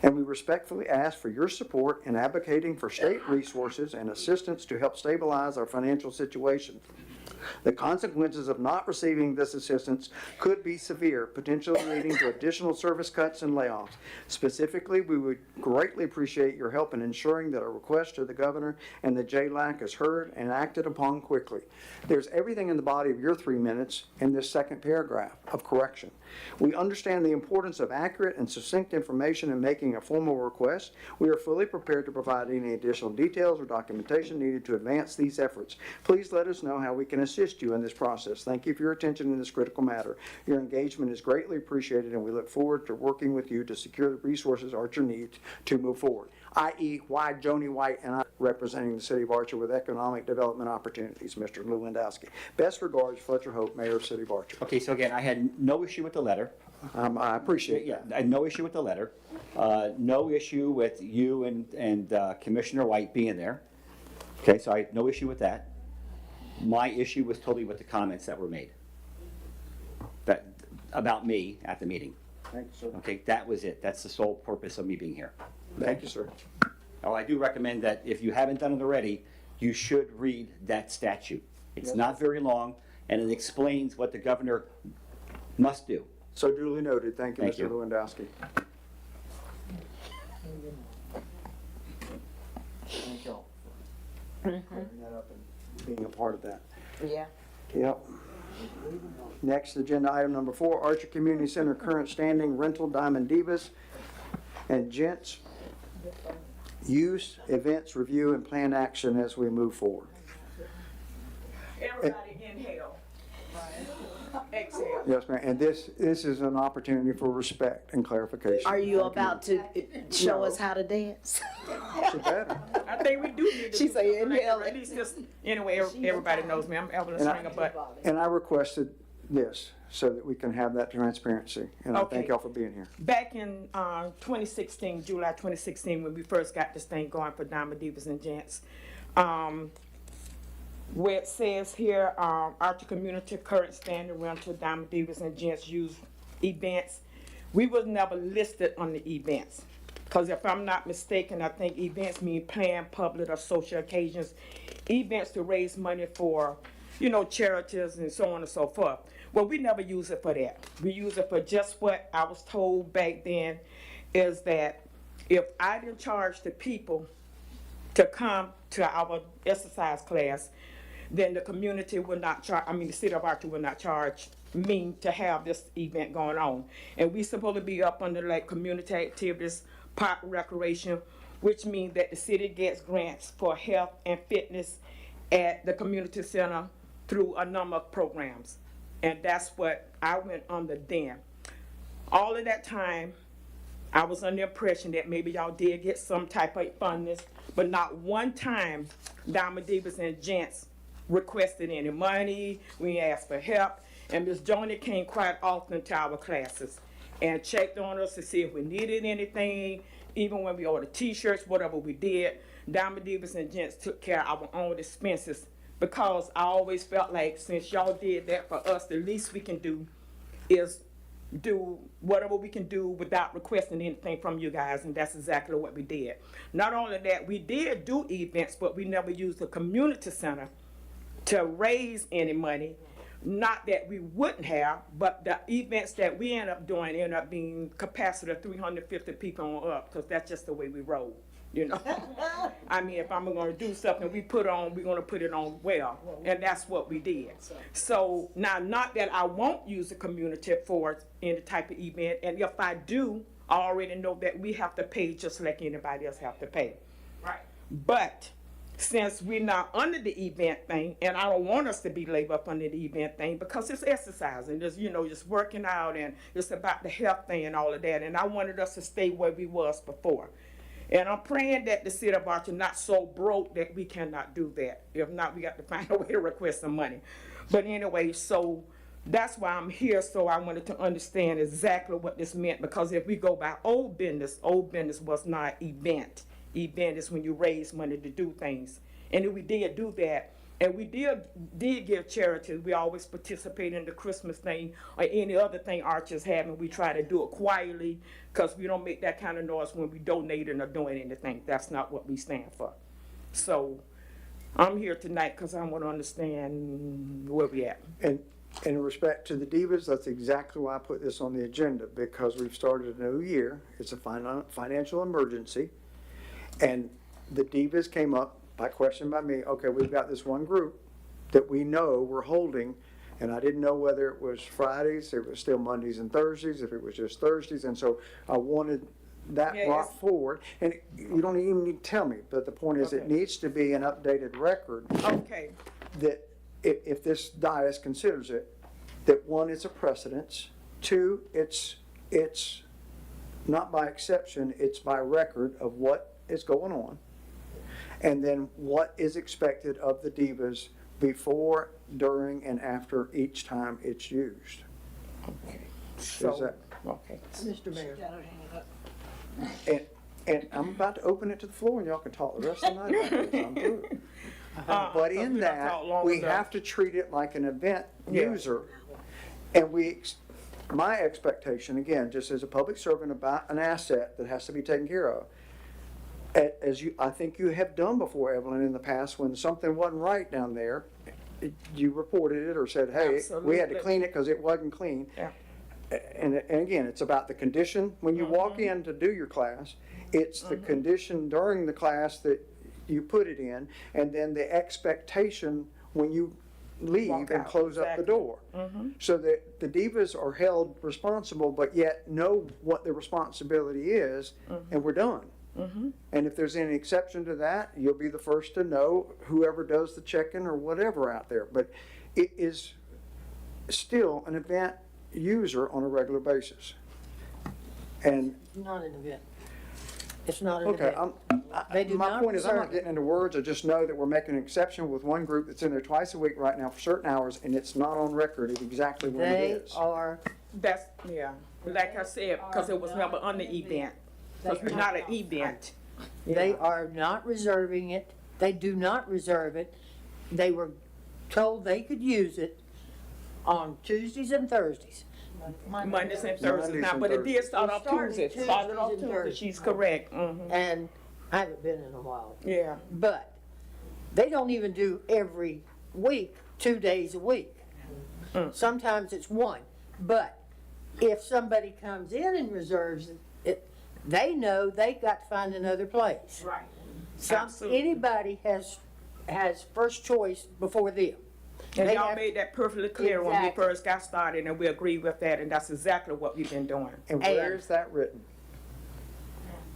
and we respectfully ask for your support in advocating for state resources and assistance to help stabilize our financial situation. The consequences of not receiving this assistance could be severe, potentially leading to additional service cuts and layoffs. Specifically, we would greatly appreciate your help in ensuring that our request to the governor and the JLAC is heard and acted upon quickly. There's everything in the body of your 3 minutes in this second paragraph of correction. We understand the importance of accurate and succinct information in making a formal request. We are fully prepared to provide any additional details or documentation needed to advance these efforts. Please let us know how we can assist you in this process. Thank you for your attention in this critical matter. Your engagement is greatly appreciated, and we look forward to working with you to secure the resources Archer needs to move forward. I.e., why Joni White and I representing the City of Archer with economic development opportunities, Mr. Lewandowski. Best regards, Fletcher Hope, Mayor of City of Archer. Okay, so again, I had no issue with the letter. I appreciate that. Yeah, I had no issue with the letter. No issue with you and Commissioner White being there. Okay, so I had no issue with that. My issue was totally with the comments that were made about me at the meeting. Thank you, sir. Okay, that was it. That's the sole purpose of me being here. Thank you, sir. Oh, I do recommend that if you haven't done it already, you should read that statute. It's not very long, and it explains what the governor must do. So duly noted. Thank you, Thank Mr. you. Lewandowski. Thank y'all for clearing that up and being a part of that. Yeah. Yep. Next, agenda item number 4, Archer Community Center current standing rental Diamond Divas and Gents use, events, review, and plan action as we move forward. Everybody inhale. Exhale. Yes, ma'am, and this is an opportunity for respect and clarification. Are you about to show us how to dance? She better. I think we do need to. She say inhale. At least just, anyway, everybody knows me. I'm Evelyn Stringer, but And I requested this so that we can have that transparency, and I thank Okay. y'all for being here. back in 2016, July 2016, when we first got this thing going for Diamond Divas and Gents, where it says here, Archer Community current standing rental Diamond Divas and Gents use events, we was never listed on the events. Because if I'm not mistaken, I think events mean planned public or social occasions, events to raise money for, charities and so on and so forth. Well, we never use it for that. We use it for just what I was told back then, is that if I didn't charge the people to come to our exercise class, then the community would not charge, the City of Archer would not charge me to have this event going on. And we supposed to be up under like community activities, park recreation, which means that the city gets grants for health and fitness at the community center through a number of programs. And that's what I went under then. All of that time, I was under the impression that maybe y'all did get some type of funding, but not one time Diamond Divas and Gents requested any money. We asked for help, and Ms. Joni came quite often to our classes and checked on us to see if we needed anything, even when we ordered t-shirts, whatever we did. Diamond Divas and Gents took care of our own expenses, because I always felt like since y'all did that for us, the least we can do is do whatever we can do without requesting anything from you guys, and that's exactly what we did. Not only that, we did do events, but we never used the community center to raise any money. Not that we wouldn't have, but the events that we end up doing end up being capacity of 350 people on up, because that's just the way we roll. If I'm gonna do something we're gonna put it on well, and that's what we did. So now, not that I won't use the community for any type of event, and if I do, I already know that we have to pay just like anybody else have to pay. Right. But since we're not under the event thing, and I don't want us to be labeled up under the event thing, because it's exercise and just working out, and it's about the health thing and all of that, and I wanted us to stay where we was before. And I'm praying that the city of Archer not so broke that we cannot do that. If not, we got to find a way to request some money. But anyway, so that's why I'm here, so I wanted to understand exactly what this meant, because if we go by old business was not event. Event is when you raise money to do things. And if we did do that, and we did give charity, we always participate in the Christmas thing or any other thing Archer's having. We try to do it quietly, because we don't make that kind of noise when we donating or doing anything. That's not what we stand for. So I'm here tonight because I want to understand where we at. And in respect to the Divas, that's exactly why I put this on the agenda, because we've started a new year. It's a financial emergency. And the Divas came up by question by me, okay, we've got this one group that we know we're holding, and I didn't know whether it was Fridays, if it was still Mondays and Thursdays, if it was just Thursdays, and so I wanted that brought forward. And you don't even need to tell me, but the point is it needs to be an updated record. Okay. That if this dais considers it, that one, it's a precedence, two, it's not by exception, it's by record of what is going on, and then what is expected of the Divas before, during, and after each time it's used. Okay. Is that, Okay. Mr. Mayor. and I'm about to open it to the floor, and y'all can talk the rest of the night about this. I'm through. But in we don't that, talk long we enough. have to treat it like an event Yeah. user. And my expectation, again, just as a public servant about an asset that has to be taken care of, I think you have done before, Evelyn, in the past, when something wasn't right down there, you reported it or said, hey, we had to Absolutely. clean it because it wasn't clean. Yeah. And again, it's about the condition when you walk in to do your class. It's the condition during the class that you put it in, and then the expectation when you leave Walk and out, close up the exactly. door. So that the Divas are held responsible, but yet know what the responsibility is, and we're done. And if there's any exception to that, you'll be the first to know, whoever does the check-in or whatever out there. But it is still an event user on a regular basis. And, Not an event. It's not an okay, event. They do my not point is, I'm not reserve it. getting into words, I just know that we're making an exception with one group that's in there twice a week right now for certain hours, and it's not on record of exactly when They it is. are, That's, yeah, like I said, because it was never on the event. Because we're not an event. they are not reserving it. They do not reserve it. They were told they could use it on Tuesdays and Thursdays. Mondays and Thursdays Mondays now, and but it did start It off started Tuesday. Tuesdays Started off and Tuesday, Thursdays. she's correct. And I haven't been in a while. Yeah. But they don't even do every week, 2 days a week. Sometimes it's one. But if somebody comes in and reserves it, they know they got to find another place. Right. Some, Absolutely. anybody has first choice before them. And They y'all have- made that perfectly clear when we Exactly. first got started, and we agree with that, and that's exactly what we've been doing. And where is that written?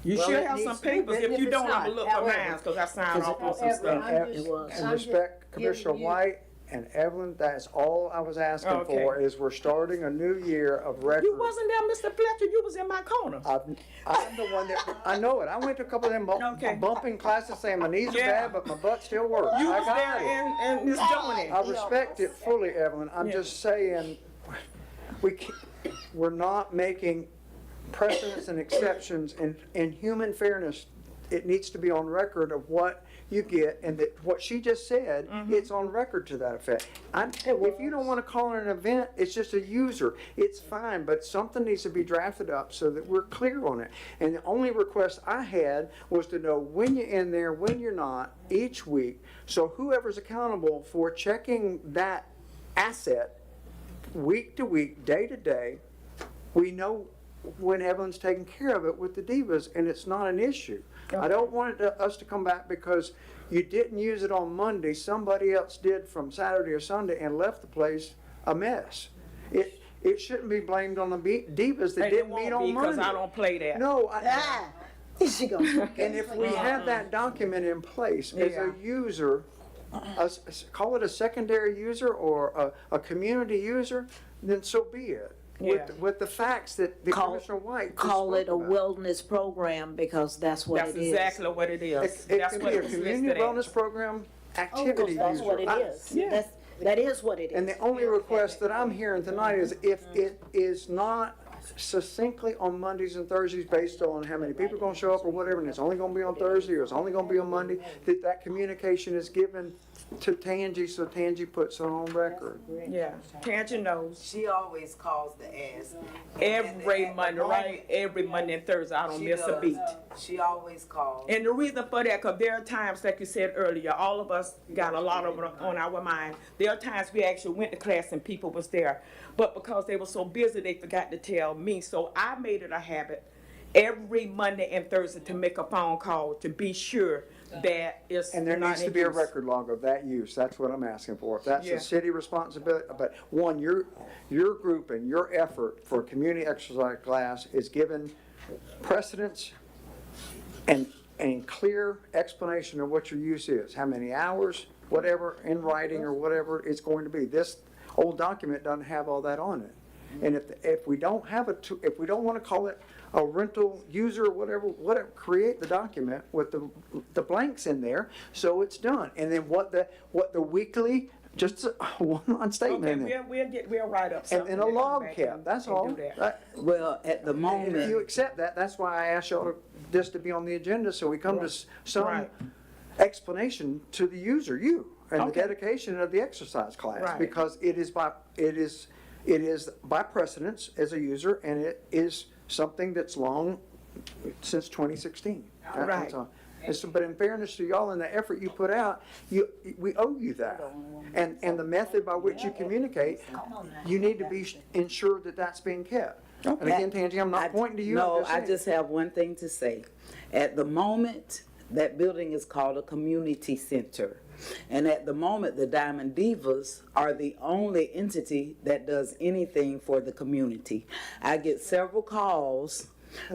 You Well, should it have needs some to be papers. written If you if it's don't, I'm gonna not. look for However- mine, because I signed off on some However, stuff. I'm just- And I'm respect just Commissioner giving you- White and Evelyn, that's all I was asking Okay. for, is we're starting a new year of record. You wasn't there, Mr. Fletcher, you was in my corner. I'm the one that, I know it, I went to a couple of them Okay. bumping classes saying my knees are Yeah. bad, but my butt still works. You I was got there it. and Miss Johnny. I respect it fully, Evelyn, I'm Yeah. just saying, we're not making precedents and exceptions, in human fairness, it needs to be on record of what you get, and that what she just said, it's on record to that effect. If you don't wanna call it an event, it's just a user, it's fine, but something needs to be drafted up so that we're clear on it. And the only request I had was to know when you're in there, when you're not, each week, so whoever's accountable for checking that asset, week to week, day to day, we know when Evelyn's taking care of it with the Divas, and it's not an issue. I don't want us to come back because you didn't use it on Monday, somebody else did from Saturday or Sunday and left the place a mess. It shouldn't be blamed on the Divas that And it didn't meet won't on be, Monday. because I don't play that. No, She gonna- and if we have that document in place as Yeah. a user, call it a secondary user or a community user, then so be it. Yeah. with the facts that the Commissioner White just Call it a spoke about. wellness program because that's what That's it is. exactly what it is. It That's can what be a was community listed as. wellness program, Oh, activity that's user. what it is. That is what it is. And the only request that I'm hearing tonight is if it is not succinctly on Mondays and Thursdays based on how many people are gonna show up or whatever, and it's only gonna be on Thursday or it's only gonna be on Monday, that communication is given to Tangi, so Tangi puts it on record. Yeah, Tangi knows. She always calls to ask. Every Monday, right? Every Monday and Thursday, I don't miss a beat. She always calls. And the reason for that, because there are times, like you said earlier, all of us got a lot of it on our mind. There are times we actually went to class and people was there, but because they were so busy, they forgot to tell me. So I made it a habit every Monday and Thursday to make a phone call to be sure that it's And there not needs to in be a use. record log of that use, that's what I'm asking for. If that's Yeah. a city responsibility, but one, your group and your effort for a community exercise class is given precedence and clear explanation of what your use is, how many hours, whatever, in writing or whatever it's going to be. This old document doesn't have all that on it. And if we don't have if we don't want to call it a rental user or whatever, create the document with the blanks in there, so it's done. And then what the weekly, just a one-line statement Okay, in there. we'll write up something. And a come log back cap, and- that's and all. do that. Well, at the If you moment, accept that, that's why I asked y'all this to be on the agenda, so we come to some Right. explanation to the user, you, and the Okay. dedication of the exercise class. Right. Because it is by precedence as a user, and it is something that's long, since 2016. That's Right. all. And so, but in fairness to y'all and the effort you put out, we owe you that. And the method by which you communicate, you need to be ensured that that's being kept. And again, Tangi, I'm not pointing to you. No, I'm I saying. just have one thing to say. At the moment, that building is called a community center. And at the moment, the Diamond Divas are the only entity that does anything for the community. I get several calls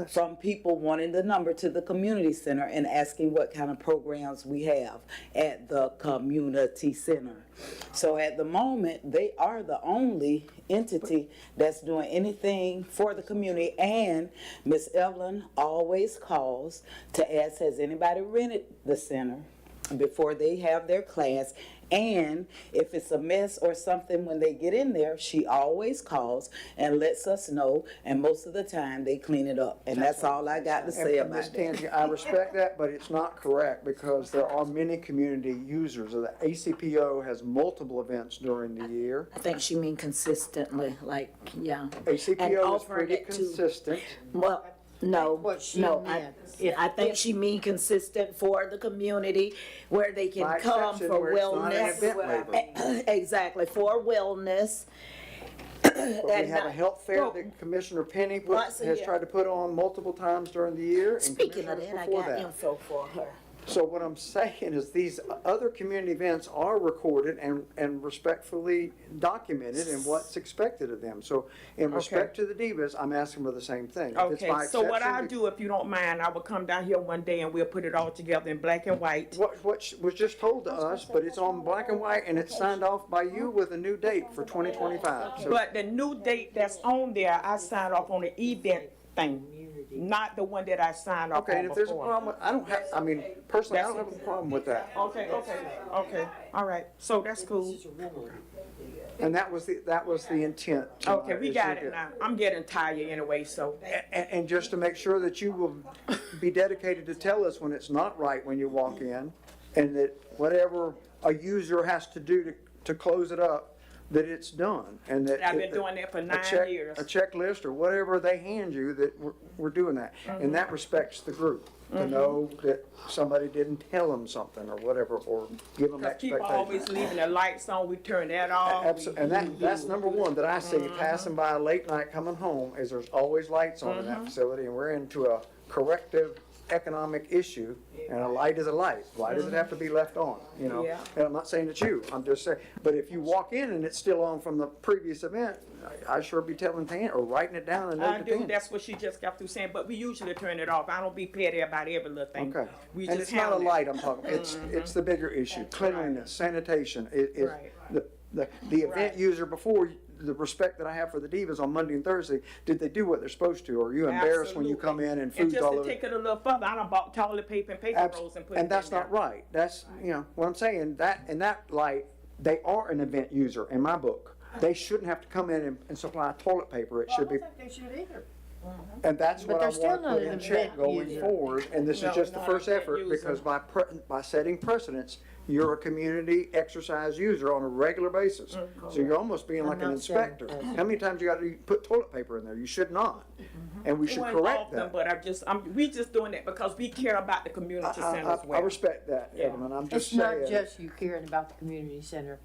from people wanting the number to the community center and asking what kind of programs we have at the community center. So at the moment, they are the only entity that's doing anything for the community. And Miss Evelyn always calls to ask, has anybody rented the center before they have their class? And if it's a mess or something when they get in there, she always calls and lets us know, and most of the time they clean it up. And that's all I got to say And Ms. about that. Tangi, I respect that, but it's not correct because there are many community users. The ACPO has multiple events during the year. I think she mean consistently, like, yeah. And ACPO is offering pretty it to- consistent. Well, no, What she no, meant. I think she mean consistent for the community where they can By come exception, for where it's not an event wellness. waiver. Exactly, for wellness. But we And have a not- health fair that Commissioner Penny Once a has year. tried to put on multiple times during the year. and Speaking of commissioners that, I before got that. info for her. So what I'm saying is these other community events are recorded and respectfully documented in what's expected of them. So in respect to the divas, I'm asking for the same thing. If it's Okay, by so what exception, I'll do, if you don't mind, I will come down here one day and we'll put it all together in black and white. What was just told to us, but it's on black and white and it's signed off by you with a new date for 2025. So But the new date that's on there, I signed off on the event thing, not the one that I signed off okay, on and if there's a before. problem, personally, I don't have a problem with that. Okay, all right, so that's cool. And that was the intent. Okay, we is got to it now. I'm getting tired anyway, so. And just to make sure that you will be dedicated to tell us when it's not right when you walk in, and that whatever a user has to do to close it up, that it's done, and that. I've been doing that for 9 years. A checklist or whatever they hand you, that we're doing that. And that respects the group, to know that somebody didn't tell them something or whatever, or give them Because people expectations. always leaving the lights on, we turn that off. And that's number one that I see passing by late night coming home, is there's always lights on in that facility, and we're into a corrective economic issue, and a light is a light. Why does it have to be left on, you know? Yeah. And I'm not saying it's you, I'm just saying, but if you walk in and it's still on from the previous event, I sure be telling Tan, or writing it down and I note to do, Tan. that's what she just got through saying, but we usually turn it off. I don't be petty about every little thing. Okay, We and just it's not a handle it. light I'm talking, it's the bigger issue, cleanliness, sanitation, Right. the event Right. user before the respect that I have for the divas on Monday and Thursday, did they do what they're supposed to? Or are you embarrassed when you come in and And food's just all to over? take it a little further, I done bought toilet paper and paper rolls and put it in And that's there. not right. That's, you know, what I'm saying, that, in that light, they are an event user in my book. They shouldn't have to come in and supply toilet paper. It should be, I don't think they should either. and that's But what I they're still want to not put an in check event going user. forward. And this No, is just the not first an event effort, user. because by setting precedents, you're a community exercise user on a regular basis. So you're almost being like an not saying inspector. that. How many times you got to put toilet paper in there? You should not. And we It should wasn't correct often, that. But we just doing it because we care about the community center as I well. respect that, Evelyn. I'm just It's not saying. just you caring about the community center.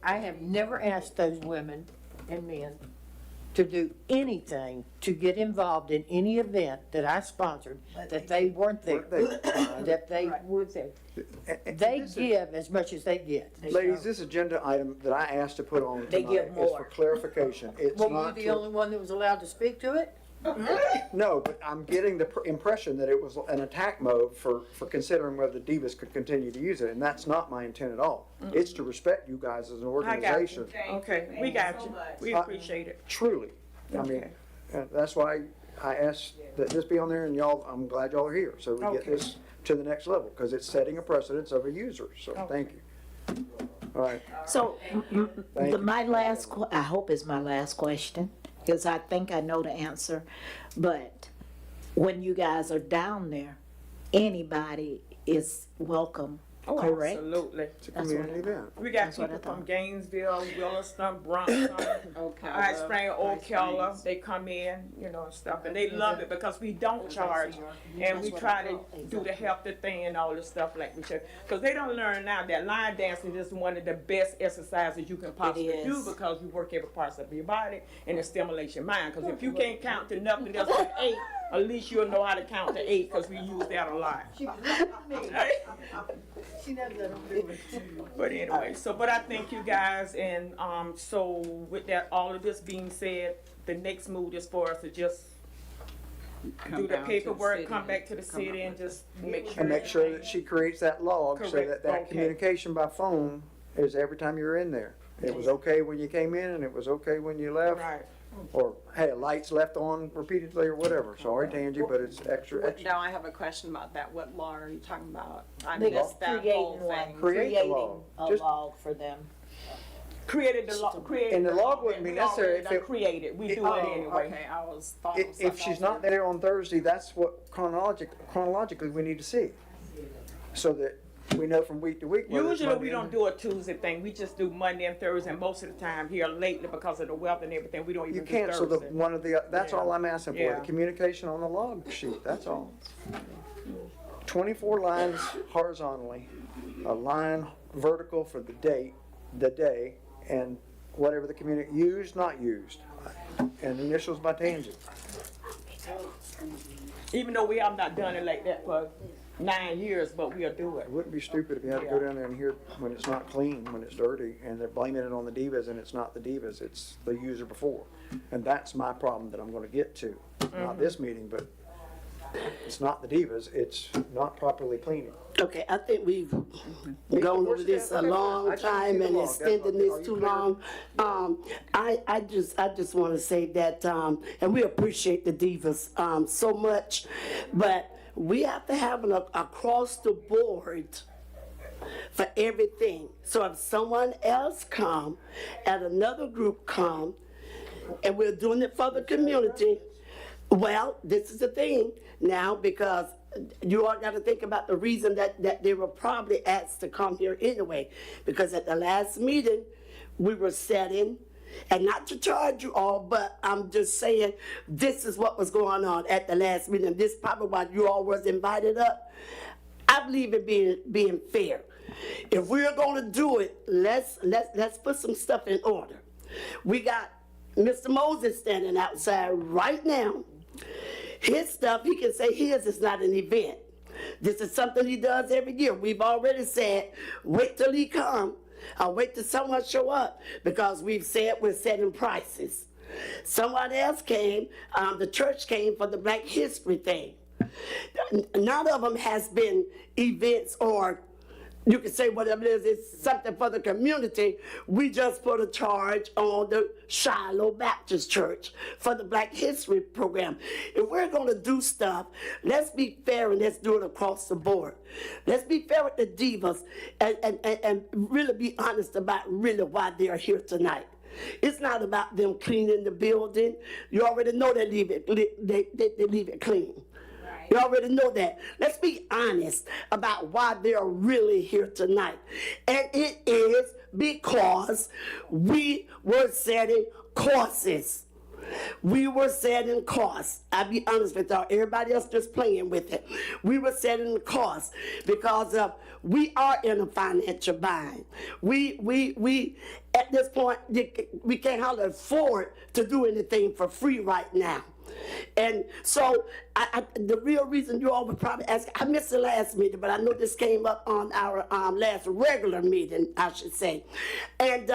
I have never asked those women and men to do anything to get involved in any event that I sponsored, that they weren't there, that they were there. And They this is- give as much as they get. Ladies, this agenda item that I asked to put on They tonight give is for more. clarification. It's Were you not the to, only one that was allowed to speak to it? no, but I'm getting the impression that it was an attack mode for considering whether the divas could continue to use it, and that's not my intent at all. It's to respect you guys as an I got organization. you. Okay, we got you. We appreciate it. Truly. I mean, that's why I asked that this be on there, and y'all, I'm glad y'all are here, so we get Okay. this to the next level, because it's setting a precedence of a user, so thank you. All right. So, Thank you. my last, I hope it's my last question, because I think I know the answer. But when you guys are down there, anybody is welcome, Oh, correct? absolutely. It's a community event. We got That's what I people from thought. Gainesville, Williston, Bronson, High Spring, Ocala. They come in, you know, and stuff, and they love it because we don't charge, and we try to do the healthy thing and all this stuff like we should. Because they don't learn now that line dancing is one of the best exercises you can possibly do, is. because you work every part of your body and it stimulates your mind. Because if you can't count to nothing else but 8, at least you'll know how to count to 8, because we use that a lot. She knows I don't do it. But anyway, but I thank you guys, and so with that, all of this being said, the next move is for us to just do the paperwork, come back to the city, and just make sure. And make sure that she creates that log so Correct. that Okay. communication by phone is every time you're in there. It was okay when you came in and it was okay when you left. Right. Or, hey, lights left on repeatedly or whatever. Sorry, Tangy, but it's extra, extra. Now I have a question about that. What law are you talking about? I They missed that whole creating one, thing. Create the log. a Just- log for them. Created the law, created. And the log wouldn't be we necessary already if done it- created, we do Oh, it anyway. okay, I thought it was If she's not there on Thursday, that's what chronologically we need to see. So that we know from week to week. whether it's Usually Monday we don't do a Tuesday thing, we just do Monday and Thursday, and most of the time here lately, because of the weather and everything, we don't You even do can't, so the, Thursday. one of the, that's Yeah. all I'm asking for, Yeah. the communication on the log sheet, that's all. 24 lines horizontally, a line vertical for the date, the day, and whatever the used, not used, and initials by tangent. Even though we have not done it like that for 9 years, but we'll do it. It wouldn't be stupid if you had to go down there and hear when it's not clean, when it's dirty, and they're blaming it on the divas, and it's not the divas, it's the user before. And that's my problem that I'm gonna get to, not this meeting, but it's not the divas, it's not properly cleaning. Okay, I think we've gone over this a long time and extended this too long. I just want to say that, and we appreciate the divas, so much, but we have to have an across the board for everything. So if someone else come and another group come, and we're doing it for the community, well, this is the thing now, because you all got to think about the reason that they were probably asked to come here anyway. Because at the last meeting, we were setting, and not to charge you all, but I'm just saying, this is what was going on at the last meeting. This is probably why you all was invited up. I believe in being fair. If we're gonna do it, let's put some stuff in order. We got Mr. Moses standing outside right now. His stuff, he can say his is not an event. This is something he does every year. We've already said, wait till he come, or wait till someone show up, because we've said we're setting prices. Someone else came, the church came for the Black History thing. None of them has been events or you can say whatever it is, it's something for the community. We just put a charge on the Shiloh Baptist Church for the Black History Program. If we're gonna do stuff, let's be fair and let's do it across the board. Let's be fair with the divas and really be honest about really why they're here tonight. It's not about them cleaning the building. You already know they leave it clean. You already know that. Let's be honest about why they're really here tonight. And it is because we were setting courses. We were setting costs. I'll be honest with y'all. Everybody else just playing with it. We were setting the costs because we are in a financial bind. We at this point, we can't hardly afford to do anything for free right now. And so the real reason you all would probably ask, I missed the last meeting, but I know this came up on our last regular meeting, I should say. And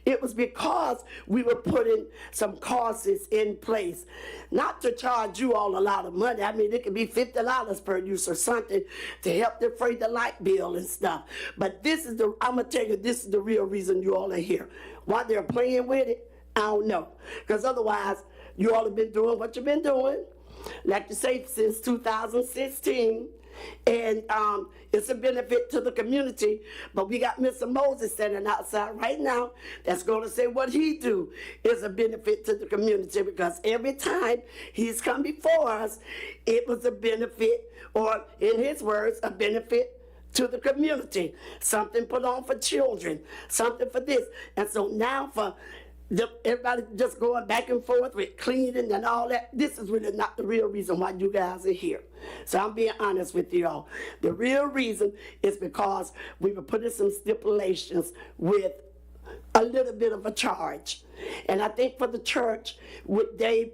it was because we were putting some courses in place, not to charge you all a lot of money. I mean, it could be $50 per use or something to help defray the light bill and stuff. But I'm gonna tell you, this is the real reason you all are here. Why they're playing with it, I don't know. Because otherwise, you all have been doing what you've been doing, like you say, since 2016, and it's a benefit to the community. But we got Mr. Moses standing outside right now that's going to say what he do is a benefit to the community, because every time he's come before us, it was a benefit, or in his words, a benefit to the community. Something put on for children, something for this. And so now for everybody just going back and forth with cleaning and all that, this is really not the real reason why you guys are here. So I'm being honest with you all. The real reason is because we were putting some stipulations with a little bit of a charge. And I think for the church, they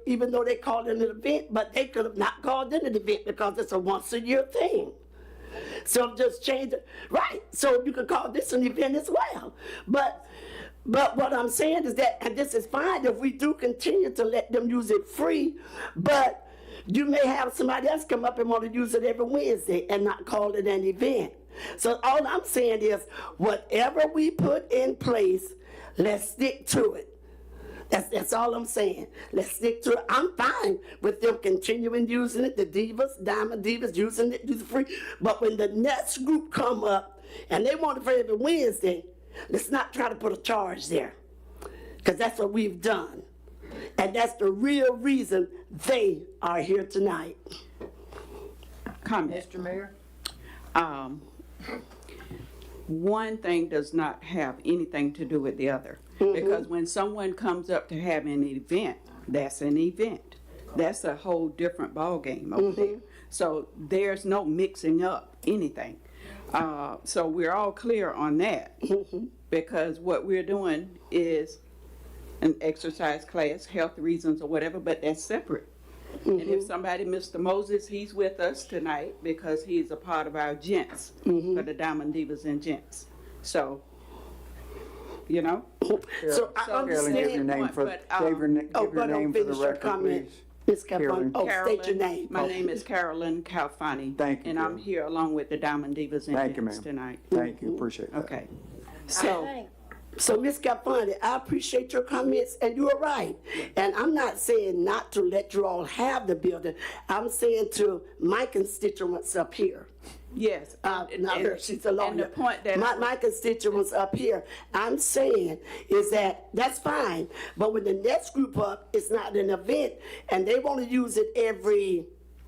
even though they called it an event, but they could have not called it an event because it's a once-a-year thing. So just change it, right? So you could call this an event as well. But what I'm saying is that, and this is fine if we do continue to let them use it free, but you may have somebody else come up and want to use it every Wednesday and not call it an event. So all I'm saying is, whatever we put in place, let's stick to it. That's all I'm saying. Let's stick to it. I'm fine with them continuing using it, the divas, Diamond Divas using it, use it free. But when the next group come up and they want it for every Wednesday, let's not try to put a charge there, because that's what we've done. And that's the real reason they are here tonight. Comment. Mr. Mayor? One thing does not have anything to do with the other. Because when someone comes up to have an event, that's an event. That's a whole different ballgame over there. So there's no mixing up anything. So we're all clear on that, because what we're doing is an exercise class, health reasons or whatever, but that's separate. And if somebody, Mr. Moses, he's with us tonight because he's a part of our gents, for the Diamond Divas and Gents. So, you know? So I understand. Give your name for, give your name for the record, please. Ms. Calfani, state your name. My name is Carolyn Calfani. Thank you, And I'm here along with the Diamond Divas and Gents tonight. Thank you, appreciate that. Okay. So Ms. Calfani, I appreciate your comments, and you are right. And I'm not saying not to let you all have the building. I'm saying to my constituents up here. Yes. Not her, she's a lawyer. And the point that my constituents up here, I'm saying is that that's fine, but when the next group up, it's not an event, and they want to use it every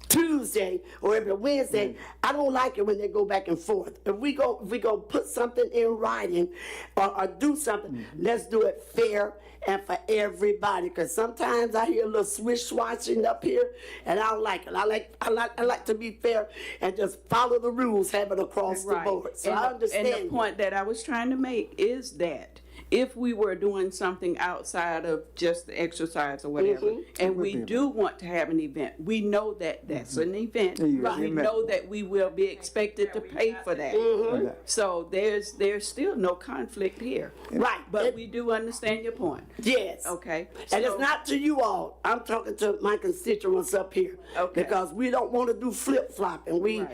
Tuesday or every Wednesday, I don't like it when they go back and forth. If we go put something in writing or do something, let's do it fair and for everybody. Because sometimes I hear a little swish-swashing up here, and I don't like it. I like to be fair and just follow the rules, have it across the board. So I understand. And the point that I was trying to make is that if we were doing something outside of just the exercise or whatever, and we do want to have an event, we know that that's an event. We know that we will be expected to pay for that. So there's still no conflict here. Right. But we do understand your point. Yes. Okay. And it's not to you all. I'm talking to my constituents up here. Okay. Because we don't want to do flip-flopping. We,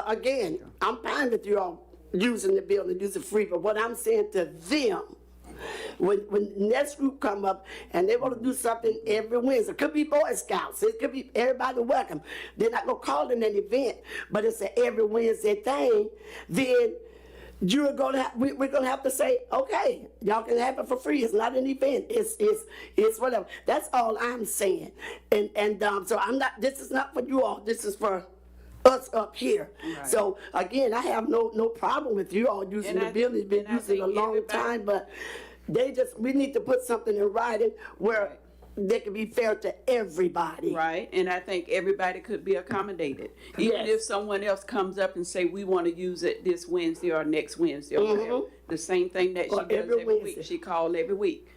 again, I'm fine with you all using the building, use it free, but what I'm saying to them, when next group come up and they want to do something every Wednesday, it could be Boy Scouts, it could be everybody welcome. They're not gonna call it an event, but it's an every Wednesday thing. Then we're gonna have to say, okay, y'all can have it for free. It's not an event. It's whatever. That's all I'm saying. And so I'm not. This is not for you all. This is for us up here. Right. So again, I have no problem with you all using the building. It's been used a long time, but we need to put something in writing where they can be fair to everybody. Right, and I think everybody could be accommodated. Even Yes. if someone else comes up and say, we want to use it this Wednesday or next Wednesday or whatever. The same thing that she Or does every every Wednesday. week. She called every week.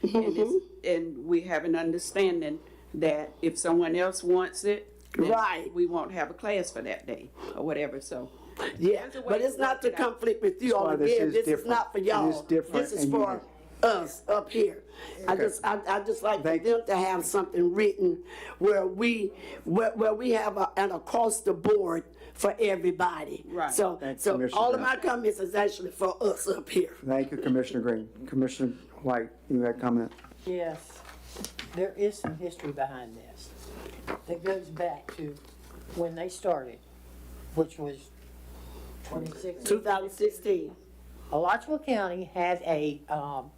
And we have an understanding that if someone else wants it, then Right. we won't have a class for that day or whatever, so. Yeah, There's a way but to it's not work to it out. conflict with you all why this again. is This is different. not for It y'all. is different This is and for unique. us up here. I just like for them to have something written where we have an across the board for everybody. Right. So Thank you, so Commissioner all of Green. my comments is actually for us up here. Thank you, Commissioner Green. Commissioner White, you had a comment? Yes, there is some history behind this that goes back to when they started, which was 2016. 2016. Alachua County had a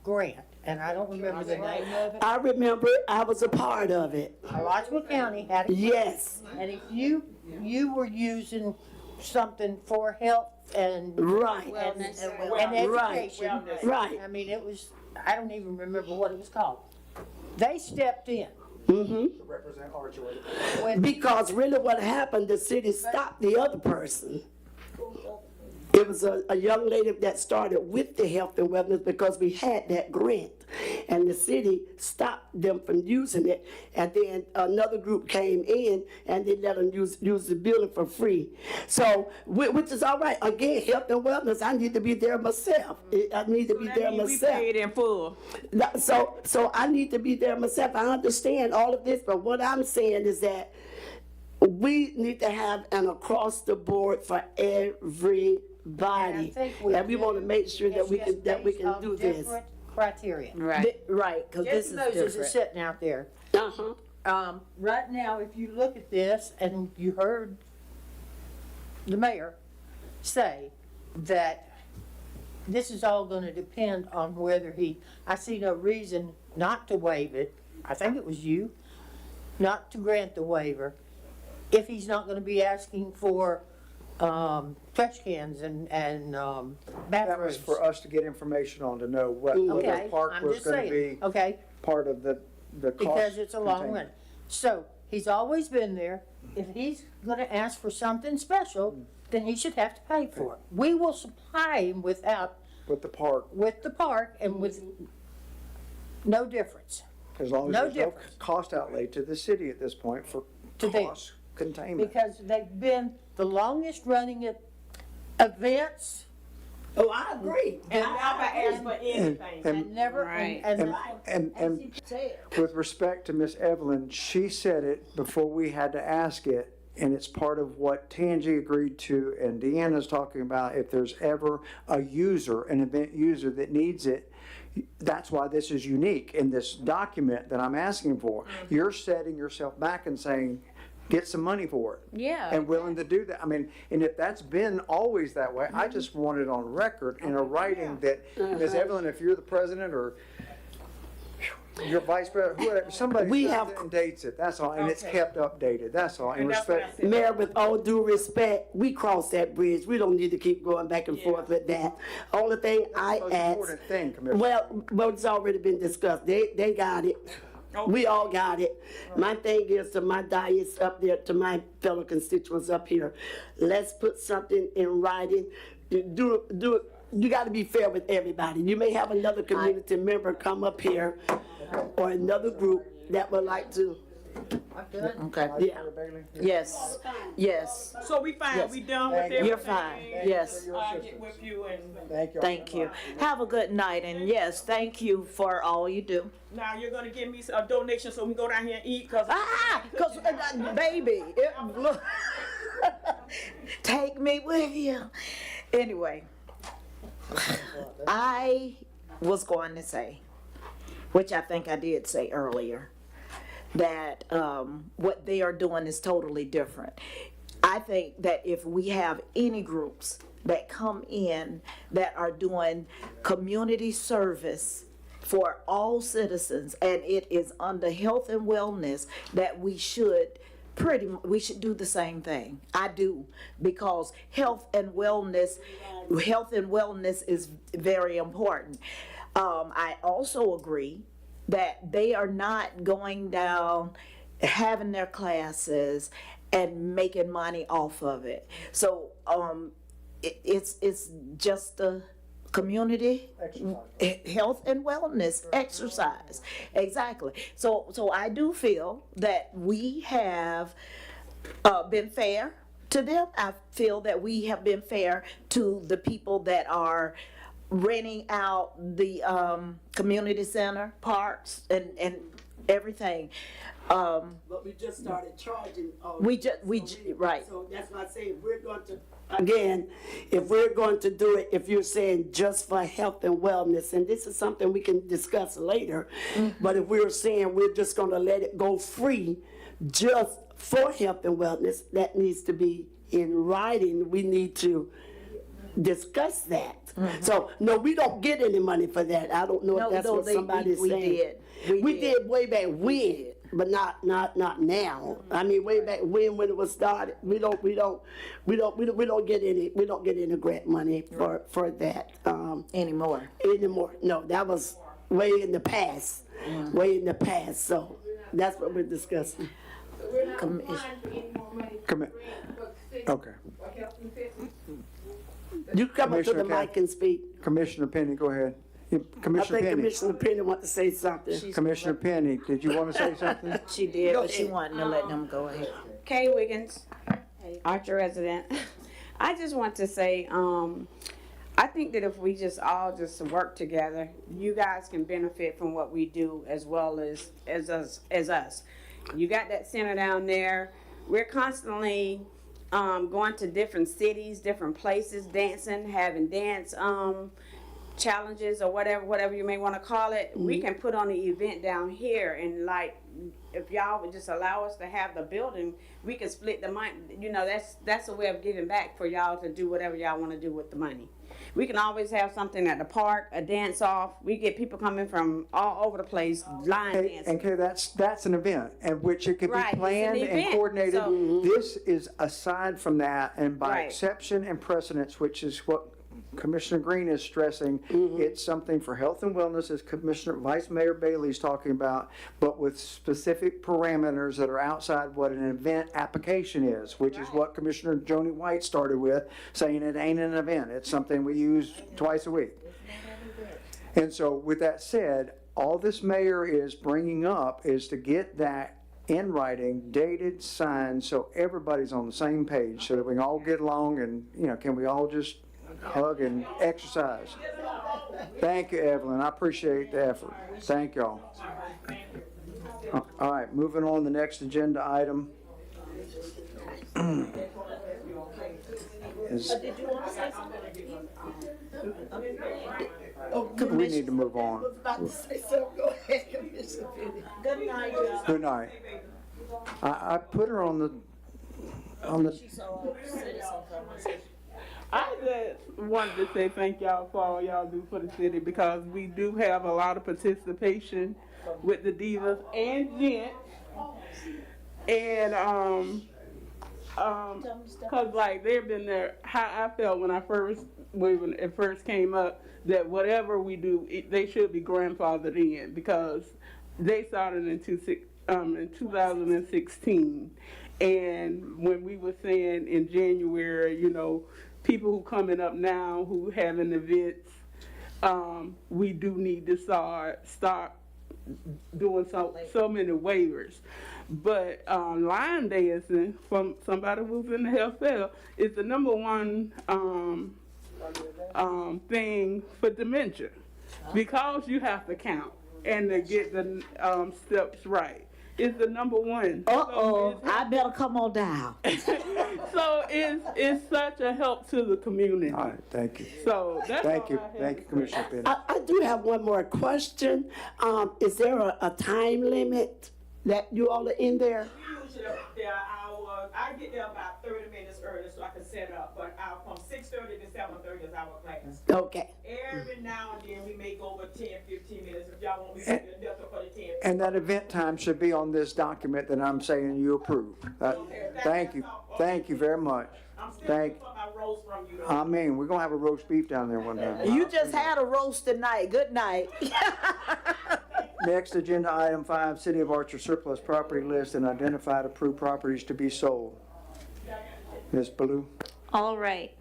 grant, and I don't remember the name of it. I remember I was a part of it. Alachua County had a grant. Yes. And if you were using something for health and Right. and Right. education, Right. I mean, it was, I don't even remember what it was called. They stepped in. Represent Archway. Because really what happened, the city stopped the other person. It was a young lady that started with the health and wellness because we had that grant. And the city stopped them from using it. And then another group came in and they let them use the building for free. So, which is all right. Again, health and wellness, I need to be there myself. I need to be there We myself. paid in full. So I need to be there myself. I understand all of this, but what I'm saying is that we need to have an across the board for everybody. And we want to make sure that we can do this. Different criteria. Right, because this Just is those that are different. sitting out there. Right now, if you look at this, and you heard the mayor say that this is all gonna depend on whether I see no reason not to waive it, I think it was you, not to grant the waiver, if he's not gonna be asking for, trash cans and bathrooms. That was for us to get information on, to know whether Okay, park I'm was just gonna saying, be okay, part of the cost. because it's a long containment. run. So, he's always been there. If he's gonna ask for something special, then he should have to pay for it. We will supply him with With the park, the park and with no difference as long as No there's no difference. cost outlay to the city at this point for to them. cost containment. Because they've been the longest running events Oh, I agree. And never ask for anything. and never, Right. And with respect to Miss Evelyn, she said it before we had to ask it, and it's part of what Tangi agreed to, and Deanna's talking about, if there's ever a user, an event user that needs it, that's why this is unique in this document that I'm asking for. You're setting yourself back and saying, get some money for it. Yeah. And willing to do that. I mean, and if that's been always that way, I just want it on record in a writing that, Ms. Evelyn, if you're the president or your vice president, whoever, somebody We says have- it and dates it, that's all, and it's kept updated, that's all, in And that's what I respect. said. Mayor, with all due respect, we crossed that bridge. We don't need to keep going back and forth with that. Only thing I Most ask, important thing, Commissioner. well, it's already been discussed. They got it. We all got it. My thing is to my dais up there, to my fellow constituents up here, let's put something in writing. Do it. You got to be fair with everybody. You may have another community member come up here or another group that would like to. Okay. Yeah. Yes, yes, So we fine, we done with everything? you're fine, yes. I'll get with you and Thank you. Have a good night, and yes, thank you for all you do. now you're gonna give me a donation so we can go down here and eat, cause. Cause, baby, look, take me with you. Anyway, I was going to say, which I think I did say earlier, that what they are doing is totally different. I think that if we have any groups that come in that are doing community service for all citizens, and it is under health and wellness, that we should do the same thing. I do, because health and wellness is very important. I also agree that they are not going down, having their classes and making money off of it. So it's just a community health and wellness exercise. Exactly. So I do feel that we have been fair to them. I feel that we have been fair to the people that are renting out the community center, parks, and everything. But we just started charging. Right. So that's why I say we're going to, again, if we're going to do it, if you're saying just for health and wellness, and this is something we can discuss later, but if we're saying we're just going to let it go free just for health and wellness, that needs to be in writing. We need to discuss that. So, no, we don't get any money for that. I don't know if that's what somebody's saying. We did way back when, but not now. I mean, way back when it was started, we don't get any grant money for that Anymore. No, that was way in the past. Way in the past. So that's what we're discussing. Okay. You come up to the Commissioner mic and speak. Commissioner Penny, go ahead. I Commissioner think Penny. Commissioner Penny want to say something. Commissioner Penny, did you want to say something? She did, but she wanted to let them go ahead. Kay Wiggins, Archer resident. I just want to say, I think that if we just all just work together, you guys can benefit from what we do as well as us. You got that center down there. We're constantly going to different cities, different places, dancing, having dance challenges or whatever you may want to call it. We can put on an event down here, and like, if y'all would just allow us to have the building, we can split the money. You know, that's a way of giving back for y'all to do whatever y'all want to do with the money. We can always have something at the park, a dance off. We get people coming from all over the place, line dancing. And Kay, that's an event in which it could be Right, it's an planned and event, coordinated. so- This is aside from that, and by Right. exception and precedence, which is what Commissioner Green is stressing, it's something for health and wellness, as Vice Mayor Bailey is talking about, but with specific parameters that are outside what an event application is, which is what Commissioner Joni White started with, saying it ain't an event, it's something we use twice a week. And so with that said, all this mayor is bringing up is to get that in writing, dated, signed, so everybody's on the same page, so that we can all get along and, can we all just hug and exercise. Thank you, Evelyn. I appreciate the effort. Thank y'all. All right, moving on to the next agenda item. We need to move on. Go ahead, Commissioner Penny. Good night, y'all. Good night. I put her on the I just wanted to say thank y'all for all y'all do for the city, because we do have a lot of participation with the divas and gents. And cause like they've been there, how I felt when it first came up, that whatever we do, they should be grandfathered in, because they started in 2016. And when we were saying in January, people who coming up now who having events, we do need to start doing so many waivers. But line dancing, from somebody who's in the health field, is the number one thing for dementia, because you have to count and to get the steps right. is the number one. Uh-oh, I better come on down. So it's such a help to the community. All right, thank you. So that's Thank all you, I have thank you, to say. Commissioner Penny. I do have one more question. Is there a time limit that you all are in there? We usually there hour. I get there about 30 minutes early so I can set up. But from 6:30 to 7:30 is our class. Okay. Every now and then we make over 10, 15 minutes if y'all want me to get nothing for the 10. And that event time should be on this document that I'm saying you approve. Thank you very much. I'm still Thank, looking for my roast from you. I mean, we're gonna have a roast beef down there one time. You just had a roast tonight. Good night. Next, agenda item 5, City of Archer surplus property list and identified approved properties to be sold. Ms. Baloo? All right.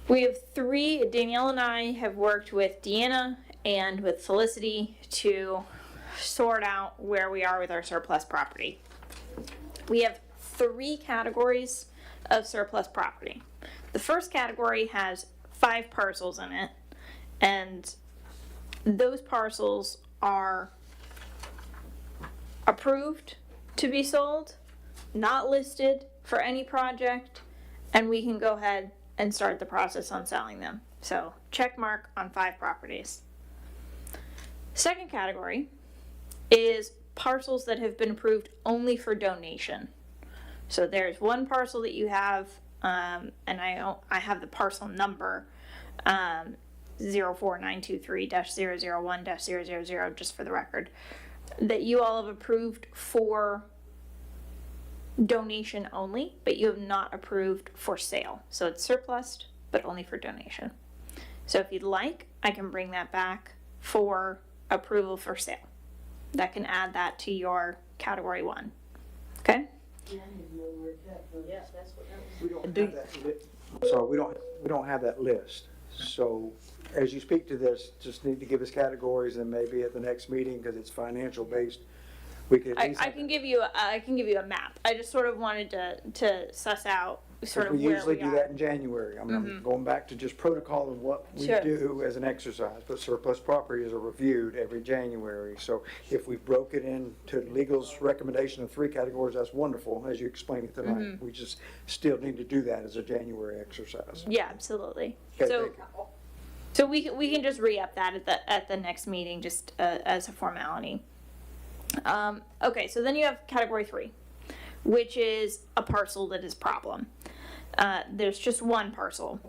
We have three, Danielle and I have worked with Deanna and with Felicity to sort out where we are with our surplus property. We have three categories of surplus property. The first category has 5 parcels in it, and those parcels are approved to be sold, not listed for any project, and we can go ahead and start the process on selling them. So check mark on 5 properties. Second category is parcels that have been approved only for donation. So there's one parcel that you have, and I have the parcel number, 04923-001-000, just for the record, that you all have approved for donation only, but you have not approved for sale. So it's surplus, but only for donation. So if you'd like, I can bring that back for approval for sale. That can add that to your category 1. Okay? So we don't have that list. So as you speak to this, just need to give us categories and maybe at the next meeting, because it's financial based, we could at least. I can give you a map. I just sort of wanted to suss out sort of We where usually we do are. that in January. I'm going back to just protocol of what we Sure. do as an exercise, but surplus properties are reviewed every January. So if we broke it into legal's recommendation of 3 categories, that's wonderful, as you explained it tonight. We just still need to do that as a January exercise. Yeah, absolutely. Okay, So, thank you. so we can just re-up that at the next meeting, just as a formality. Okay, so then you have category 3, which is a parcel that is problem. There's just one parcel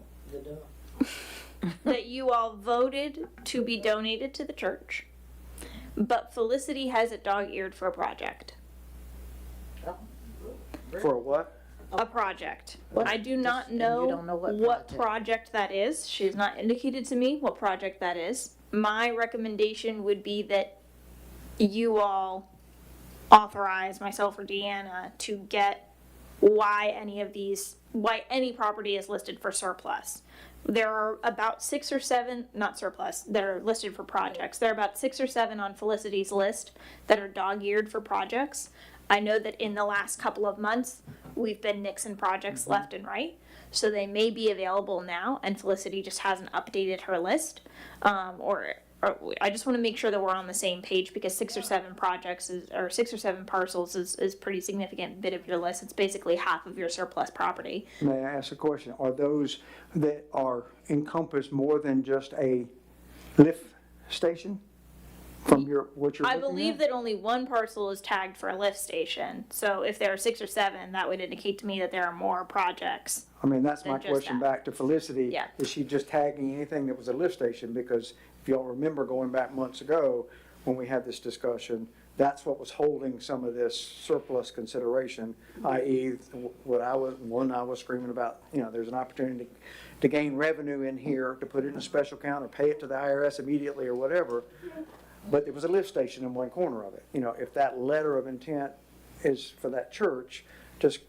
that you all voted to be donated to the church, but Felicity has it dog-eared for a project. For what? A project. I do not you know don't know what what project. project that is. She has not indicated to me what project that is. My recommendation would be that you all authorize myself or Deanna to get why any property is listed for surplus. There are about 6 or 7, not surplus, that are listed for projects. There are about 6 or 7 on Felicity's list that are dog-eared for projects. I know that in the last couple of months, we've been nixing projects left and right. So they may be available now, and Felicity just hasn't updated her list. Or I just want to make sure that we're on the same page, because 6 or 7 projects or 6 or 7 parcels is pretty significant bit of your list. It's basically half of your surplus property. May I ask a question? Are those that are encompass more than just a lift station from what you're I looking believe at? that only one parcel is tagged for a lift station. So if there are 6 or 7, that would indicate to me that there are more projects. I mean, that's my than just question that. back to Felicity. Yeah. Is she just tagging anything that was a lift station? Because if y'all remember going back months ago, when we had this discussion, that's what was holding some of this surplus consideration, i.e. what I was screaming about, there's an opportunity to gain revenue in here, to put it in a special account or pay it to the IRS immediately or whatever. But there was a lift station in one corner of it. If that letter of intent is for that church, just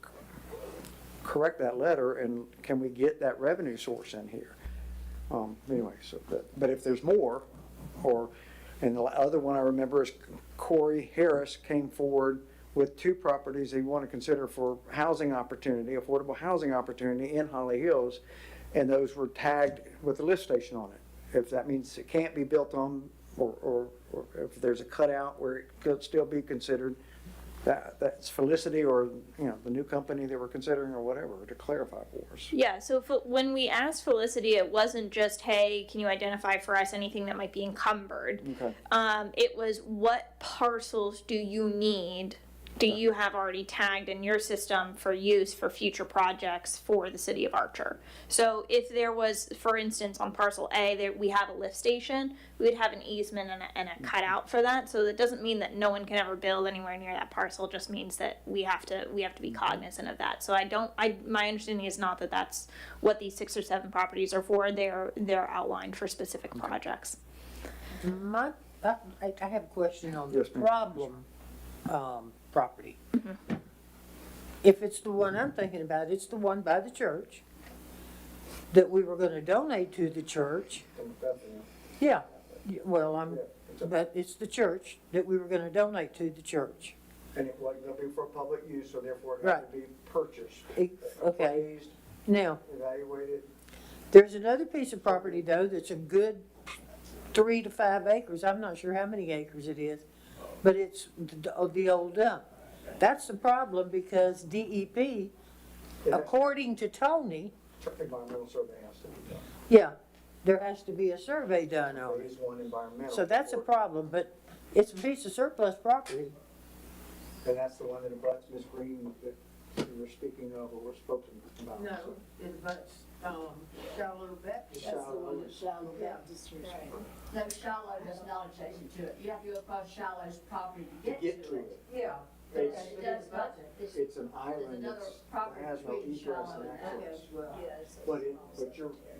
correct that letter, and can we get that revenue source in here? Anyway, but if there's more, and the other one I remember is Corey Harris came forward with 2 properties he wanted to consider for housing opportunity, affordable housing opportunity in Holly Hills, and those were tagged with a lift station on it. If that means it can't be built on, or if there's a cutout where it could still be considered, that's Felicity or, you know, the new company they were considering or whatever, to clarify for us. Yeah, so when we asked Felicity, it wasn't just, hey, can you identify for us anything that might be encumbered? Okay. It was, what parcels do you have already tagged in your system for use for future projects for the city of Archer? So if there was, for instance, on parcel A, we have a lift station, we'd have an easement and a cutout for that. So that doesn't mean that no one can ever build anywhere near that parcel. It just means that we have to be cognizant of that. So my understanding is not that that's what these 6 or 7 properties are for. They're outlined for specific projects. I have a question on the Yes, ma'am. problem, property. If it's the one I'm thinking about, it's the one by the church that we were gonna donate to the church. Yeah, well, but it's the church that we were gonna donate to the church. And it wasn't be for public use, so therefore it Right. had to be purchased. Okay, now, Evaluated. there's another piece of property though that's a good 3 to 5 acres. I'm not sure how many acres it is, but it's the old dump. That's the problem because DEP, according to Tony, Environmental survey has to be done. yeah, there has to be a survey done on There it. is one environmental. So that's a report, problem, but it's a piece of surplus property. And that's the one that abuts Ms. Green that you were speaking of or were spoken about. it abuts, Shallow Baptist. That's the one that Shallow Baptist. No, Shallow is not adjacent to it. You have to go across Shallow's property to get to it. Yeah. It's- But it does but It's an island another that's, property has no between egress Shallow and and access. Yes.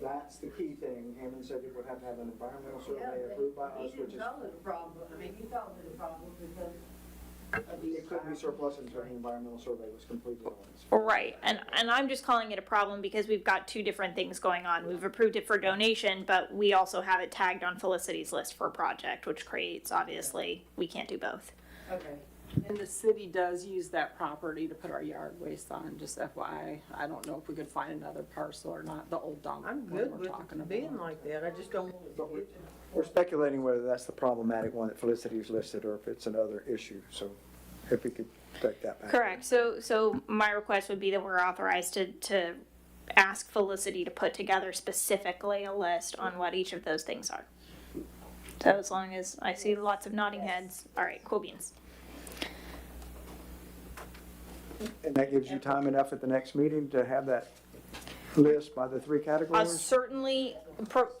That's the key thing. Hammond said it would have to have an environmental survey approved by us, which is, it a problem, he called it a problem because it couldn't be surplus until the environmental survey was completed on this. Right, and I'm just calling it a problem because we've got 2 different things going on. We've approved it for donation, but we also have it tagged on Felicity's list for a project, which creates, obviously, we can't do both. Okay. And the city does use that property to put our yard waste on, just FYI. I don't know if we could find another parcel or not, the old dump I'm one good we're with talking it being about. like that, I just don't. We're speculating whether that's the problematic one that Felicity's listed or if it's another issue, so if we could take that back. Correct, so my request would be that we're authorized to ask Felicity to put together specifically a list on what each of those things are. So as long as I see lots of nodding heads, all right, cool beans. And that gives you time enough at the next meeting to have that list by the 3 categories? Certainly,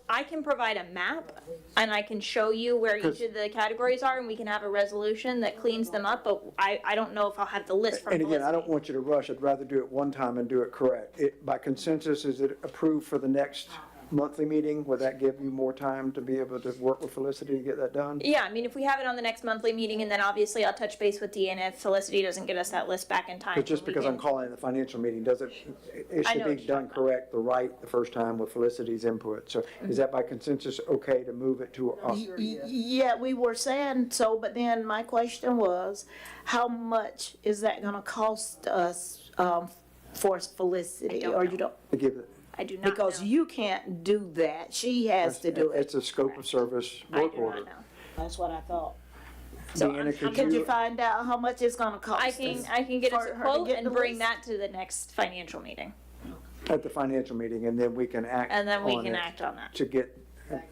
I can provide a map, and I can show you where each of the categories are, and we can have a resolution that cleans them up, but I don't know if I'll have the list from And again, I Felicity. don't want you to rush, I'd rather do it one time and do it correct. By consensus, is it approved for the next monthly meeting? Would that give you more time to be able to work with Felicity to get that done? Yeah, I mean, if we have it on the next monthly meeting, and then obviously I'll touch base with Dee, and if Felicity doesn't get us that list back in time. But just we because I'm can- calling it the financial meeting, it I should know be what you're done correct, the first time with Felicity's input. So is that by consensus okay to move it to, Yeah, we were saying so, but then my question was, how much is that gonna cost us, for Felicity? I don't Or know. you don't, to give it? I do not because know. you can't do that, she has to do it. It's a scope of service I work do order. not know. That's what I thought. So Deanna, I'm- Could you find out how much it's gonna cost I us? can get us for a her to quote get and the bring list? that to the next financial meeting, At the financial meeting, and then we can act and then we on can it act on that. to get,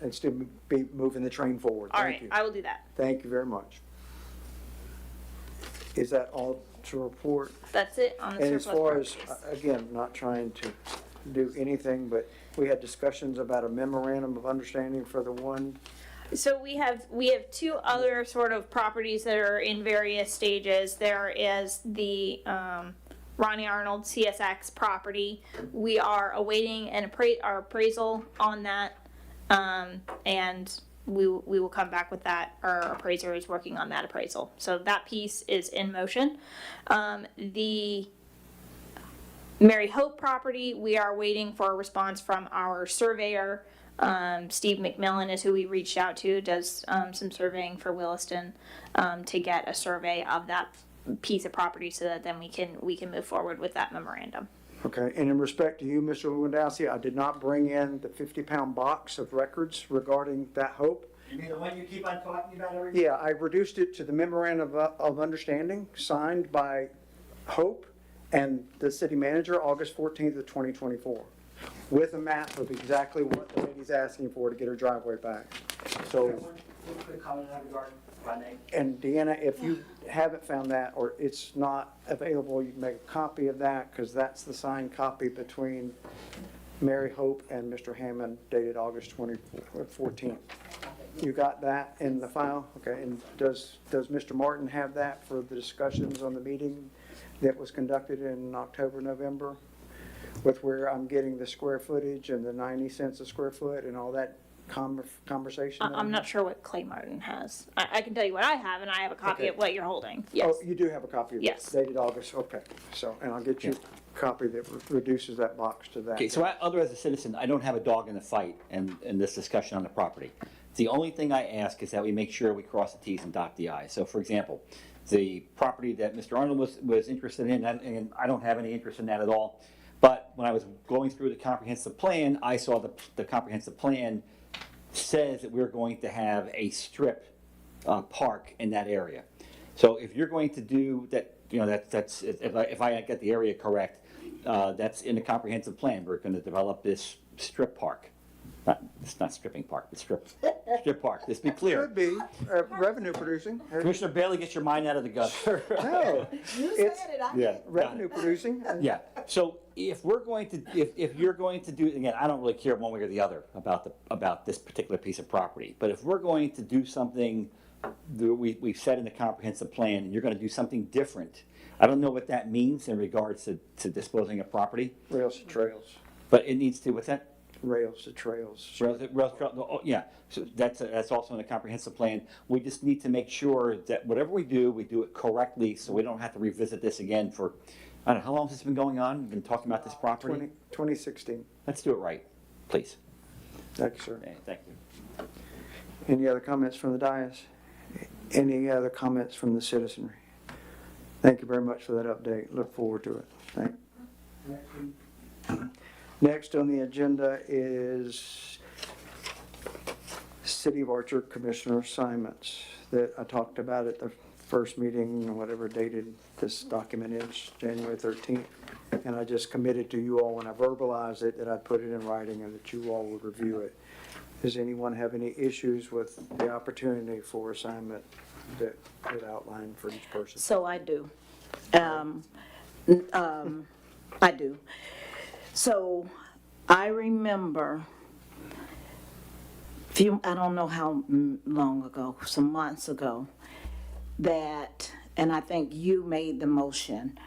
and still be moving the train forward. All Thank right, you. I will do that. Thank you very much. Is that all to report? That's it on the And as surplus far as, properties. again, not trying to do anything, but we had discussions about a memorandum of understanding for the one. So we have 2 other sort of properties that are in various stages. There is the Ronnie Arnold CSX property. We are awaiting our appraisal on that, and we will come back with that. Our appraiser is working on that appraisal, so that piece is in motion. The Mary Hope property, we are waiting for a response from our surveyor. Steve McMillan is who we reached out to, does some surveying for Williston, to get a survey of that piece of property so that then we can move forward with that memorandum. Okay, and in respect to you, Mr. Lewandowski, I did not bring in the 50-pound box of records regarding that Hope. You mean the one you keep on talking about every? Yeah, I reduced it to the memorandum of understanding signed by Hope and the city manager, August 14th of 2024, with a map of exactly what the lady's asking for to get her driveway back. So, and Deanna, if you haven't found that, or it's not available, you can make a copy of that, because that's the signed copy between Mary Hope and Mr. Hammond dated August 14th. You got that in the file? Okay, and does Mr. Martin have that for the discussions on the meeting that was conducted in October, November? With where I'm getting the square footage and the 90 cents a square foot and all that conversation? I'm not sure what Clay Martin has. I can tell you what I have, and I have a copy Okay. of what you're holding. Yes. Oh, you do have a copy of Yes. this dated August, okay. So, and I'll get you a copy that reduces that box to that. Okay, so other as a citizen, I don't have a dog in the fight in this discussion on the property. The only thing I ask is that we make sure we cross the Ts and dot the Is. So for example, the property that Mr. Arnold was interested in, and I don't have any interest in that at all, but when I was going through the comprehensive plan, I saw the comprehensive plan says that we're going to have a strip park in that area. So if you're going to do that, that's if I get the area correct, that's in the comprehensive plan. We're going to develop this strip park. It's not stripping park, it's strip park. Let's be clear. Could be revenue producing. Commissioner Bailey, get your mind out of the gutter. No, it's Yeah. revenue producing. Yeah, so if we're going to, if you're going to do, again, I don't really care one way or the other about this particular piece of property, but if we're going to do something that we've said in the comprehensive plan, and you're gonna do something different, I don't know what that means in regards to disposing of property, Rails to trails, but it needs to, what's that? rails to trails. Yeah, so that's also in the comprehensive plan. We just need to make sure that whatever we do it correctly, so we don't have to revisit this again for, I don't know, how long has this been going on? We've been talking about this property? 2016. Let's do it right, please. Thank you, sir. Okay, thank you. Any other comments from the dais? Any other comments from the citizenry? Thank you very much for that update. Look forward to it. Thank you. Next on the agenda is City of Archer Commissioner assignments that I talked about at the first meeting, whatever dated this document is, January 13th. And I just committed to you all when I verbalized it that I'd put it in writing and that you all would review it. Does anyone have any issues with the opportunity for assignment that outlined for each person? So I do. I do. So I remember I don't know how long ago, some months ago, that, and I think you made the motion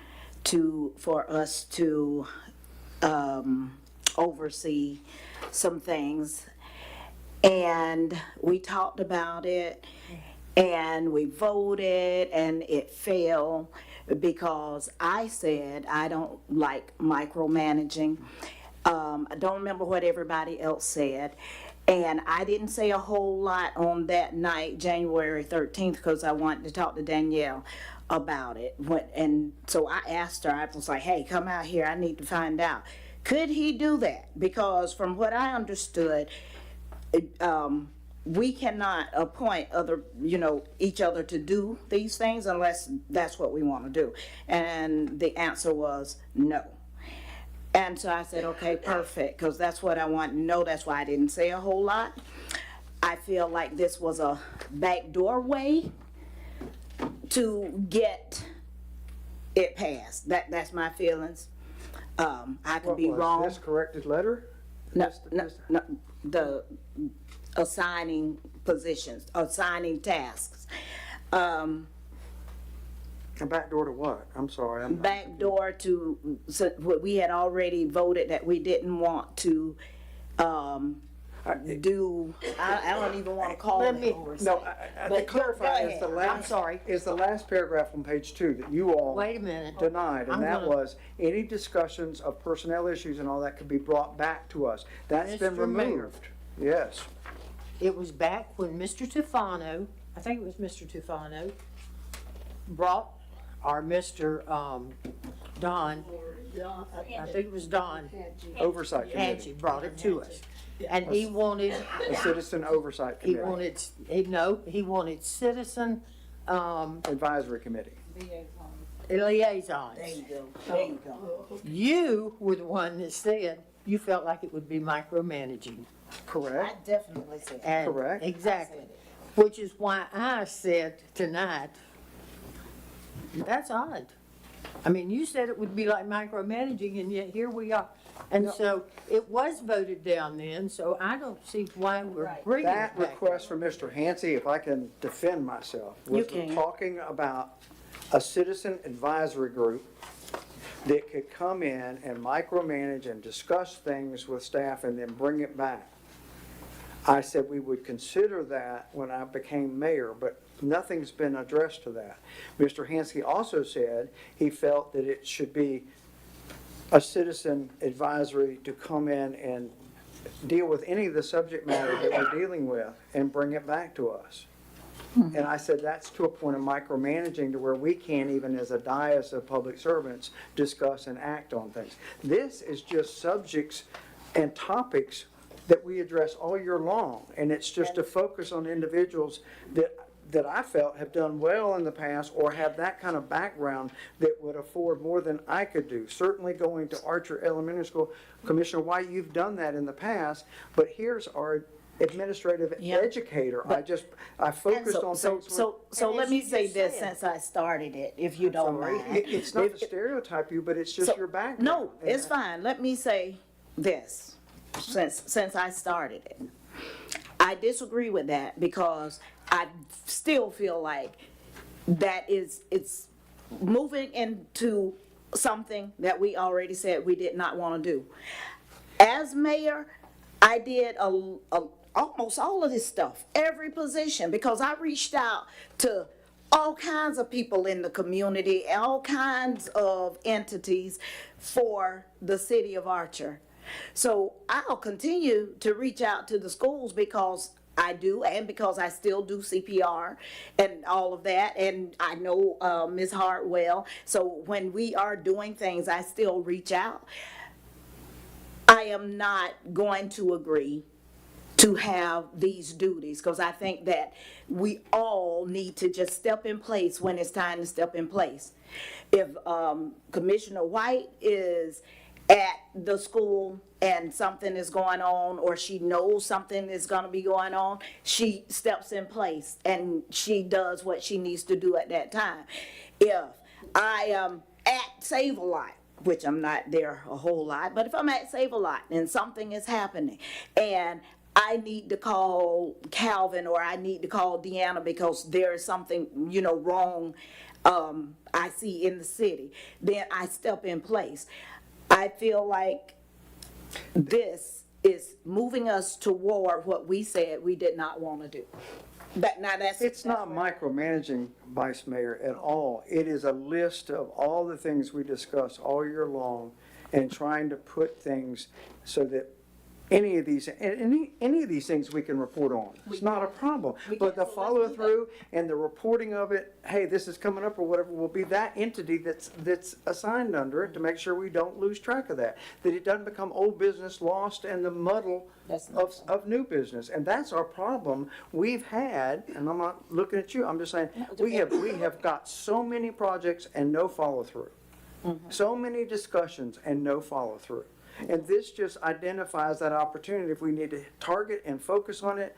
for us to oversee some things. And we talked about it and we voted and it failed because I said I don't like micromanaging. I don't remember what everybody else said. And I didn't say a whole lot on that night, January 13th, because I wanted to talk to Danielle about it. And so I asked her, I was like, hey, come out here, I need to find out. Could he do that? Because from what I understood, we cannot appoint each other to do these things unless that's what we want to do. And the answer was no. And so I said, okay, perfect, because that's what I want to know. That's why I didn't say a whole lot. I feel like this was a backdoor way to get it passed. That's my feelings. I could be wrong. This corrected letter? No, the assigning positions, assigning tasks. A backdoor to what? I'm sorry. Backdoor to, we had already voted that we didn't want to do, I don't even want to call it oversight. No, to But clarify, go is the ahead. last. I'm sorry. Is the last paragraph on page 2 that you all. Wait a minute. Denied, and I'm that gonna- was, any discussions of personnel issues and all that could be brought back to us. That's been Mr. Mayor. removed. Yes. It was back when Mr. Tufano, I think it was Mr. Tufano, brought, or Mr. Don I think it was Don, Oversight Committee, Angie brought it to us. And he wanted, the Citizen Oversight he Committee, wanted, he wanted citizen, Advisory Committee. liaisons. There you go, there you go. You were the one that said you felt like it would be micromanaging. Correct? Definitely said. And- Correct. Exactly. Which is why I said tonight, that's odd. I mean, you said it would be like micromanaging, and yet here we are. And so it was voted down then, so I don't see why we're bringing it That back. request from Mr. Hansey, if I can defend myself, was can. talking about a citizen advisory group that could come in and micromanage and discuss things with staff and then bring it back. I said we would consider that when I became mayor, but nothing's been addressed to that. Mr. Hansky also said he felt that it should be a citizen advisory to come in and deal with any of the subject matter that we're dealing with and bring it back to us. And I said that's to a point of micromanaging to where we can't even as a dais of public servants discuss and act on things. This is just subjects and topics that we address all year long, and it's just to focus on individuals that I felt have done well in the past or have that kind of background that would afford more than I could do. Certainly going to Archer Elementary School, Commissioner White, you've done that in the past, but here's our administrative educator. I focused on things. So let me say this since I started it, if you don't mind. It's not to stereotype you, but it's just your background. No, it's fine. Let me say this, since I started it. I disagree with that because I still feel like it's moving into something that we already said we did not want to do. As mayor, I did almost all of this stuff, every position, because I reached out to all kinds of people in the community, all kinds of entities for the city of Archer. So I'll continue to reach out to the schools because I do, and because I still do CPR and all of that, and I know Ms. Hartwell. So when we are doing things, I still reach out. I am not going to agree to have these duties because I think that we all need to just step in place when it's time to step in place. If Commissioner White is at the school and something is going on, or she knows something is going to be going on, she steps in place and she does what she needs to do at that time. If I am at Save-A-Lot, which I'm not there a whole lot, but if I'm at Save-A-Lot and something is happening and I need to call Calvin or I need to call Deanna because there is something, wrong I see in the city, then I step in place. I feel like this is moving us toward what we said we did not want to do. It's not micromanaging, Vice Mayor, at all. It is a list of all the things we discuss all year long and trying to put things so that any of these things we can report on. It's not a problem. But the follow through and the reporting of it, hey, this is coming up or whatever, will be that entity that's assigned under it to make sure we don't lose track of that. That it doesn't become old business lost in the muddle of new business. And that's our problem we've had, and I'm not looking at you, I'm just saying, we have got so many projects and no follow through. So many discussions and no follow through. And this just identifies that opportunity. If we need to target and focus on it,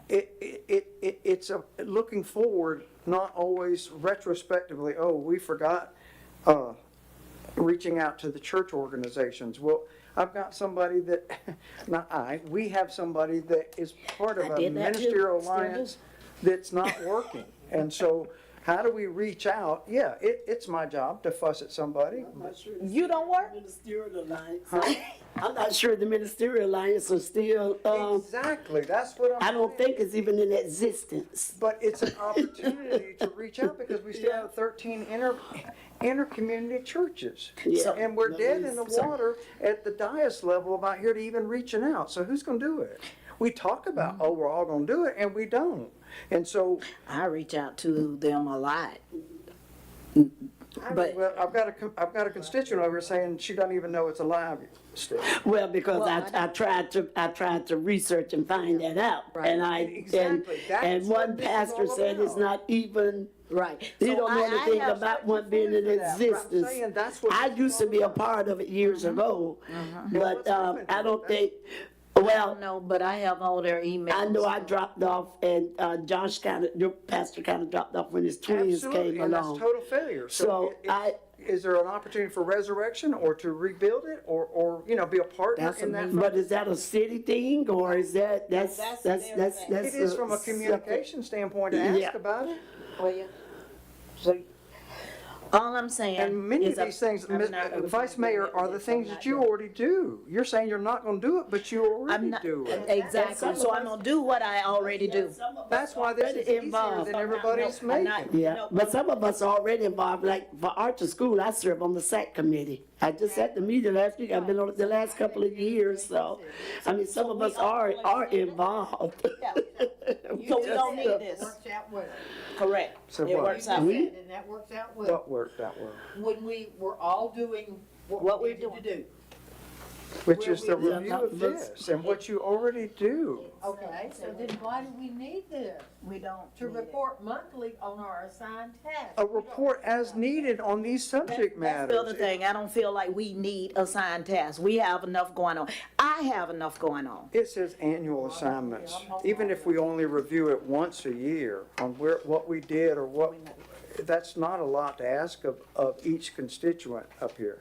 it's looking forward, not always retrospectively, oh, we forgot reaching out to the church organizations. Well, I've got somebody we have somebody that is part of a ministerial alliance that's not working. And so how do we reach out? Yeah, it's my job to fuss at somebody. You don't work? Ministerial alliance. I'm not sure the ministerial alliance is still. Exactly, that's what I don't think it's even in existence. But it's an opportunity to reach out because we still have 13 inter-community churches. Yeah. And we're dead in the water at the dais level about here to even reaching out. So who's going to do it? We talk about, oh, we're all going to do it, and we don't. And so I reach out to them a lot. But, Well, I've got a constituent over here saying she doesn't even know it's alive still. Well, because Well, I tried to research and find that out. And Exactly. That's and what one this is pastor all said it's about. not even, right. he So don't know I anything have- about one being in for that. I'm existence. saying that's what I this is used to all be a about. part of it years ago, but what's happened to I it? don't think, I well, don't know, but I have all their emails. I know I dropped off and Josh your pastor kind of dropped off when his twins Absolutely, came and that's along. total failure. So Is there an opportunity for resurrection or to rebuild it or be a partner in that? But is that a city thing or is that, that's It is from a communication standpoint to ask Yeah. about it. Well, yeah. So, all I'm saying And many is of these things, I'm not gonna Vice be Mayor, doing are it the if things I'm that not you doing it. already do. You're saying you're not gonna do it, but you already I'm not, do it. exactly, so I'm gonna do what I already do. That's why this is easier involved. than everybody's I'm not- making. Yeah, but some of us are already involved, like for Archer School, I serve on the SAC committee. I just had the meeting last week, I've been on it the last couple of years, so, I mean, some of us are involved. So we don't need this, Works out well. correct. So It what? works out. We- And that works out well. What worked that well? When we were all doing What what we're we needed to do. Which is the Yeah, review not of this. this and what you already do. Okay, so then why do we need this? We don't. To report monthly on our assigned tasks. A report as needed on these subject That's the other matters. thing, I don't feel like we need assigned tasks, we have enough going on. I have enough going on. It says annual assignments, even if we only review it once a year on what we did or what, that's not a lot to ask of each constituent up here.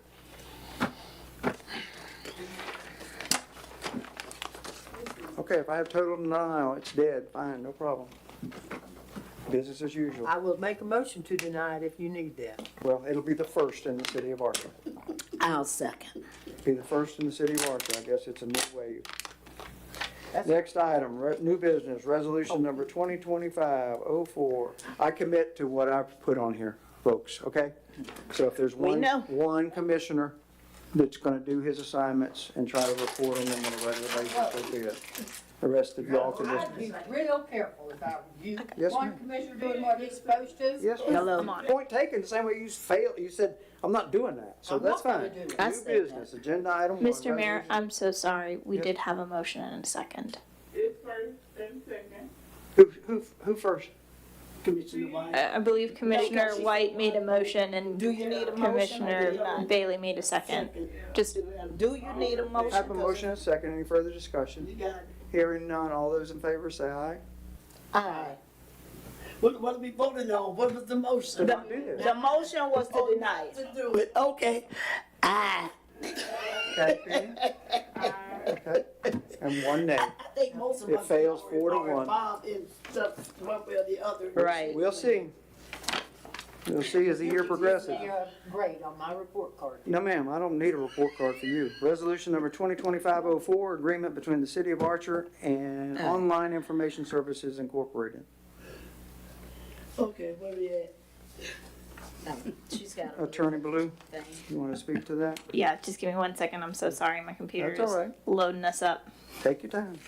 Okay, if I have total denial, it's dead, fine, no problem. Business as usual. I will make a motion to deny it if you need that. Well, it'll be the first in the city of Archer. I'll second. Be the first in the city of Archer, I guess it's a new wave. Next item, new business, resolution number 2025-04. I commit to what I've put on here, folks, okay? So if there's one commissioner that's gonna do his assignments and try to report on them on a regular basis, so be it. The rest of y'all can just. I'd be real careful if I were you. Yes, One ma'am. commissioner doing what he's supposed to. Yes, ma'am. Point taken, the same way you failed, you said, I'm not doing that, so I'm that's not gonna fine. do it. I New said business, agenda item 1. Mr. Mayor, resolution. I'm so sorry, we Yes. did have a motion and a second. Who first? Commissioner White. I believe Commissioner White made a motion and Do you need a motion or Commissioner not? Bailey made a second. Just, Do you need a motion? I have a motion and a second, any further discussion? You got it. Hearing none, all those in favor say aye. Aye. What are we voting on? What was the motion? Don't do this. The motion was to deny it. To do it, okay. Aye. Okay, Penny? Okay, and one nay. I think most of It us fails are 4 to 1. involved in stuff one way or the other. Right. We'll see. We'll see as the year progresses. Give me a grade on my report card. No, ma'am, I don't need a report card for you. Resolution number 2025-04, agreement between the City of Archer and Online Information Services Incorporated. Okay, where we at? She's got a Attorney Blue, thing. you want to speak to that? yeah, just give me 1 second, I'm so sorry, my computer That's all is right. loading us up. Take your time.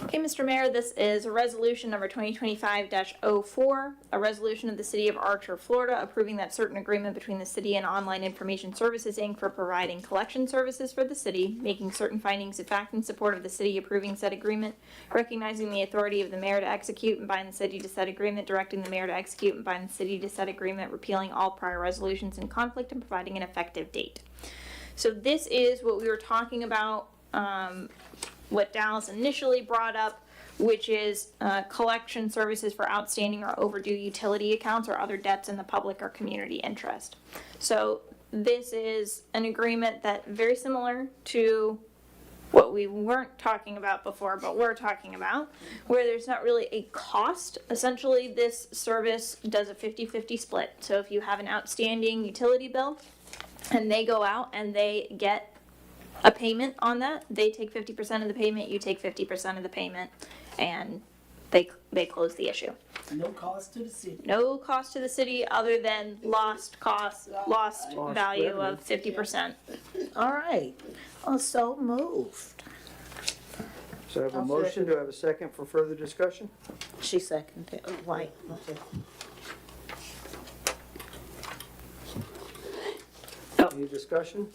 Okay, Mr. Mayor, this is a resolution number 2025-04, a resolution of the City of Archer, Florida, approving that certain agreement between the city and Online Information Services, Inc. for providing collection services for the city, making certain findings of fact in support of the city approving said agreement, recognizing the authority of the mayor to execute and bind the city to said agreement, directing the mayor to execute and bind the city to said agreement, repealing all prior resolutions in conflict, and providing an effective date. So this is what we were talking about, what Dallas initially brought up, which is collection services for outstanding or overdue utility accounts or other debts in the public or community interest. So this is an agreement that very similar to what we weren't talking about before, but we're talking about, where there's not really a cost. Essentially, this service does a 50-50 split. So if you have an outstanding utility bill and they go out and they get a payment on that, they take 50% of the payment, you take 50% of the payment, and they close the issue. No cost to the city. No cost to the city other than lost value revenue. of 50%. All right. So moved. So I have a motion, do I have a second for further discussion? She seconded. White. Any discussion?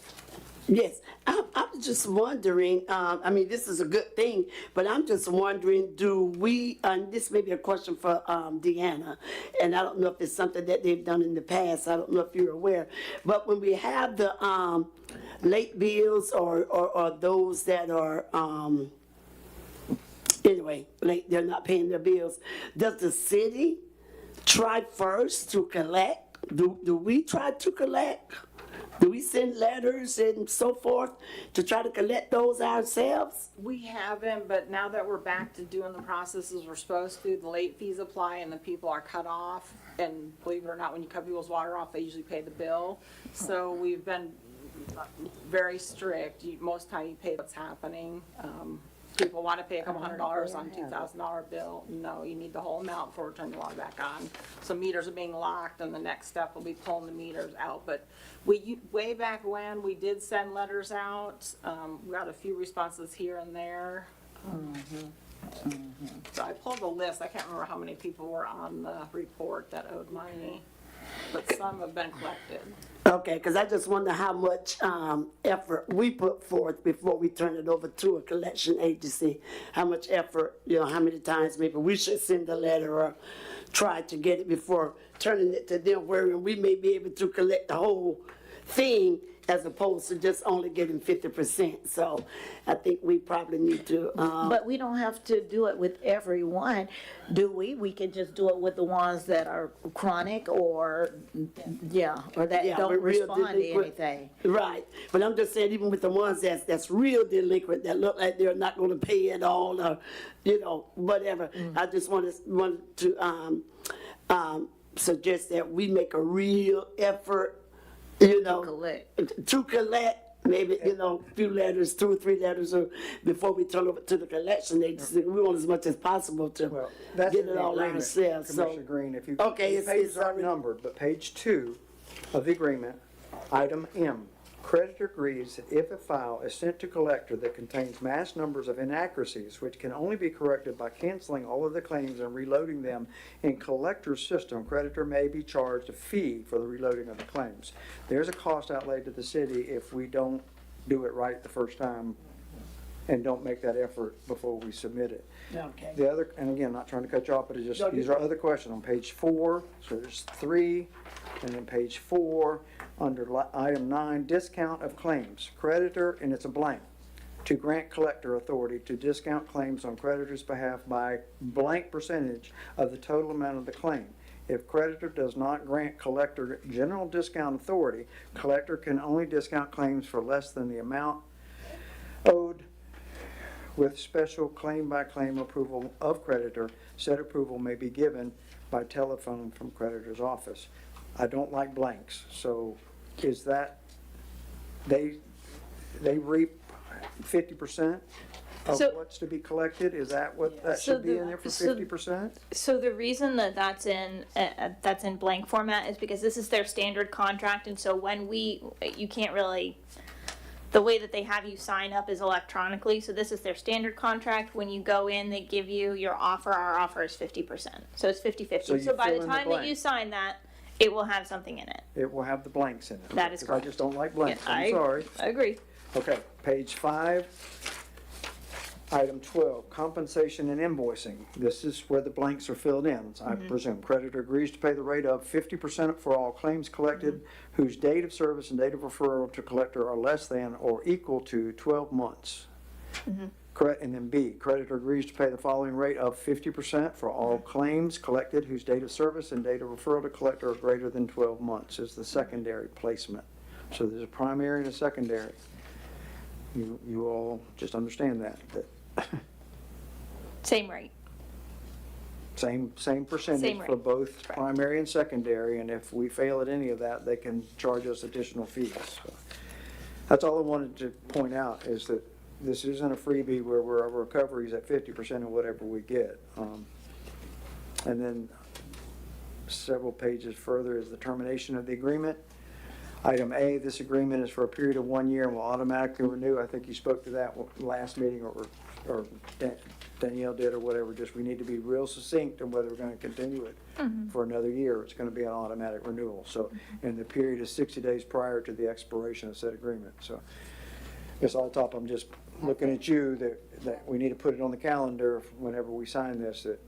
Yes, I'm just wondering, I mean, this is a good thing, but I'm just wondering, do we, and this may be a question for Deanna, and I don't know if it's something that they've done in the past, I don't know if you're aware, but when we have the late bills or those that are, anyway, late, they're not paying their bills, does the city try first to collect? Do we try to collect? Do we send letters and so forth to try to collect those ourselves? We haven't, but now that we're back to doing the processes we're supposed to, the late fees apply and the people are cut off. And believe it or not, when you cut people's water off, they usually pay the bill. So we've been very strict. Most time you pay what's happening. People want to pay a couple $100s on $2,000 bill. No, you need the whole amount before we turn the water back on. So meters are being locked, and the next step will be pulling the meters out. But way back when, we did send letters out. We got a few responses here and there. So I pulled the list. I can't remember how many people were on the report that owed money, but some have been collected. Okay, because I just wonder how much effort we put forth before we turn it over to a collection agency. How much effort, how many times maybe we should send a letter or try to get it before turning it to them, where we may be able to collect the whole thing as opposed to just only getting 50%. So I think we probably need to. But we don't have to do it with everyone, do we? We can just do it with the ones that are chronic or that don't respond to anything. Right, but I'm just saying, even with the ones that's real delinquent, that look like they're not gonna pay at all, or, whatever. I just wanted to suggest that we make a real effort, to collect, maybe, a few letters, 2 or 3 letters, or before we turn over to the collection agency. We want as much as possible to That's get in it the all agreement, ourselves, so. Commissioner Green, if you, Okay, the pages aren't numbered, but page 2 of the agreement, item M, creditor agrees that if a file is sent to collector that contains mass numbers of inaccuracies, which can only be corrected by canceling all of the claims and reloading them in collector's system, creditor may be charged a fee for the reloading of the claims. There's a cost outlay to the city if we don't do it right the first time and don't make that effort before we submit it. Okay. The other, and again, not trying to cut you off, but it's just, these are other questions on page 4, so there's 3, and then page 4, under item 9, discount of claims. Creditor, and it's a blank, to grant collector authority to discount claims on creditor's behalf by blank percentage of the total amount of the claim. If creditor does not grant collector general discount authority, collector can only discount claims for less than the amount owed. With special claim-by-claim approval of creditor, said approval may be given by telephone from creditor's office. I don't like blanks, so is that, they reap 50% of what's to be collected? Is that what, that should be in there for 50%? So the reason that that's in blank format is because this is their standard contract, and so when you can't really, the way that they have you sign up is electronically, so this is their standard contract. When you go in, they give you your offer. Our offer is 50%. So it's 50-50. So you So by fill the in the time that blank. you sign that, it will have something in it. It will have the blanks in it. That is Because correct. I just don't like blanks, Yeah, I'm sorry. I agree. Okay, page 5, item 12, compensation and invoicing. This is where the blanks are filled in, I presume. Creditor agrees to pay the rate of 50% for all claims collected whose date of service and date of referral to collector are less than or equal to 12 months. And then B, creditor agrees to pay the following rate of 50% for all claims collected whose date of service and date of referral to collector are greater than 12 months is the secondary placement. So there's a primary and a secondary. You all just understand that Same rate. same percentage Same for rate. both primary and secondary, and if we fail at any of that, they can charge us additional fees. So that's all I wanted to point out, is that this isn't a freebie where our recovery is at 50% of whatever we get. And then several pages further is the termination of the agreement. Item A, this agreement is for a period of 1 year and will automatically renew. I think you spoke to that last meeting, or Danielle did, or whatever. Just, we need to be real succinct on whether we're gonna continue it for another year. It's gonna be an automatic renewal. So, and the period is 60 days prior to the expiration of said agreement. So, it's all top, I'm just looking at you, that we need to put it on the calendar whenever we sign this, that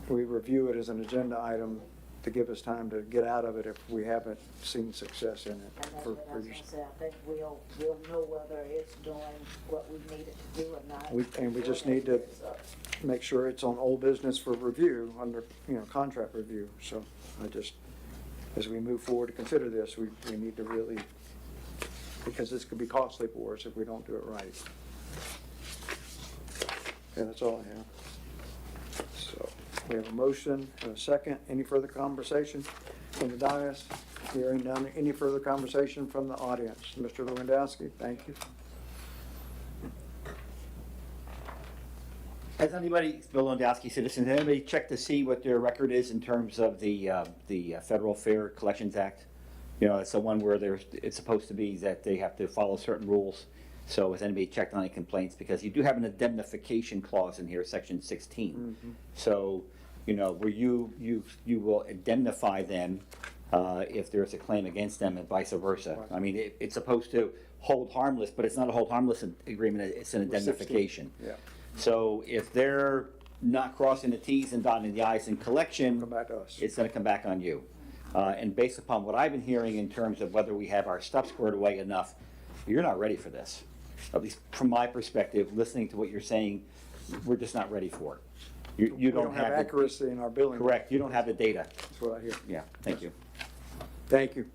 we review it as an agenda item to give us time to get out of it if we haven't seen success in it. And that's for- what I for was your- gonna say, I think we'll know whether it's doing what we need it to do or not. And we just need to make sure it's on old business for review, under, contract review. So I just, as we move forward to consider this, we need to really, because this could be costly for us if we don't do it right. And that's all I have. So we have a motion and a second. Any further conversation from the dais? Hearing none. Any further conversation from the audience? Mr. Lewandowski, thank you. Has anybody, Bill Lewandowski, citizen, has anybody checked to see what their record is in terms of the Federal Fair Collections Act? It's the one where it's supposed to be that they have to follow certain rules. So has anybody checked on any complaints? Because you do have an indemnification clause in here, section 16. So, where you will indemnify them if there's a claim against them and vice versa. Right. I mean, it's supposed to hold harmless, but it's not a hold harmless agreement, it's an indemnification. Yeah. So if they're not crossing the Ts and dotting the Is in collection, Come back to us. it's gonna come back on you. And based upon what I've been hearing in terms of whether we have our stuff squared away enough, you're not ready for this. At least from my perspective, listening to what you're saying, we're just not ready for it. You We don't don't have have accuracy in our billing. correct, you don't have the data. That's what I hear. Yeah, thank you. Thank you.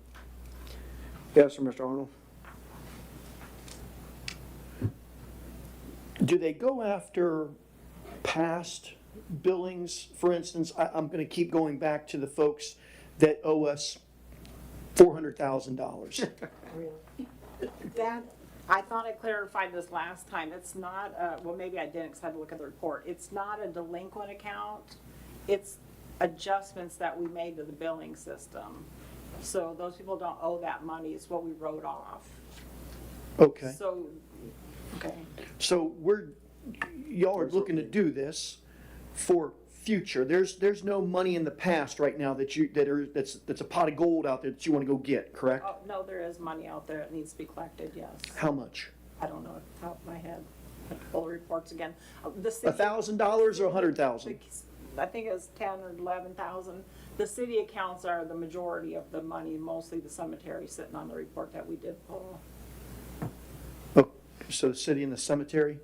Yes, sir, Mr. Arnold? Do they go after past billings? For instance, I'm gonna keep going back to the folks that owe us $400,000. That, I thought I clarified this last time, it's not, well, maybe I didn't, because I had to look at the report. It's not a delinquent account, it's adjustments that we made to the billing system. So those people don't owe that money, it's what we wrote off. Okay, So, okay. so y'all are looking to do this for future. There's no money in the past right now that's a pot of gold out there that you wanna go get, correct? Oh, no, there is money out there that needs to be collected, yes. How much? I don't know off the top of my head. I'll pull the reports again. The city- $1,000 or $100,000? I think it was 10 or 11,000. The city accounts are the majority of the money, mostly the cemetery sitting on the report that we did pull. Oh, so the city and the cemetery?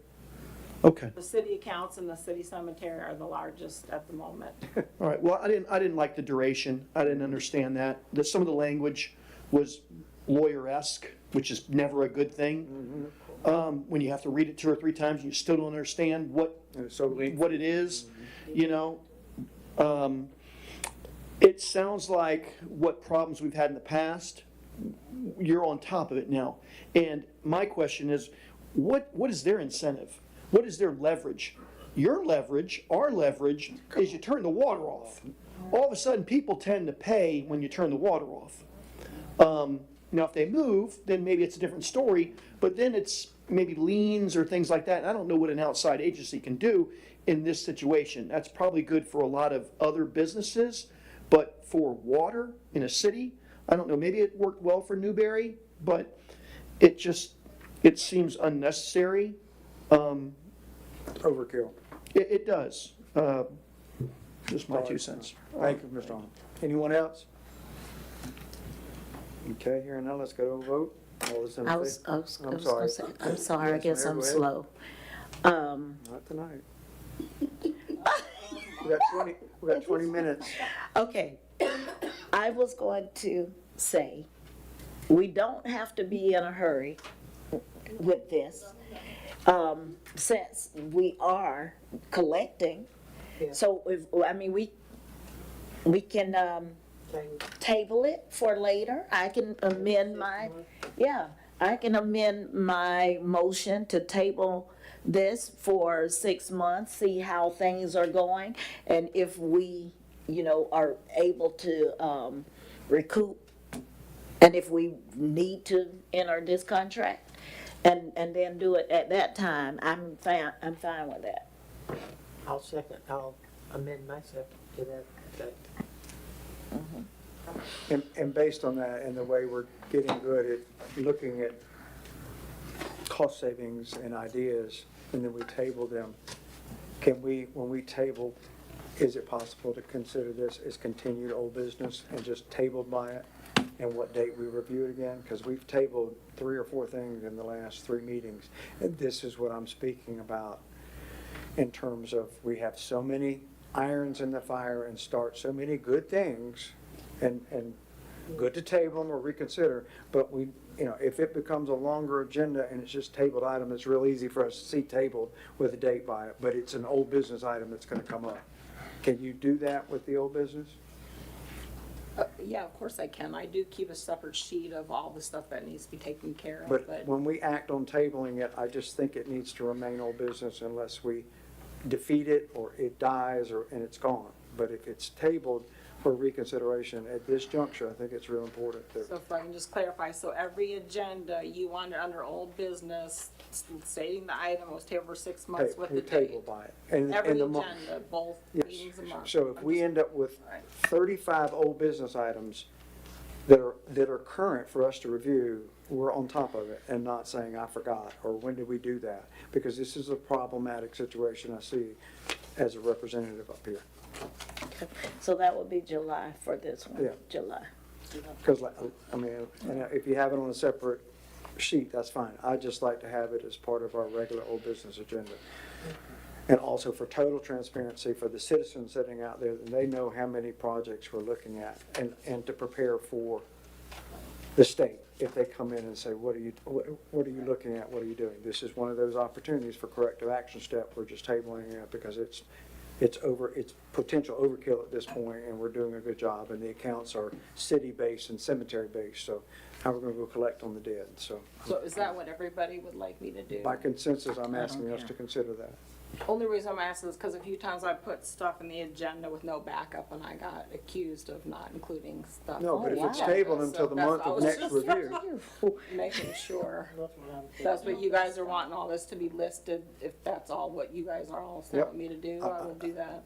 Okay, The city accounts and the city cemetery are the largest at the moment. all right. Well, I didn't like the duration. I didn't understand that. Some of the language was lawyer-esque, which is never a good thing. When you have to read it 2 or 3 times and you still don't understand what it is, It sounds like what problems we've had in the past, you're on top of it now. And my question is, what is their incentive? What is their leverage? Your leverage, our leverage, is you turn the water off. All of a sudden, people tend to pay when you turn the water off. Now, if they move, then maybe it's a different story, but then it's maybe liens or things like that. And I don't know what an outside agency can do in this situation. That's probably good for a lot of other businesses, but for water in a city, I don't know, maybe it worked well for Newberry, but it seems unnecessary. Overkill. It does. Just my 2 cents. Thank you, Mr. Arnold. Anyone else? Okay, here and now, let's go to a vote. All those in I was favor? I'm gonna sorry. say, I'm sorry, I Yes, guess Mayor, I'm go ahead. slow. Not tonight. We got 20 minutes. Okay, I was going to say, we don't have to be in a hurry with this, since we are collecting. So we can, table it for later. I can amend my motion to table this for 6 months, see how things are going, and if we, are able to recoup And if we need to enter this contract and then do it at that time, I'm fine with that. I'll amend my second to that effect. And based on that and the way we're getting good at looking at cost savings and ideas, and then we table them, can we, when we table, is it possible to consider this as continued old business and just tabled by it? And what date we review it again? Because we've tabled 3 or 4 things in the last 3 meetings. And this is what I'm speaking about in terms of we have so many irons in the fire and start so many good things and good to table them or reconsider, but we, if it becomes a longer agenda and it's just tabled item, it's real easy for us to see tabled with a date by it, but it's an old business item that's gonna come up. Can you do that with the old business? Yeah, of course I can. I do keep a separate sheet of all the stuff that needs to be taken care of, But but when we act on tabling it, I just think it needs to remain old business unless we defeat it or it dies and it's gone. But if it's tabled for reconsideration at this juncture, I think it's real important that. so if I can just clarify, so every agenda you want it under old business, stating the item was tabled for 6 months with the We date. table by it. And Every the agenda, both Yes. meetings a month. So if we end up with Right. 35 old business items that are current for us to review, we're on top of it and not saying, I forgot, or when did we do that? Because this is a problematic situation I see as a representative up here. So that would be July for this one. Yeah. July. Because, I mean, and if you have it on a separate sheet, that's fine. I'd just like to have it as part of our regular old business agenda. And also for total transparency for the citizens sitting out there, they know how many projects we're looking at and to prepare for the state. If they come in and say, what are you looking at? What are you doing? This is one of those opportunities for corrective action step. We're just tabling it because it's potential overkill at this point, and we're doing a good job, and the accounts are city-based and cemetery-based, so how we're gonna go collect on the dead, so. So is that what everybody would like me to do? By consensus, I'm asking us to consider that. Only reason I'm asking is because a few times I put stuff in the agenda with no backup and I got accused of not including stuff. No, but if it's Yeah. tabled So until the that's- month I of was next just review. Making sure. That's what I'm thinking. That's what you guys are wanting all this to be listed. If that's all what you guys are all Yep. telling me to do, I will do that.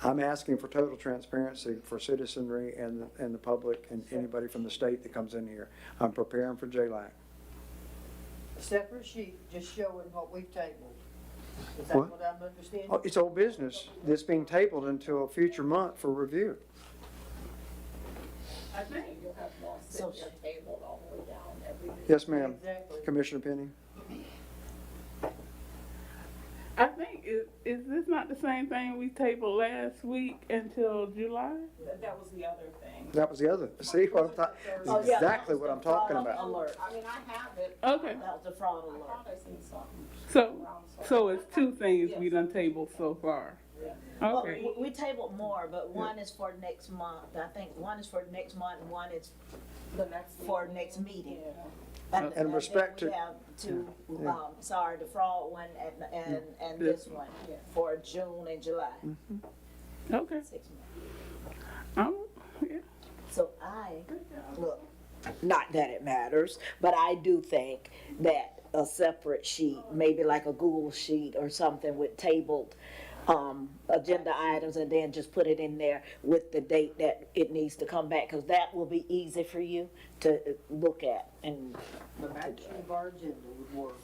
I'm asking for total transparency for citizenry and the public and anybody from the state that comes in here. I'm preparing for JLAC. A separate sheet just showing what we've tabled. Is What? that what I'm understanding? Oh, it's old business that's being tabled until a future month for review. I think you'll have more sitting there tabled all the way down every. Yes, ma'am. Exactly. Commissioner Penny? I think, is this not the same thing we tabled last week until July? That was the other thing. That was the other, see what I'm talking, Oh, yeah, exactly that was what I'm the talking fraud about. alert. I mean, I have it. Okay, That was the fraud I alert. thought I seen something. so it's 2 things we done tabled so far. Well, Okay, we tabled more, but one is for next month. I think one is for next month and one is The next. for next meeting. Yeah. And then respect we to- have two, the fraud one and this one for June and July. okay. 6 months. Yeah. So look, not that it matters, but I do think that a separate sheet, maybe like a Google sheet or something with tabled agenda items, and then just put it in there with the date that it needs to come back, because that will be easy for you to look at. And The matching of our agenda would work.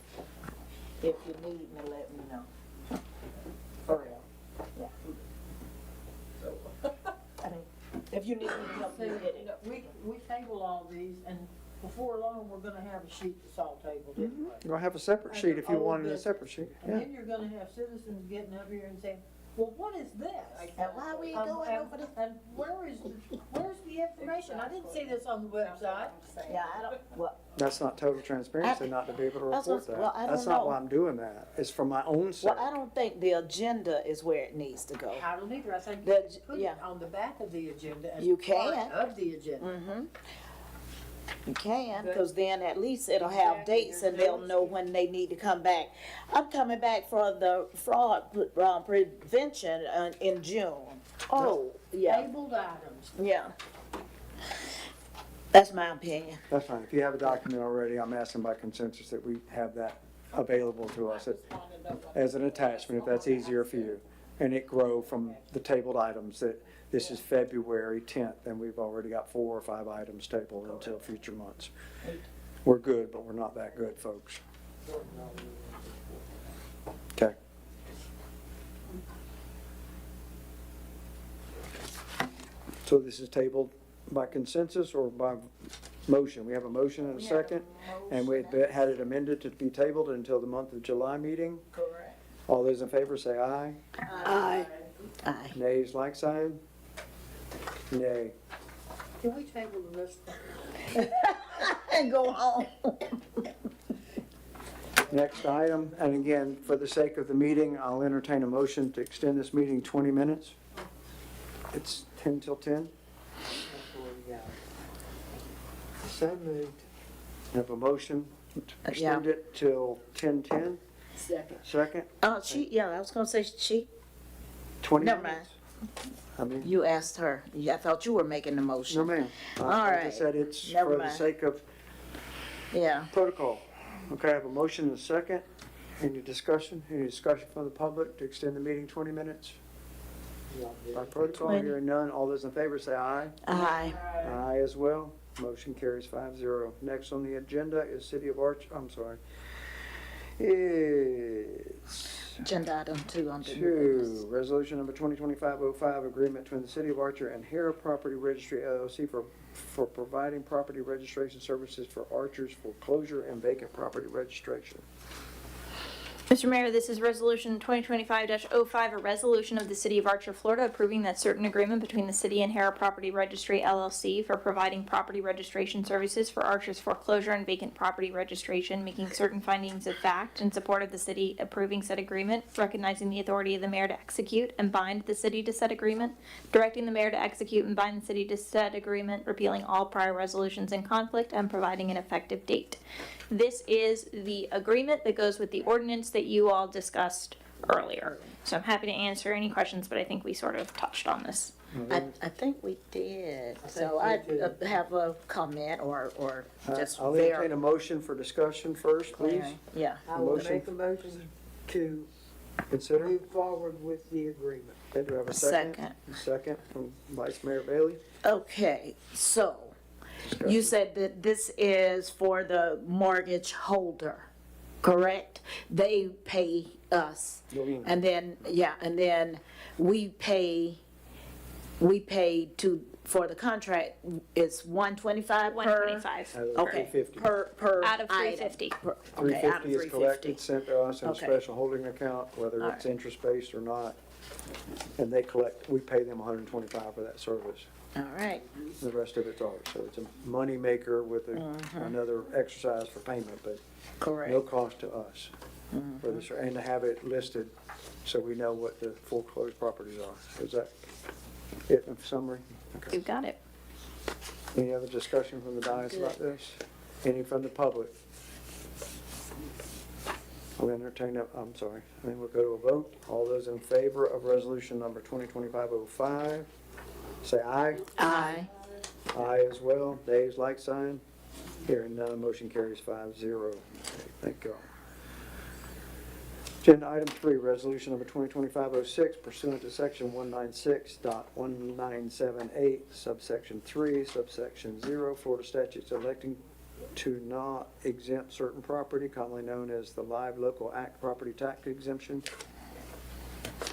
if you need me, let me know. For real. Yeah. I mean, if you need me to help you get it. We table all these, and before long, we're gonna have a sheet that's all tabled anyway. You're gonna have a separate sheet if you wanted a separate sheet, And yeah. then you're gonna have citizens getting up here and saying, well, what is this? And why we going over this? And where's the information? I didn't see this on the website. Yeah, I don't, well, That's not total transparency, not to be able to That's report what's- well, I that. That's don't not know. why I'm doing that. It's for my own sake. well, I don't think the agenda is where it needs to go. I don't either. I think The- you can put yeah. it on the back of the agenda as You part can. of the agenda. Mm-hmm. You can, because then at least it'll have Exactly. dates and they'll know when they need to come back. I'm coming back for the fraud prevention in June. Oh, yeah, Tabled items. yeah. That's my opinion. That's fine. If you have a document already, I'm asking by consensus that we have that available to us as an attachment, if that's easier for you. And it grow from the tabled items that this is February 10th, and we've already got 4 or 5 items tabled until future months. We're good, but we're not that good, folks. Okay. So this is tabled by consensus or by motion? We have a motion and a second, and we had it amended to be tabled until the month of July meeting. Correct. All those in favor say aye. Aye. Aye. Nays, like sign? Nay. Can we table the rest? And go home. Next item, and again, for the sake of the meeting, I'll entertain a motion to extend this meeting 20 minutes. It's 10 till 10. So moved. Have a motion to extend it till 10:10. Second. Oh, I was gonna say she, 20 Never minutes. I mean, you asked her. I thought you were making the motion. no ma'am. All I right. just said it's Never for the mind. sake of Yeah. protocol. Okay, I have a motion and a second. Any discussion? Any discussion from the public to extend the meeting 20 minutes? By protocol, 20. hearing none. All those in favor say aye. Aye. Aye as well. Motion carries 5-0. Next on the agenda is It's Agenda item 2 on the new 2, business. resolution number 2025-05, agreement between the City of Archer and Hera Property Registry LLC for providing property registration services for Archer's foreclosure and vacant property registration. Mr. Mayor, this is Resolution 2025-05, a resolution of the City of Archer, Florida, approving that certain agreement between the City and Hera Property Registry LLC for providing property registration services for Archer's foreclosure and vacant property registration, making certain findings of fact in support of the City approving said agreement, recognizing the authority of the Mayor to execute and bind the City to said agreement, directing the Mayor to execute and bind the City to said agreement, repealing all prior resolutions in conflict, and providing an effective date. This is the agreement that goes with the ordinance that you all discussed earlier. So I'm happy to answer any questions, but I think we sort of touched on this. I think we did. So I have a comment or just I'll entertain a motion for discussion first, please. Yeah. I will Motion. make a motion to Consider. move forward with the agreement. Okay, do I have a second? Second. Second from Vice Mayor Bailey. Okay, so you said that this is for the mortgage holder, correct? They pay us. And then, and then we pay for the contract, it's $125 per? $125. Out of Okay, 350. per Out of item. 350. Okay, out of 350 is collected, 350. sent to us in a Okay. special holding account, whether All it's interest-based or not. And they collect, we pay them $125 for that service. All right, The rest of it's ours. So it's a money maker with another exercise for payment, but correct. no cost to us for this, and to have it listed so we know what the foreclosed properties are. Is that it in summary? Okay. You've got it. Any other discussion from the dais about this? Any from the public? I'll entertain that, I'm sorry. I think we'll go to a vote. All those in favor of resolution number 2025-05, say aye. Aye. Aye as well. Nays, like sign. Hearing none, motion carries 5-0. Thank you all. Agenda item 3, resolution number 2025-06 pursuant to section 196.1978, subsection 3, subsection 0, Florida statutes electing to not exempt certain property, commonly known as the Live Local Act property tax exemption.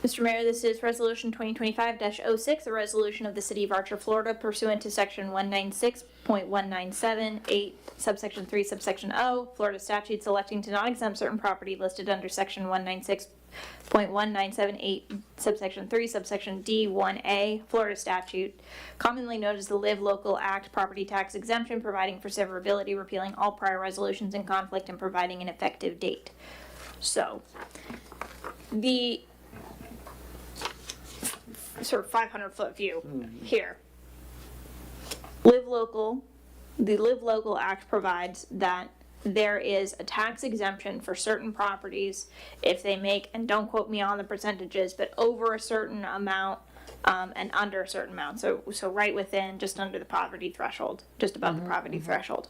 Mr. Mayor, this is Resolution 2025-06, a resolution of the City of Archer, Florida, pursuant to Section 196.1978, subsection 3, subsection O, Florida statutes electing to not exempt certain property listed under Section 196.1978, subsection 3, subsection D1A, Florida statute, commonly known as the Live Local Act property tax exemption, providing for severability, repealing all prior resolutions in conflict, and providing an effective date. So, the sort of 500-foot view here. The Live Local Act provides that there is a tax exemption for certain properties if they make, and don't quote me on the percentages, but over a certain amount and under a certain amount. So right within, just under the poverty threshold, just above the poverty threshold,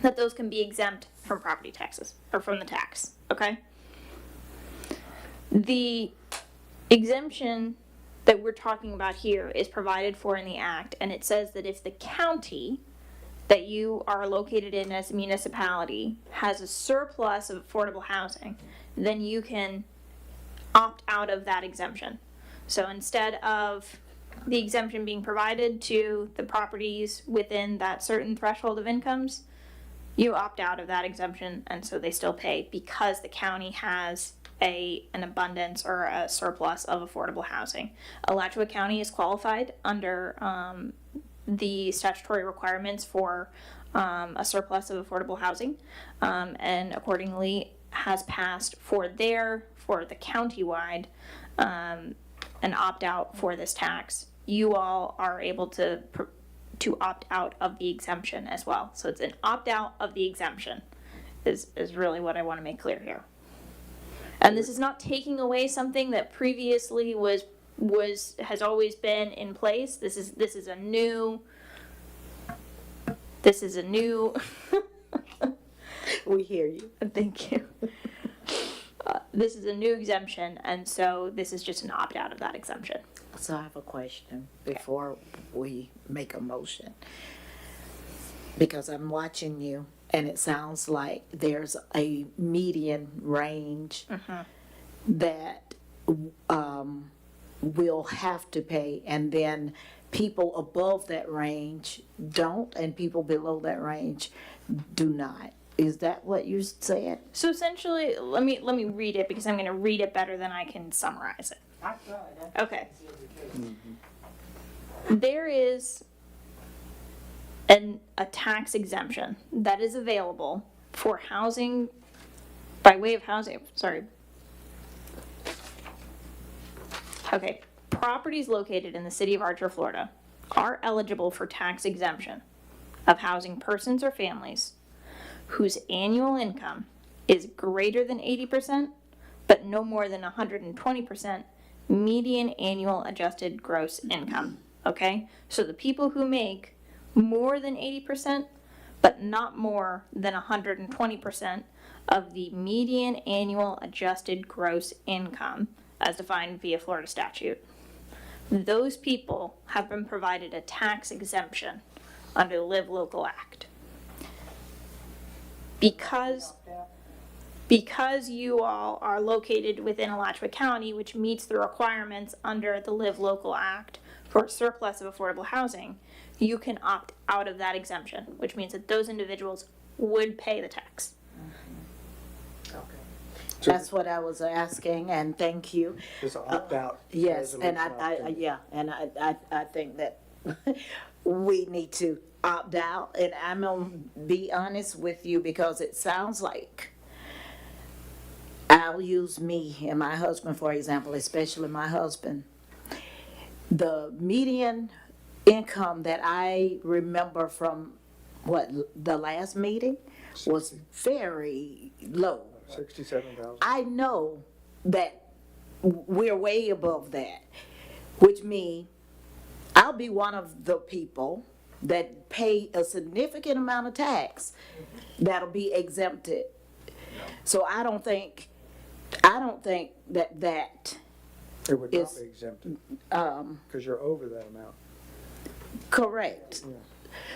that those can be exempt from property taxes, or from the tax, okay? The exemption that we're talking about here is provided for in the act, and it says that if the county that you are located in as a municipality has a surplus of affordable housing, then you can opt out of that exemption. So instead of the exemption being provided to the properties within that certain threshold of incomes, you opt out of that exemption, and so they still pay because the county has an abundance or a surplus of affordable housing. Alachua County is qualified under the statutory requirements for a surplus of affordable housing, and accordingly has passed for the countywide an opt-out for this tax. You all are able to opt out of the exemption as well. So it's an opt-out of the exemption is really what I want to make clear here. And this is not taking away something that previously has always been in place. This is a new. We hear you. Thank you. This is a new exemption, and so this is just an opt-out of that exemption. So I have a question before we make a motion. Because I'm watching you, and it sounds like there's a median range that will have to pay, and then people above that range don't, and people below that range do not. Is that what you said? So essentially, let me read it because I'm going to read it better than I can summarize it. Okay. There is a tax exemption that is available for housing, by way of housing, sorry. Okay, properties located in the city of Archer, Florida are eligible for tax exemption of housing persons or families whose annual income is greater than 80%, but no more than 120% median annual adjusted gross income, okay? So the people who make more than 80%, but not more than 120% of the median annual adjusted gross income, as defined via Florida statute, those people have been provided a tax exemption under the Live Local Act. Because you all are located within Alachua County, which meets the requirements under the Live Local Act for a surplus of affordable housing, you can opt out of that exemption, which means that those individuals would pay the tax. That's what I was asking, and thank you. It's an opt-out. Yes, and I think that we need to opt out, and I'm gonna be honest with you because it sounds like, I'll use me and my husband for example, especially my husband. The median income that I remember from the last meeting was very low. 67,000. I know that we're way above that, which means I'll be one of the people that pay a significant amount of tax that'll be exempted. So I don't think that It would not is be exempted, because you're over that amount. correct. Yeah.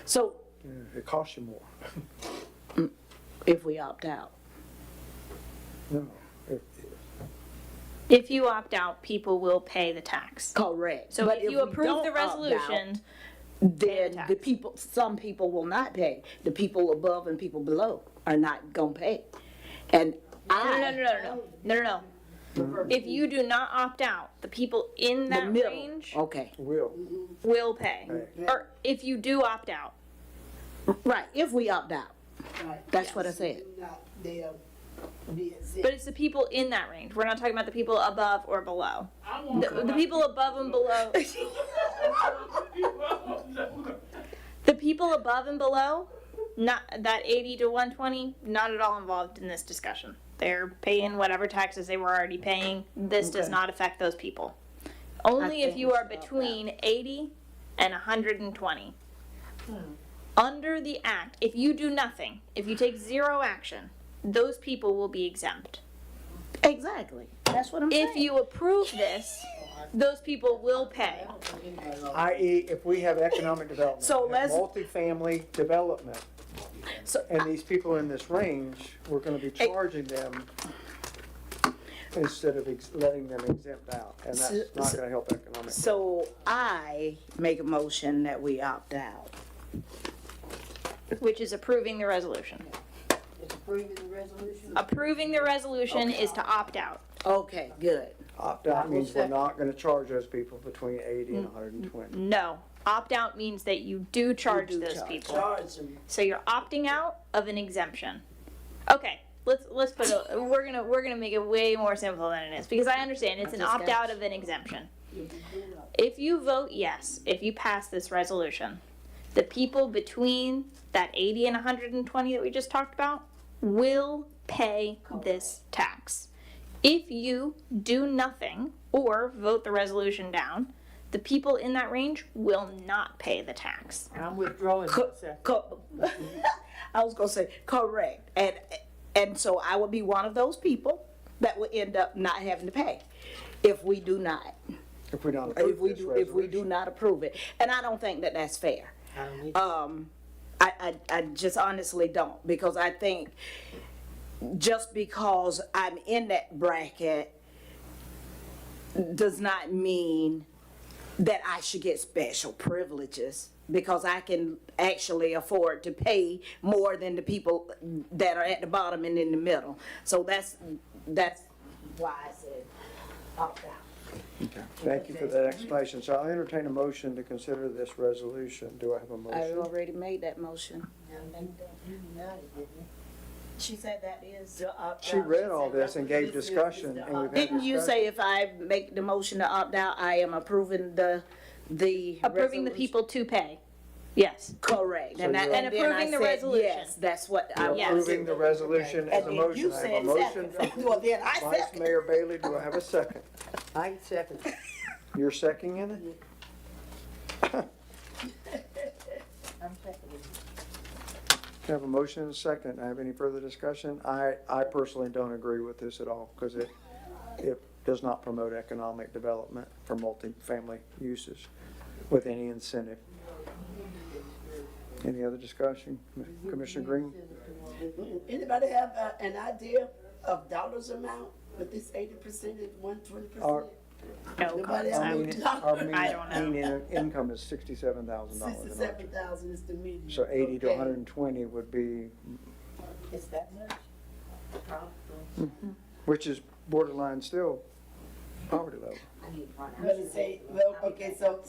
So Yeah, it costs you more. if we opt out, No. If you opt out, people will pay the tax. correct. So But if you we approve don't the opt out, resolution, then tax. the people, some people will not pay. The people above and people below are not gonna pay. And no. If you do not opt out, the people in the that middle, range okay, will pay. Or if you do opt out. right, if we opt out. That's what I said. But it's the people in that range. We're not talking about the people above or below. The people above and below. The people above and below, not that 80 to 120, not at all involved in this discussion. They're paying whatever taxes they were already paying. This does not affect those people. Only if think you we are should opt between 80 and 120. Under the act, if you do nothing, if you take zero action, those people will be exempt. Exactly. That's what I'm saying. If you approve this, those people will pay. i.e. if we have economic development, So have let's- multifamily development, So, and these people in this range, we're gonna be charging them instead of letting them exempt out, and that's not gonna help economic. so I make a motion that we opt out. Which is approving the resolution. It's approving the resolution. Approving the resolution is to opt out. Okay, good. Opt-out means we're not gonna charge those people between 80 and 120. No. Opt out means that you do charge those people. So you're opting out of an exemption. Okay, let's put a, we're gonna make it way more simple than it is, because I understand it's an opt out of an exemption. If you vote yes, if you pass this resolution, the people between that 80 and 120 that we just talked about will pay this tax. If you do nothing or vote the resolution down, the people in that range will not pay the tax. I'm withdrawing myself. I was gonna say, correct. And so I would be one of those people that would end up not having to pay if we do not. If we don't If approve we this do, if we do resolution. not approve it. And I don't think that that's fair. I don't need I just honestly don't, because I think just because I'm in that bracket does not mean that I should get special privileges, because I can actually afford to pay more than the people that are at the bottom and in the middle. So that's why I said opt out. Thank you for that explanation. So I'll entertain a motion to consider this resolution. Do I have a I motion? already made that motion. it. She said that is. She read all this and gave discussion, and we've had Didn't you discussion. say if I make the motion to opt out, I am approving the Approving the resolution? people to pay. Yes. Correct. So And you're- And then I approving the said resolution. Yes, that's what I You're was. approving the resolution as a And motion. you I have a said motion second. from Well, then I Vice second. Mayor Bailey. Do I have a second? I second. You're seconding it? I'm seconding. I have a motion and a second. I have any further discussion? I personally don't agree with this at all, because it does not promote economic development for multifamily uses with any incentive. Any other discussion? Commissioner Green? Anybody have an idea of dollars amount with this 80% and 120%? No Nobody concept. have I don't know. Median income is $67,000. 67,000 is the median. So 80 to Okay. 120 would be, It's that much? Probably. which is borderline still poverty level. But it say, well, okay, so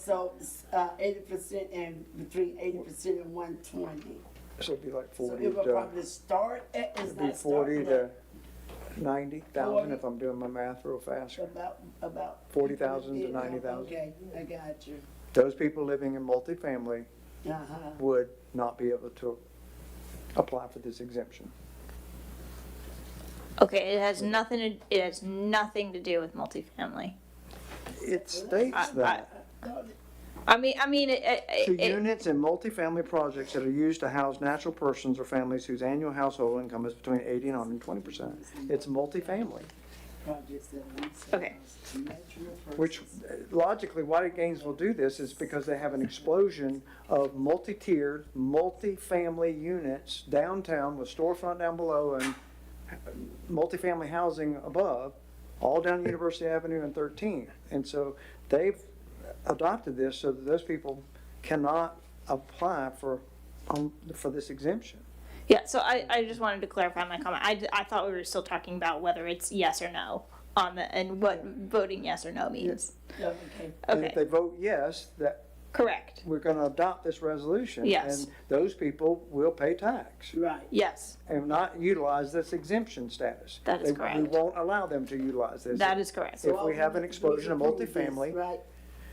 80% and between 80% and 120. So it'd be like So 40 it will to, probably start at, it's it'd be not 40 starting to at 90,000 if I'm doing my math real fast. about. 40,000 to 90,000. Okay, I got you. Those people living in multifamily Uh-huh. would not be able to apply for this exemption. Okay, it has nothing to do with multifamily. It states that. I mean, To units in multifamily projects that are used to house natural persons or families whose annual household income is between 80 and 120%. It's multifamily, okay. which logically, why Gainesville do this is because they have an explosion of multi-tiered, multifamily units downtown with storefront down below and multifamily housing above, all down University Avenue and 13th. And so they've adopted this so that those people cannot apply for this exemption. Yeah, so I just wanted to clarify my comment. I thought we were still talking about whether it's yes or no on the, and what voting yes or no means. Okay. And if Okay, they vote yes, that correct. we're going to adopt this resolution. Yes. And those people will pay tax Right. Yes, and not utilize this exemption status. That is We correct. won't allow them to utilize this. that is correct. If we have an explosion of Approve this, multifamily, Right,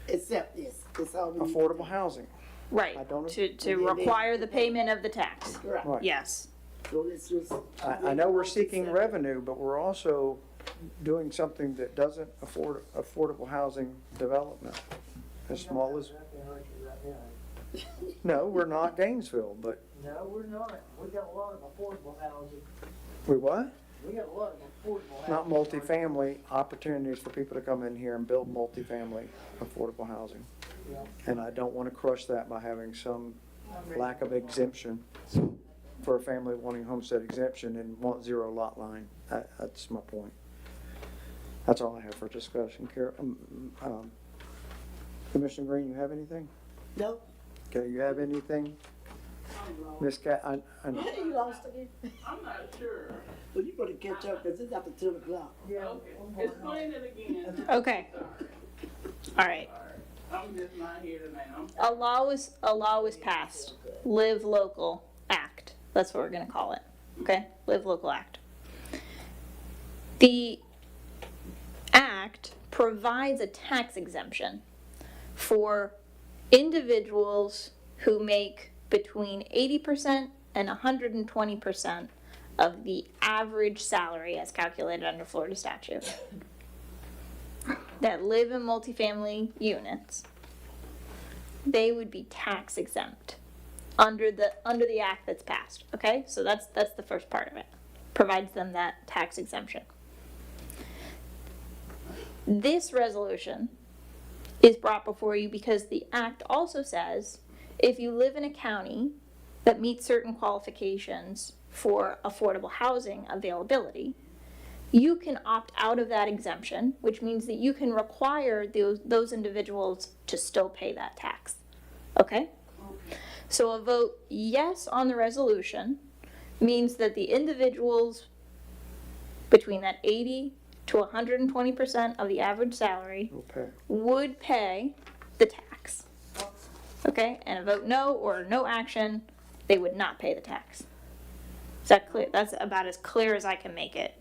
except this, it's all we need. affordable housing. Right, I don't- to require the payment of the tax. Right. Right. Yes. So let's just. I know we're seeking revenue, but we're also doing something that doesn't afford affordable housing development, as small as, no, we're not Gainesville, but No, we're not. We got a lot of affordable housing. we what? We got a lot of affordable housing. Not multifamily, opportunities for people to come in here and build multifamily affordable housing. And I don't want to crush that by having some lack of exemption for a family wanting homestead exemption and want 0 lot line. That's my point. That's all I have for discussion. Commissioner Green, you have anything? No. Okay, you have anything? Ms. Cat, You lost again? I'm not sure. Well, you better catch up, because it's after 10 o'clock. Yeah. Explain it again. Okay. All right. I'm just not here tonight. A law was passed. Live Local Act. That's what we're gonna call it. Okay? Live Local Act. The act provides a tax exemption for individuals who make between 80% and 120% of the average salary as calculated under Florida statute that live in multifamily units. They would be tax exempt under the act that's passed. Okay, so that's the first part of it. Provides them that tax exemption. This resolution is brought before you because the act also says if you live in a county that meets certain qualifications for affordable housing availability, you can opt out of that exemption, which means that you can require those individuals to still pay that tax. Okay? So a vote yes on the resolution means that the individuals between that 80 to 120% of the average salary would pay the tax. Okay? And a vote no or no action, they would not pay the tax. Is that clear? That's about as clear as I can make it.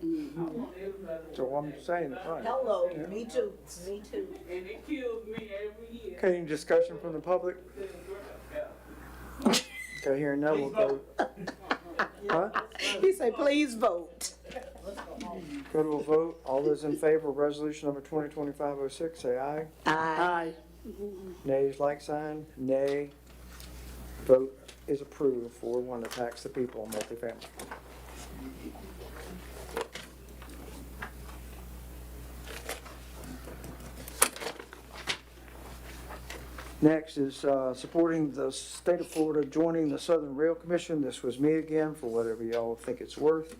so I'm saying, right. Hello, me too, me too. And it kills me every year. Okay, any discussion from the public? Okay, hearing none, we'll go. Huh? He said, please vote. Go to a vote. All those in favor of resolution number 2025-06, say aye. Aye. Nays, like sign. Nay. Vote is approved. 4-1 to tax the people on multifamily. Next is supporting the state of Florida joining the Southern Rail Commission. This was me again, for whatever y'all think it's worth.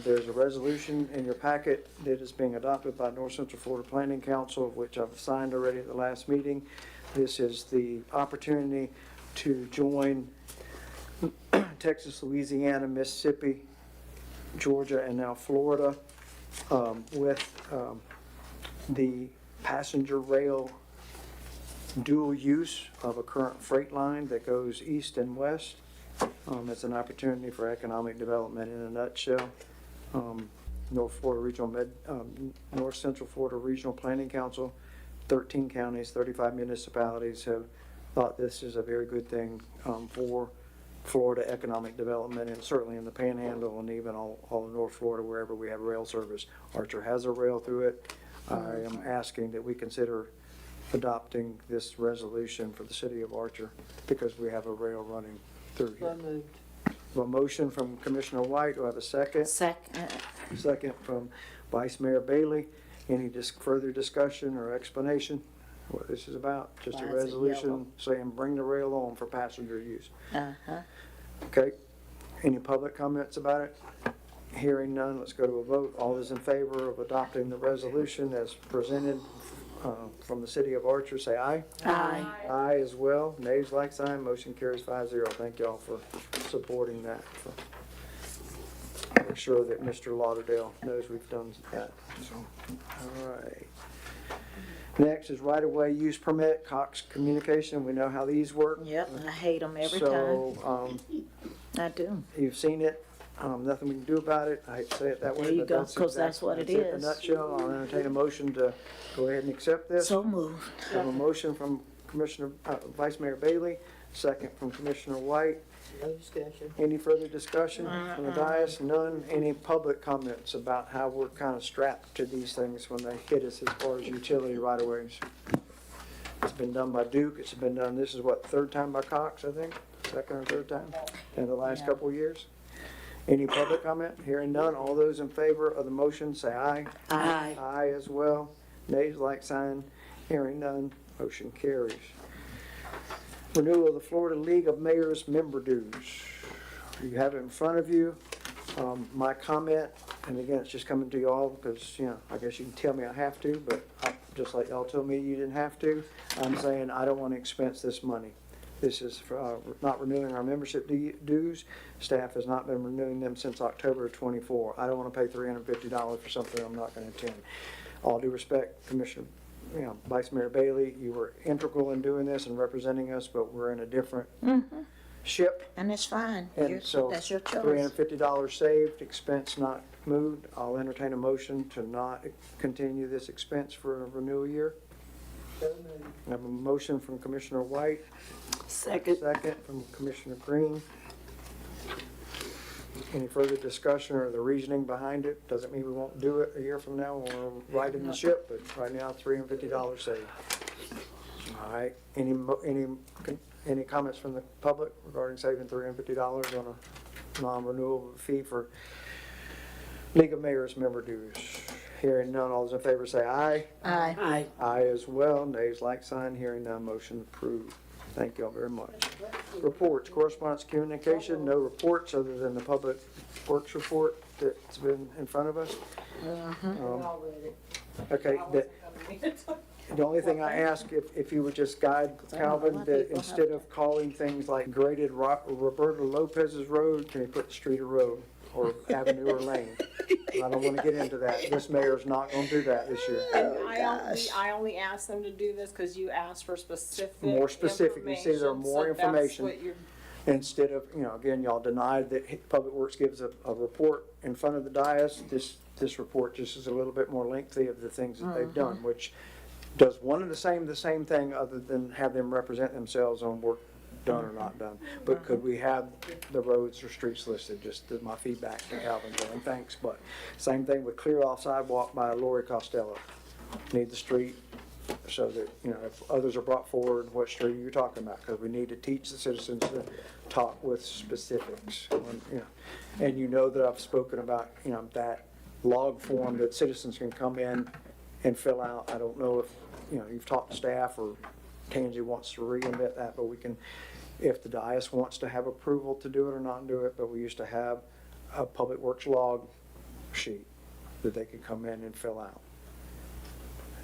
There's a resolution in your packet that is being adopted by North Central Florida Planning Council, of which I've signed already at the last meeting. This is the opportunity to join Texas, Louisiana, Mississippi, Georgia, and now Florida with the passenger rail dual use of a current freight line that goes east and west. It's an opportunity for economic development in a nutshell. North Central Florida Regional Planning Council, 13 counties, 35 municipalities have thought this is a very good thing for Florida economic development, and certainly in the Panhandle and even all of North Florida, wherever we have rail service. Archer has a rail through it. I am asking that we consider adopting this resolution for the city of Archer because we have a rail running through here. So moved. A motion from Commissioner White. Do I have a second? Second. Second from Vice Mayor Bailey. Any further discussion or explanation what this is about? Just a Why is it resolution yellow? saying bring the rail on for passenger use. Uh-huh. Okay. Any public comments about it? Hearing none, let's go to a vote. All those in favor of adopting the resolution as presented from the city of Archer, say aye. Aye. Aye as well. Nays, like sign. Motion carries 5-0. Thank y'all for supporting that. Make sure that Mr. Lauderdale knows we've done that. So, all right. Next is right-of-way use permit, Cox Communication. We know how these work. Yep, I hate them every time. So, I do. you've seen it. Nothing we can do about it. I hate to say it that way. There you but go, 'cause that's what it in a is. nutshell. I'll entertain a motion to go ahead and accept this. So moved. I have a motion from Vice Mayor Bailey, second from Commissioner White. No discussion. Any further discussion from the dais? None. Any public comments about how we're kind of strapped to these things when they hit us as far as utility right-of-ways? It's been done by Duke, it's been done, this is what, third time by Cox, I think? Second or third time in the last couple of years? Any public comment? Hearing none. All those in favor of the motion, say aye. Aye. Aye as well. Nays, like sign. Hearing none. Motion carries. Renewal of the Florida League of Mayors member dues. You have it in front of you. My comment, and again, it's just coming to you all because, you know, I guess you can tell me I have to, but just like y'all told me you didn't have to, I'm saying I don't want to expense this money. This is for, not renewing our membership dues. Staff has not been renewing them since October of '24. I don't want to pay $350 for something I'm not going to attend. All due respect, Commissioner, Vice Mayor Bailey, you were integral in doing this and representing us, but we're in a different ship. And it's fine. And so That's your choice. $350 saved, expense not moved. I'll entertain a motion to not continue this expense for a renewal year. I have a motion from Commissioner White. Second. Second from Commissioner Green. Any further discussion or the reasoning behind it? Doesn't mean we won't do it a year from now or right in the ship, but right now, $350 saved. All right, any comments from the public regarding saving $350 on a non-renewable fee for League of Mayors member dues? Hearing none, all those in favor say aye. Aye. Aye. Aye as well. Nays, like sign. Hearing none, motion approved. Thank you all very much. Reports, correspondence, communication, no reports other than the Public Works report that's been in front of us. Okay, the only thing I ask, if you would just guide Calvin, that instead of calling things like graded Roberto Lopez's road, can you put street or road or avenue or lane? I don't want to get into that. This mayor's not going to do that this year. I only asked them to do this because you asked for specific More specific. You see, there are more information. Instead of, again, y'all denied that Public Works gives a report in front of the dais. This report just is a little bit more lengthy of the things that they've done, which does one and the same thing other than have them represent themselves on work done or not done. But could we have the roads or streets listed? Just as my feedback to Calvin, and thanks. But same thing with clear off sidewalk by Lori Costello. Need the street so that, if others are brought forward, what street are you talking about? Because we need to teach the citizens to talk with specifics. And that I've spoken about, that log form that citizens can come in and fill out. I don't know if, you've talked to staff or Tangi wants to reinvent that, but we can, if the dais wants to have approval to do it or not do it, but we used to have a Public Works log sheet that they could come in and fill out.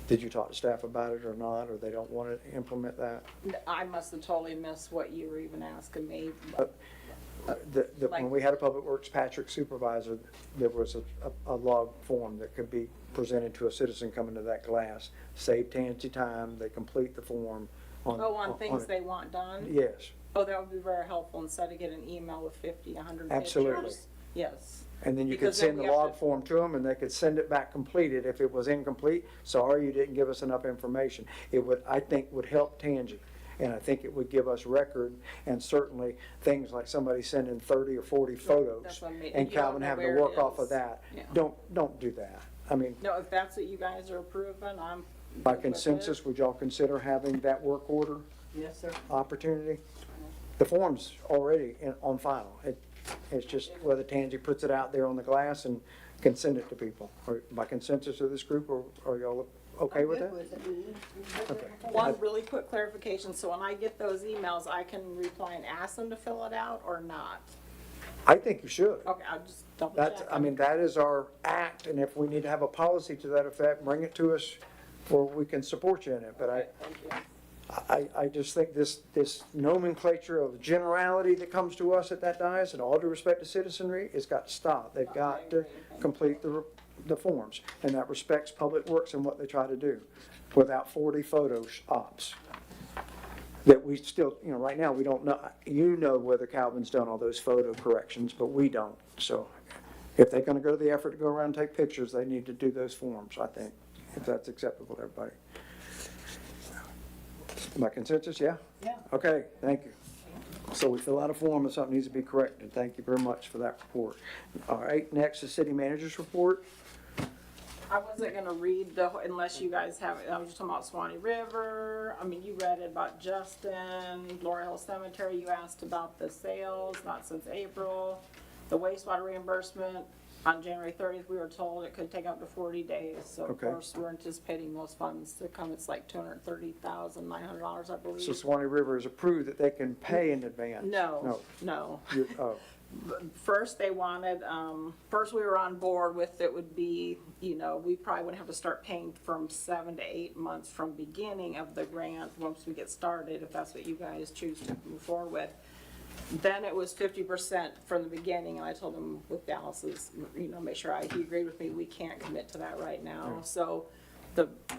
Did you talk to staff about it or not, or they don't want to implement that? I must have totally missed what you were even asking me. When we had a Public Works Patrick supervisor, there was a log form that could be presented to a citizen coming to that class. Save Tangi time, they complete the form. On things they want done? Yes. Oh, that would be very helpful instead of getting an email with 50, 100 pictures. Absolutely. Yes. And then you could Because then send the we have log to- form to them and they could send it back completed. If it was incomplete, sorry, you didn't give us enough information. It would, I think, would help Tangi. And I think it would give us record, and certainly things like somebody sending 30 or 40 photos That's what I mean. and You don't Calvin know having where to it work off is. of that. Yeah. Don't do that. I mean, No, if that's what you guys are approving, I'm. by good with it. consensus, would y'all consider having that work order Yes, sir. opportunity? The form's already on file. It's just whether Tangi puts it out there on the glass and can send it to people. Or by consensus of this group, or are y'all okay with that? Okay. One really quick clarification, so when I get those emails, I can reply and ask them to fill it out or not? I think you should. Okay, I'll just double That's, check. I mean, that is our act, and if we need to have a policy to that effect, bring it to us where we can support you in it. But I just think this nomenclature of generality that comes to us at that dais, and all due respect to citizenry, it's got to stop. They've got to complete the forms, and that respects Public Works and what they try to do, without 40 photo ops. That we still, right now, we don't know, whether Calvin's done all those photo corrections, but we don't. So if they're gonna go to the effort to go around and take pictures, they need to do those forms, I think, if that's acceptable to everybody. By consensus, yeah? Yeah. Okay, thank you. So we fill out a form and something needs to be corrected. Thank you very much for that report. All right, next is city manager's report. I wasn't gonna read unless you guys have it. I was just talking about Swanee River. I mean, you read it about Justin, Laurel Hill Cemetery. You asked about the sales, not since April. The wastewater reimbursement, on January 30th, we were told it could take up to 40 days. So of Okay. course, we're anticipating those funds to come. It's like $230,900, I believe. So Swanee River is approved that they can pay in advance? No. Oh, First, they wanted, first we were on board with it would be, we probably would have to start paying from 7 to 8 months from beginning of the grant, once we get started, if that's what you guys choose to move forward with. Then it was 50% from the beginning, and I told him with Dallas's, make sure he agreed with me, we can't commit to that right now. So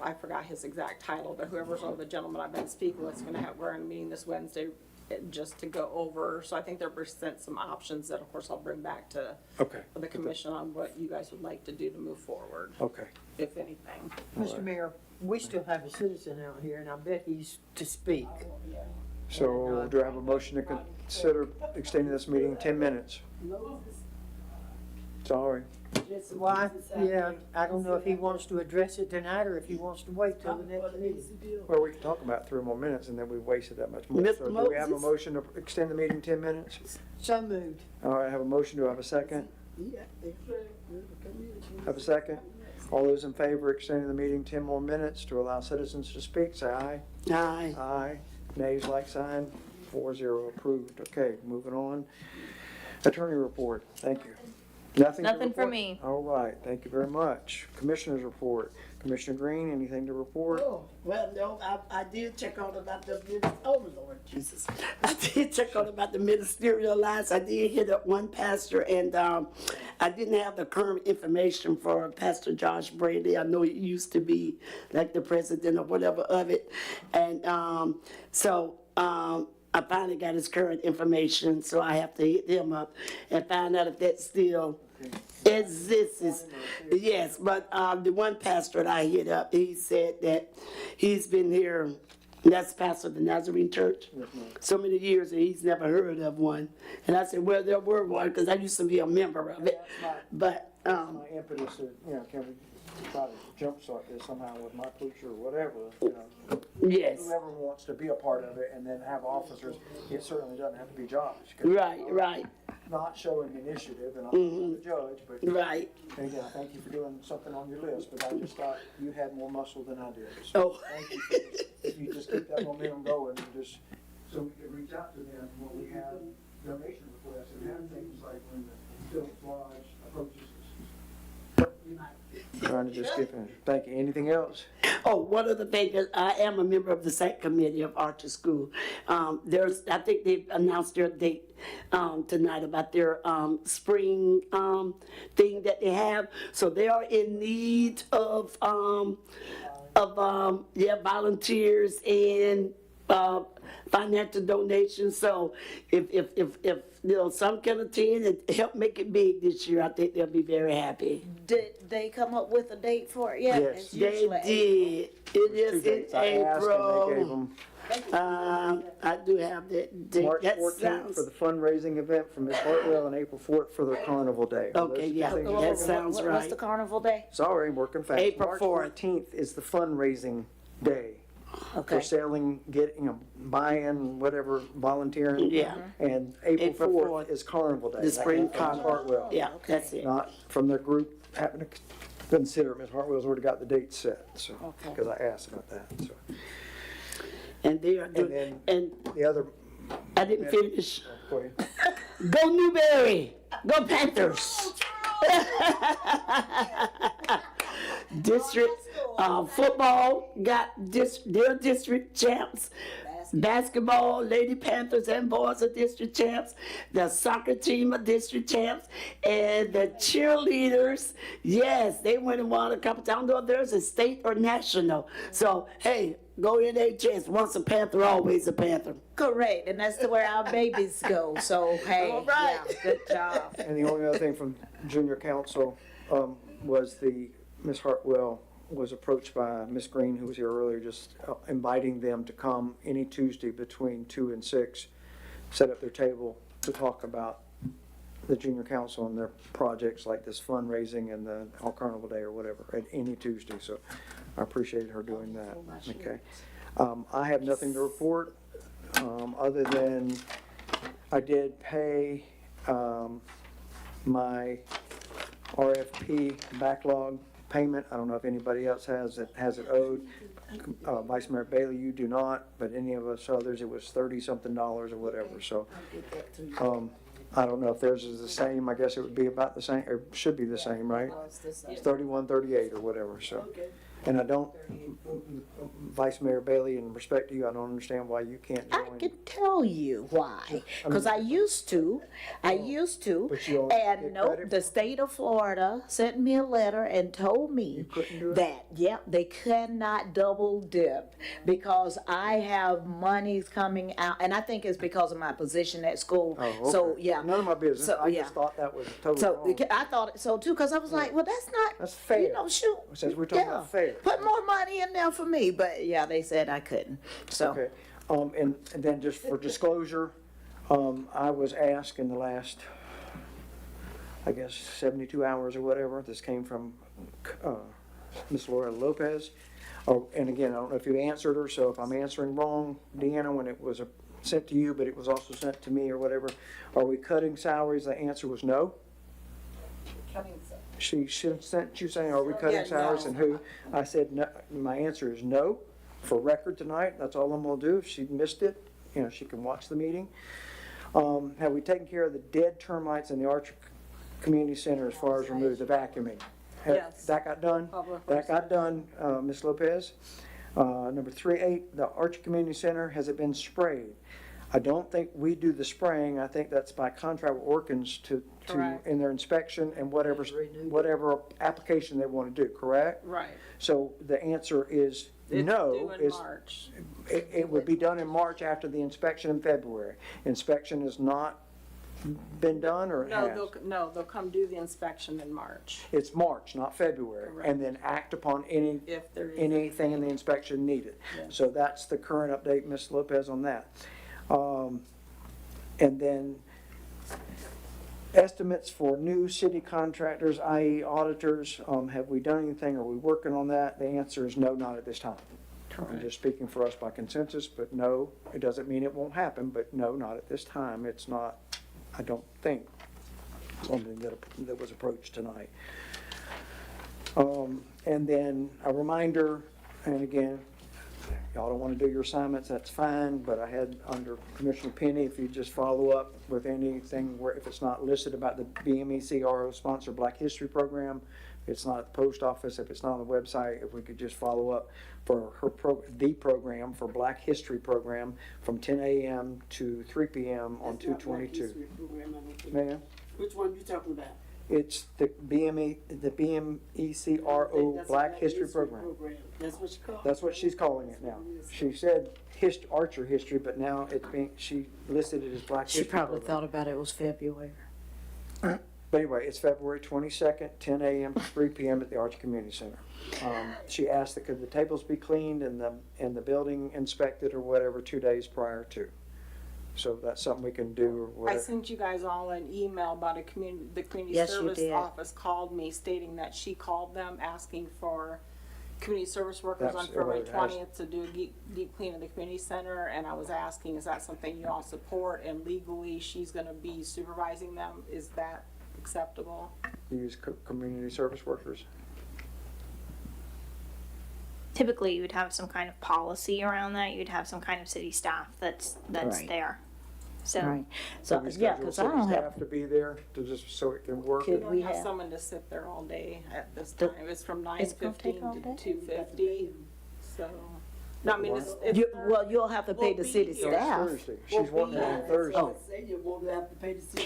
I forgot his exact title, but whoever's the gentleman I've been speaking with, we're in a meeting this Wednesday just to go over. So I think they're present some options that, of course, I'll bring back to the commission on what you guys would like to do to move forward, okay. if anything. Mr. Mayor, we still have a citizen out here, and I bet he's to speak. So do I have a motion to consider extending this meeting 10 minutes? Sorry. Why? Yeah, I don't know if he wants to address it tonight or if he wants to wait till the next meeting. Well, we can talk about 3 more minutes and then we wasted that much more. Mr. So do we have a Moses? motion to extend the meeting 10 minutes? So moved. All right, I have a motion. Do I have a second? Have a second? All those in favor of extending the meeting 10 more minutes to allow citizens to speak, say aye. Aye. Aye. Nays, like sign. 4-0 approved. Okay, moving on. Attorney report. Thank you. Nothing to Nothing for report? me. All right, thank you very much. Commissioners report. Commissioner Green, anything to report? Oh, well, no, I did check on about the, oh Lord Jesus. I did check on about the ministerial lines. I did hit up one pastor and, I didn't have the current information for Pastor Josh Brady. I know he used to be like the president or whatever of it. And, I finally got his current information, so I have to hit him up and find out if that still exists. Yes, but the one pastor that I hit up, he said that he's been here, that's pastor of the Nazarene Church, so many years and he's never heard of one. And I said, well, there were one, because I used to be a member of it. But, My impetus is, can we try to jumpstart this somehow with my preacher or whatever, yes. Whoever wants to be a part of it and then have officers, it certainly doesn't have to be Josh. 'Cause Right. Not showing initiative, and I'm not the judge, but. Right. And again, I thank you for doing something on your list, but I just thought you had more muscle than I did. So thank you for this. If you just keep that momentum going, and just, so we can reach out to them when we have donation requests and have things like when the Phillips Lodge approaches us. Trying to just get in. Thank you. Anything else? Oh, one other thing, is I am a member of the SAC committee of Archer School. I think they've announced their date, tonight about their, spring, thing that they have. So they are in need of volunteers and, financial donations. So if some can attend and help make it big this year, I think they'll be very happy. Did they come up with a date for it yet? Yes. It's They usually did. It is in Dates I asked, and they gave April. them I do have that date. March That 14th sounds- for the fundraising event from Ms. Hartwell and April 4th for their carnival day. Okay, Those yeah, two things you that gave them. sounds What's right. the carnival day? Sorry, working fast. April March 4th. 14th is the fundraising day. Okay. For selling, buying, whatever, volunteering. Yeah. And April April 4th 4th. is carnival day. The spring That came from Ms. carnival. Hartwell. Yeah, that's it. Not from their group, happen to consider, Ms. Hartwell's already got the date set, so, Okay. because I asked about that, so. And they are And doing, then and the other, I didn't finish. go ahead. Go Newberry! Go Panthers! District football got their district champs. Basketball, Lady Panthers and boys are district champs. The soccer team are district champs. And the cheerleaders, yes, they went and won a couple times. I don't know if there's a state or national. So, hey, go NHS. Once a Panther, always a Panther. Correct, and that's where our babies go, so hey, All right. yeah, good job. And the only other thing from junior council, was Ms. Hartwell was approached by Ms. Green, who was here earlier, just inviting them to come any Tuesday between 2 and 6 set up their table to talk about the junior council and their projects like this fundraising and the All Carnival Day or whatever, at any Tuesday, so I appreciate her doing that, okay? I have nothing to report, other than I did pay, my RFP backlog payment. I don't know if anybody else has it owed. Vice Mayor Bailey, you do not, but any of us others, it was $30-something or whatever, so. I don't know if theirs is the same, I guess it would be about the same, or should be the same, right? It's 3138 or whatever, so. And I don't, Vice Mayor Bailey, in respect to you, I don't understand why you can't I join. can tell you why, because I used to, But you don't and get nope, credit? the state of Florida sent me a letter and told me couldn't do it? that, yep, they cannot double dip, because I have monies coming out, and I think it's because of my position at school, Oh, okay. so, yeah. None of my business, So, I yeah. just thought that was totally So, wrong. I thought so too, because I was like, well, that's not, That's fair. you know, shoot. Since we're talking about fair. Put more money in there for me, but yeah, they said I couldn't, so. Okay, and then just for disclosure, I was asked in the last, I guess, 72 hours or whatever, this came from, Ms. Laura Lopez. Oh, and again, I don't know if you answered her, so if I'm answering wrong, Deanna, when it was sent to you, but it was also sent to me or whatever, are we cutting salaries? The answer was no. She sent you saying, are we cutting Yeah, salaries no. and who? I said, no, my answer is no, for record tonight, that's all I'm gonna do. If she missed it, you know, she can watch the meeting. Have we taken care of the dead termites in the Archer Community Center as far as remove the vacuuming? Yes. That got done? Public That got done, Ms. Lopez. Number 3.8, the Archer Community Center, has it been sprayed? I don't think we do the spraying, I think that's by contract with Orkins to, Correct. in their inspection and whatever application they wanna do, correct? Right. So the answer is It's no. due in It's- March. It would be done in March after the inspection in February. Inspection has not been done or it has? They'll come do the inspection in March. It's March, not February, and then act upon If there is anything in the inspection needed. So that's the current update, Ms. Lopez, on that. And then estimates for new city contractors, i.e. auditors, have we done anything? Are we working on that? The answer is no, not at this time. I'm just speaking for us by consensus, but no, it doesn't mean it won't happen, but no, not at this time. It's not, I don't think, something that was approached tonight. And then a reminder, and again, y'all don't want to do your assignments, that's fine, but I had under Commissioner Penny, if you just follow up with anything where, if it's not listed about the BMECRO sponsored Black History Program, if it's not at the post office, if it's not on the website, if we could just follow up for the program for Black History Program from 10 a.m. to 3 p.m. on 2/22. Ma'am? Which one you talking about? It's the BMECRO Black History Program. That's what you call it? That's what she's calling it now. She said Archer history, but now it's being, she listed it as Black She History probably Program. thought about it was February. But anyway, it's February 22nd, 10 a.m. to 3 p.m. at the Archer Community Center. She asked that could the tables be cleaned and the building inspected or whatever 2 days prior to. So that's something we can do or I whatever. sent you guys all an email about the community Yes, you service did. office called me stating that she called them asking for community service workers on That's February what it has. 20th to do a deep clean of the community center, and I was asking, is that something you all support? And legally, she's gonna be supervising them. Is that acceptable? Use community service workers. Typically, you would have some kind of policy around that. You'd have some kind of city staff that's Right. there. So Right, so, we yeah, schedule because I city don't staff have, to be there to just, so it can work. Could We we don't have have- someone to sit there all day at this The- time. It's from It's gonna take 9:15 all to day? 2:50, so. No, I mean, it's. well, you'll have to pay We'll the be city here. staff. Thursday. We'll She's wanting be it on here. Thursday. Oh.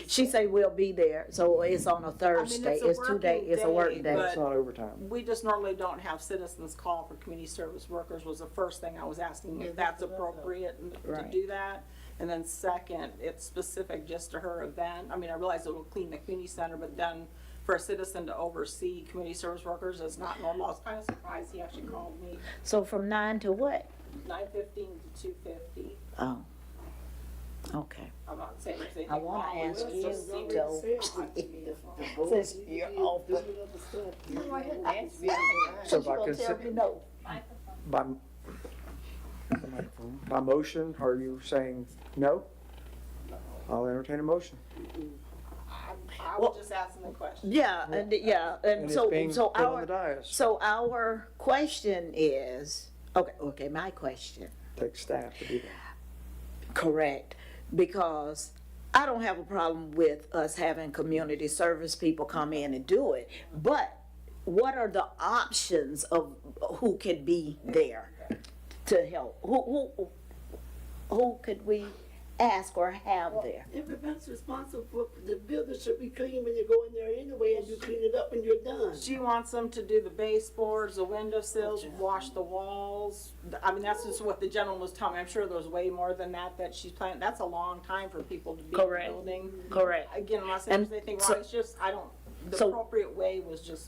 She say we'll be there, so it's on a Thursday, it's a it's 2 day, working it's a work day, day. but- It's not overtime. We just normally don't have citizens call for community service workers was the first thing I was asking if that's appropriate to Right. do that. And then second, it's specific just to her event. I mean, I realize it will clean the community center, but then for a citizen to oversee community service workers is not normal. I was kind of surprised he actually called me So from 9 to what? 9:15 to 2:50. Oh, Okay. I'm not saying there's anything I wanna wrong with ask it, you, just seems Joe, since you're off. So by consent, No. by motion, are you saying no? I'll entertain a motion. I was just asking the question. Yeah, and And it's so, being so put on the our, dais. so our question is, okay, my question, Take staff to do that. correct, because I don't have a problem with us having community service people come in and do it, but what are the options of who could be there to help? Who could we ask or have there? Everybody's responsible for, the building should be clean when you go in there anyway, and you clean it up when you're done. She wants them to do the baseboards, the windowsills, wash the walls. I mean, that's just what the gentleman was telling me. I'm sure there's way more than that she's planning. That's a long time for people to be Correct. in the building. Correct. Again, I'm not saying And there's anything so- wrong, it's just, the so- appropriate way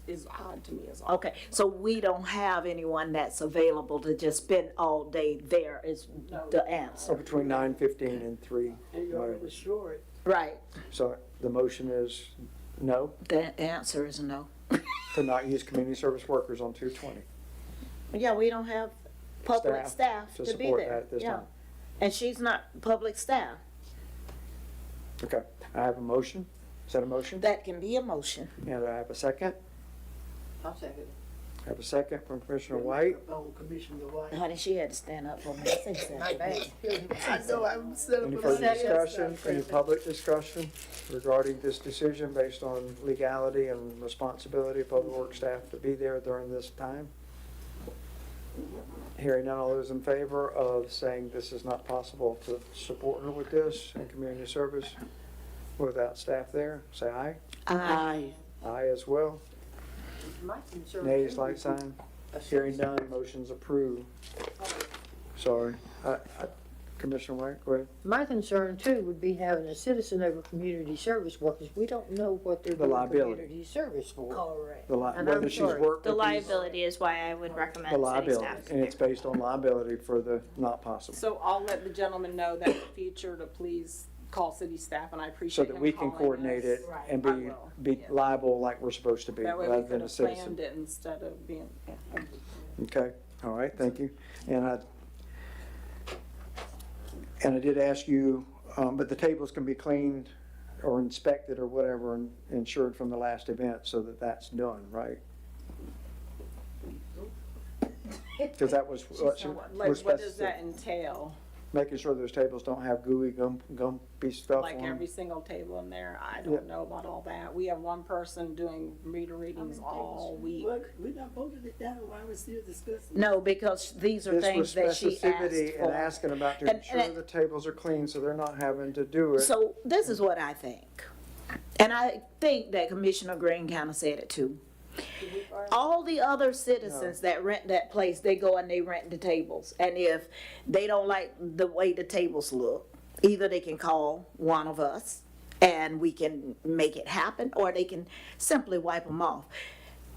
is odd to me is all. Okay, so we don't have anyone that's available to just spend all day there is the So answer. between 9:15 and 3. And you already short. Right, So the motion is no, the answer is no. to not use community service workers on 220. Yeah, we don't have public staff to to be support that there. at this Yeah. time. And she's not public staff. Okay, I have a motion. Is that a motion? That can be a motion. And I have a second. I'll second it. I have a second from Commissioner White. On Commissioner White. Honey, she had to stand up for me. I said My something. bad. I know, I'm set up. Any for further that. discussion, any public discussion regarding this decision based on legality and responsibility of public works staff to be there during this time? Hearing none, all those in favor of saying this is not possible to support her with this in community service without staff there, say aye. Aye. Aye as well. My concern Nays, too like would sign. be- Hearing none, motion's approved. Sorry. Commissioner White, go ahead. My concern too would be having a citizen over community service workers. We don't know what they're The doing liability. community service for. Correct. And Whether I'm she's sorry. worked The with these, liability is why I would recommend the city liability, staff. and it's based on liability for the not possible. So I'll let the gentleman know that in the future to please call city staff, and I So appreciate that him we can calling coordinate us. it Right, and I be, will, be yeah. liable like we're supposed to be, That way we rather could than a have citizen. planned it instead of being, yeah. Okay, all right, thank you. And I did ask you, but the tables can be cleaned or inspected or whatever and insured from the last event so that that's done, right? Because that was what she Like, was what does specific, that entail? making sure those tables don't have gooey gumpy stuff Like on them. every single table in there? I Yeah. don't know about all that. We have one person doing meter readings all week. Well, we not voted it down while we're still discussing. No, because these are This was things that she specificity asked and for. asking about to And- ensure and- the tables are clean so they're not having to do it. So this is what I think. And I think that Commissioner Green kind of said it too. All the other citizens that rent that place, they go and they rent the tables. And if they don't like the way the tables look, either they can call one of us and we can make it happen, or they can simply wipe them off.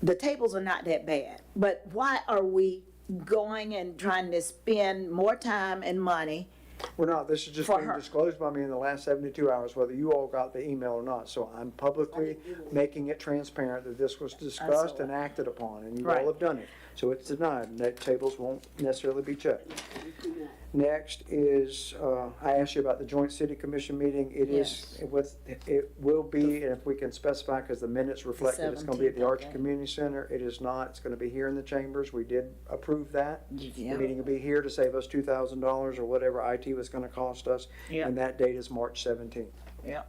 The tables are not that bad, but why are we going and trying to spend more time and money? We're not, this is just For being her. disclosed by me in the last 72 hours, whether you all got the email or not. So I'm publicly making it transparent that this was discussed and acted upon, and you all Right. have done it. So it's denied, and that tables won't necessarily be checked. Next is, I asked you about the joint city commission meeting. It is, it will be, and if we can specify, because the minutes reflect that it's gonna be at the 17th, Archer okay. Community Center. It is not, it's gonna be here in the chambers. We did approve that. Yeah. The meeting will be here to save us $2,000 or whatever IT was gonna cost us. Yeah. And that date is March 17th. Yeah.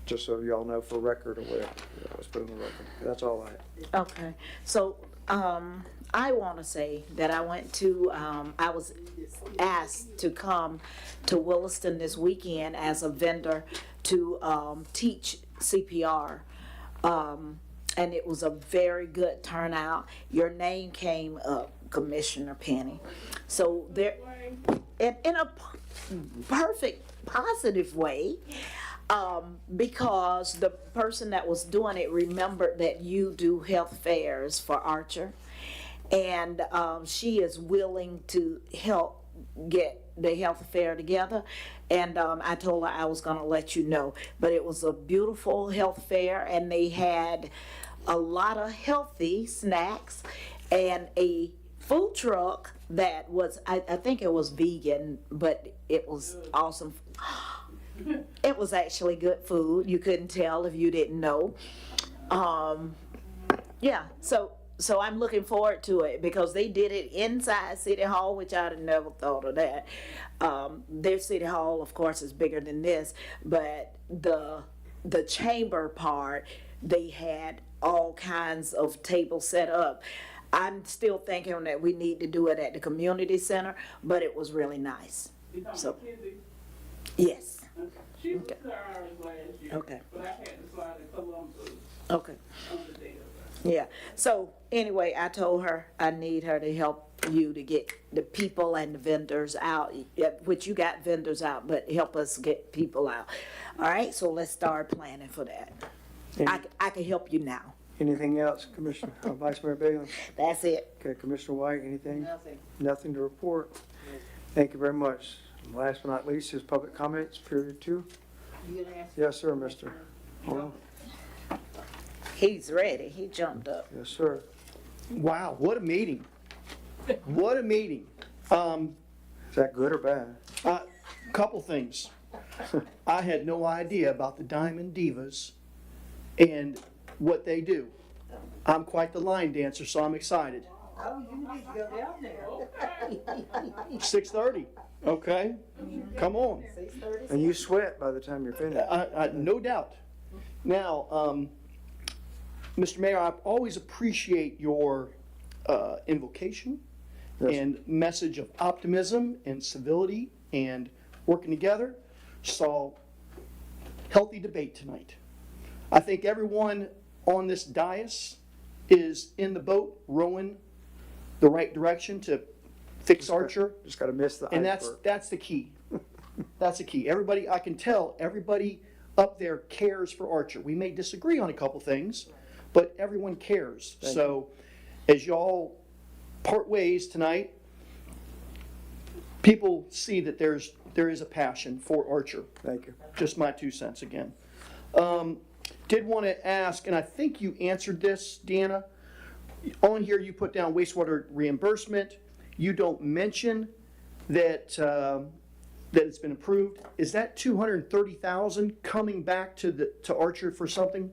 Just so y'all know for record or whatever. Let's put it on the record. That's all I had. Okay, so, I wanna say that I went to, I was asked to come to Williston this weekend as a vendor to, teach CPR. And it was a very good turnout. Your name came up, Commissioner Penny. So there, in a perfect, positive way, because the person that was doing it remembered that you do health fairs for Archer. And she is willing to help get the health fair together. And I told her I was gonna let you know. But it was a beautiful health fair, and they had a lot of healthy snacks and a food truck that was, I think it was vegan, but it was awesome. It was actually good food. You couldn't tell if you didn't know. Yeah, so I'm looking forward to it because they did it inside City Hall, which I'd have never thought of that. Their City Hall, of course, is bigger than this, but the chamber part, they had all kinds of tables set up. I'm still thinking that we need to do it at the community center, but it was really nice. So, yes. She was to ours last year. Okay. But I had to fly to Columbus Okay. on the day of Yeah. So anyway, I told her I need her to help you to get the people and the vendors out, which you got vendors out, but help us get people out. All right, so let's start planning for that. I can help you now. Anything else, Commissioner, Vice Mayor Bailey? That's it. Okay, Commissioner White, anything? Nothing. Nothing to report? Thank you very much. Last but not least is public comments, period 2. You gonna ask? Yes, sir, Mr. Hold on. He's ready. He jumped up. Yes, sir. Wow, what a meeting. What a meeting. Is that good or bad? Couple things. I had no idea about the Diamond Divas and what they do. I'm quite the line dancer, so I'm excited. Oh, you need to go down there. 6:30, okay? Come on. And you sweat by the time you're finished. No doubt. Now, Mr. Mayor, I always appreciate your invocation Yes. and message of optimism and civility and working together. Saw healthy debate tonight. I think everyone on this dais is in the boat rowing the right direction to fix Archer. Just gotta miss the And iceberg. that's the key. That's the key. Everybody, I can tell, everybody up there cares for Archer. We may disagree on a couple things, but everyone cares. Thank So as y'all part ways tonight, people see that there is a passion for Archer. Thank you. Just my 2 cents again. Did want to ask, and I think you answered this, Deanna. On here, you put down wastewater reimbursement. You don't mention that that it's been approved. Is that $230,000 coming back to Archer for something?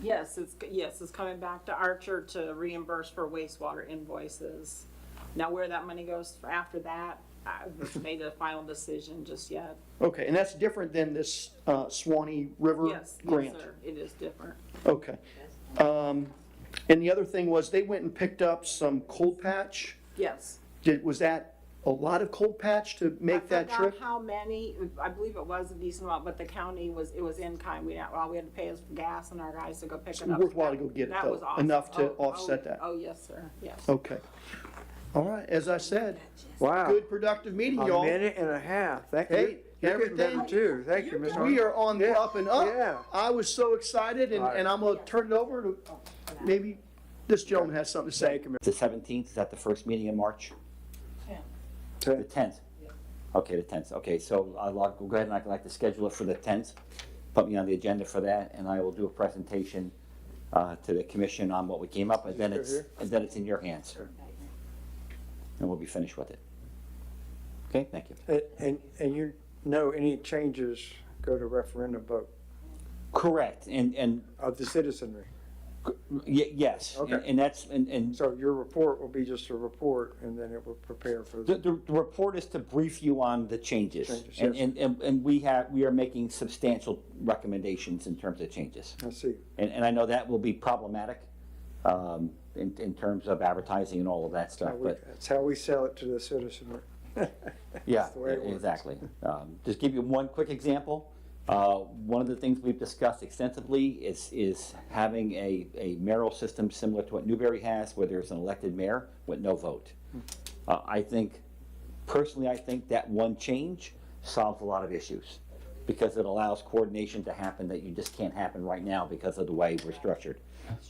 Yes, it's coming back to Archer to reimburse for wastewater invoices. Now, where that money goes for after that, I haven't made a final decision just yet. Okay, and that's different than this Swanee River Yes, grant? yes, sir, it is different. Okay. And the other thing was, they went and picked up some cold patch. Yes. Was that a lot of cold patch to make that I trip? forgot how many, I believe it was a decent amount, but the county it was in kind. We had to pay us for gas and our guys to go pick it up. Worthwhile to go get it, That though, was awesome. enough to Oh, offset that. Oh, yes, sir, yes. Okay. All right, as I said, Wow. good productive meeting, A y'all. minute and a half. Thank Hey, you. You're getting better everything- too. Thank you, Mr. We are on the up and up. Yeah. I was so excited, and, All right. and I'm gonna turn it over to, maybe this gentleman has something to say. Thank you, The 17th, is that the first meeting in March? The 10th? Okay, the 10th. Okay, so I'll go ahead and I'd like to schedule it for the 10th. Put me on the agenda for that, and I will do a presentation to the commission on what we came up, and then it's in your hands. And we'll be finished with it. Okay, thank you. And you know any changes go to referendum vote Correct, and of the citizenry? yes, Okay. and that's, and So your report will be just a report and then it will prepare for the report is to brief you on the changes. Changes, And, yes. and we are making substantial recommendations in terms of changes. I see. And I know that will be problematic, in terms of advertising and all of that stuff, but, That's how we sell it to the citizenry. yeah, the way it works. exactly. Just give you one quick example. One of the things we've discussed extensively is having a mayoral system similar to what Newberry has, where there's an elected mayor with no vote. Personally, I think that one change solves a lot of issues, because it allows coordination to happen that you just can't happen right now because of the way we're structured.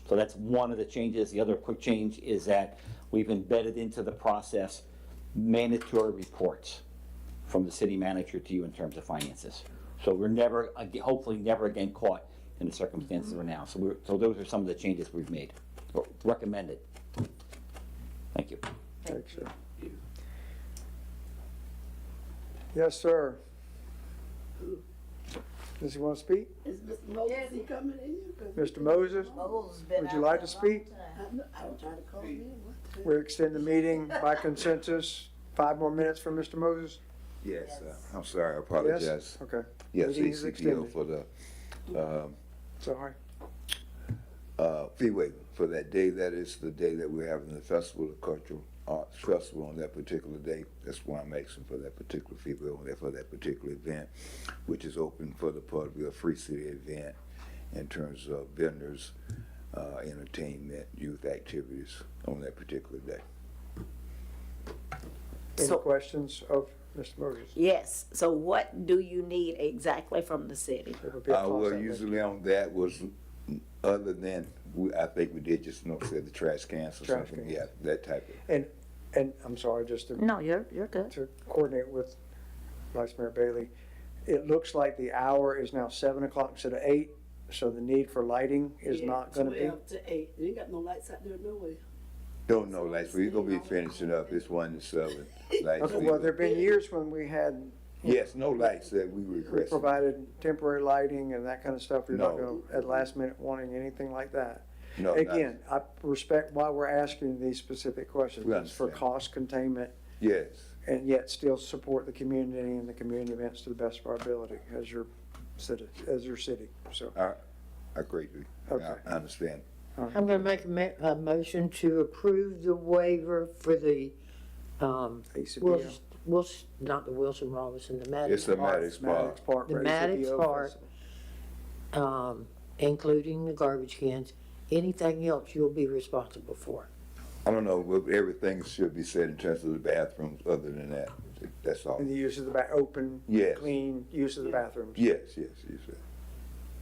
So that's one of the changes. The other quick change is that we've embedded into the process mandatory reports from the city manager to you in terms of finances. So we're never, hopefully never again caught in the circumstances we're now. So those are some of the changes we've made, or recommended. Thank you. Thanks, sir. Yes, sir. Does he want to speak? Is Mr. Moses coming in? Mr. Moses, would you like to speak? I'll try to call him. We extend the meeting by consensus. 5 more minutes for Mr. Moses? Yes, I'm sorry, I apologize. Yes? Okay. Yes, Meeting is CCPO extended. for the, Sorry. fee waiver for that day. That is the day that we're having the festival, the cultural arts festival on that particular day. That's why I'm asking for that particular fee waiver for that particular event, which is open for the public, a free city event in terms of vendors, entertainment, youth activities on that particular day. Any So- questions of Mr. Moses? Yes, so what do you need exactly from the city? It would be a cost Well, outlay. usually on that was, other than, I think we did just, said the trash cans or Trash something, cans. yeah, that type of. And I'm sorry, just to No, you're good. to coordinate with Vice Mayor Bailey, it looks like the hour is now 7 o'clock instead of 8, so the need for lighting is not gonna be. 12 to 8. You ain't got no lights out there, no way. Don't know, like, we're gonna be finishing up, it's 1 to 7. Like, Okay, well, there've been years when we had, yes, no lights that we we requested. provided temporary lighting and that kind of stuff. You're not No. gonna, at last minute, wanting anything like that. No, not- Again, I respect why we're asking these specific questions. We It's for understand. cost containment Yes, and yet still support the community and the community events to the best of our ability as your city, so. I greatly, Okay. I understand. I'm gonna make a motion to approve the waiver for the, ACBO. not the Wilson Robinson, the It's Maddox the Park. Maddox Maddox Park. Park. The for Maddox ACBO Park. Festival. Including the garbage cans. Anything else you'll be responsible for. I don't know, but everything should be said in terms of the bathrooms, other than that, that's all. And the use of the open, Yes. clean use of the bathrooms. Yes, yes.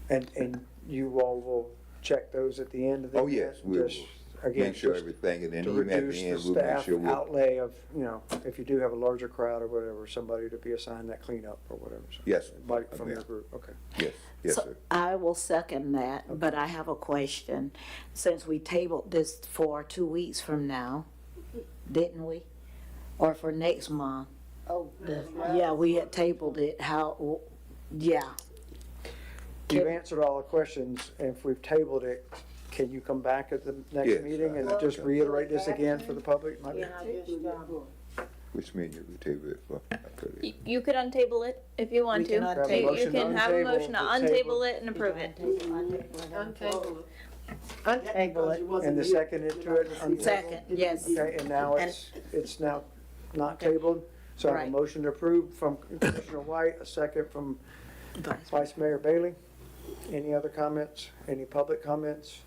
And you all will check those at the end of the Oh, event? yes, we will. Just, again, Make sure just everything, and then to even at reduce the the end, we'll make staff sure we'll. outlay of, if you do have a larger crowd or whatever, somebody to be assigned that cleanup or whatever. So, Yes. Like from Yeah. your group, okay. Yes, So sir. I will second that, but I have a question. Since we tabled this for 2 weeks from now, didn't we? Or for next month? Oh, Yeah, we had tabled it, yeah. You've answered all the questions, and if we've tabled it, can you come back at the next Yes, meeting and I- just reiterate this again for the public? Might be- Which meeting we table it for? Okay. You could untable it if you want We to. can Have a untable. motion You can to have a untable motion to the untable table. it and approve it. Untable it. And the second to it? untable? Second, yes. Okay, and now And- it's now not tabled, so I have a Right. motion to approve from Commissioner White, a second from Vice Mayor Bailey. Any other comments? Any public comments?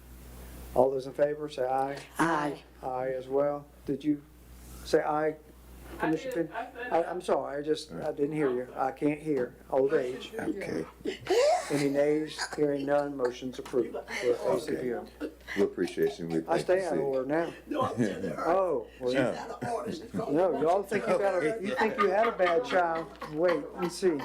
All those in favor, say aye. Aye. Aye as well. Did you say aye, Commissioner Pinn? I'm sorry, I didn't hear you. I can't hear, old age. Okay, Any nays? Hearing none, motion's approved for ACBO. we appreciate you. We I thank stay the out of city. order now. Oh, well, Yeah. no, y'all think you had a bad child. Wait and see.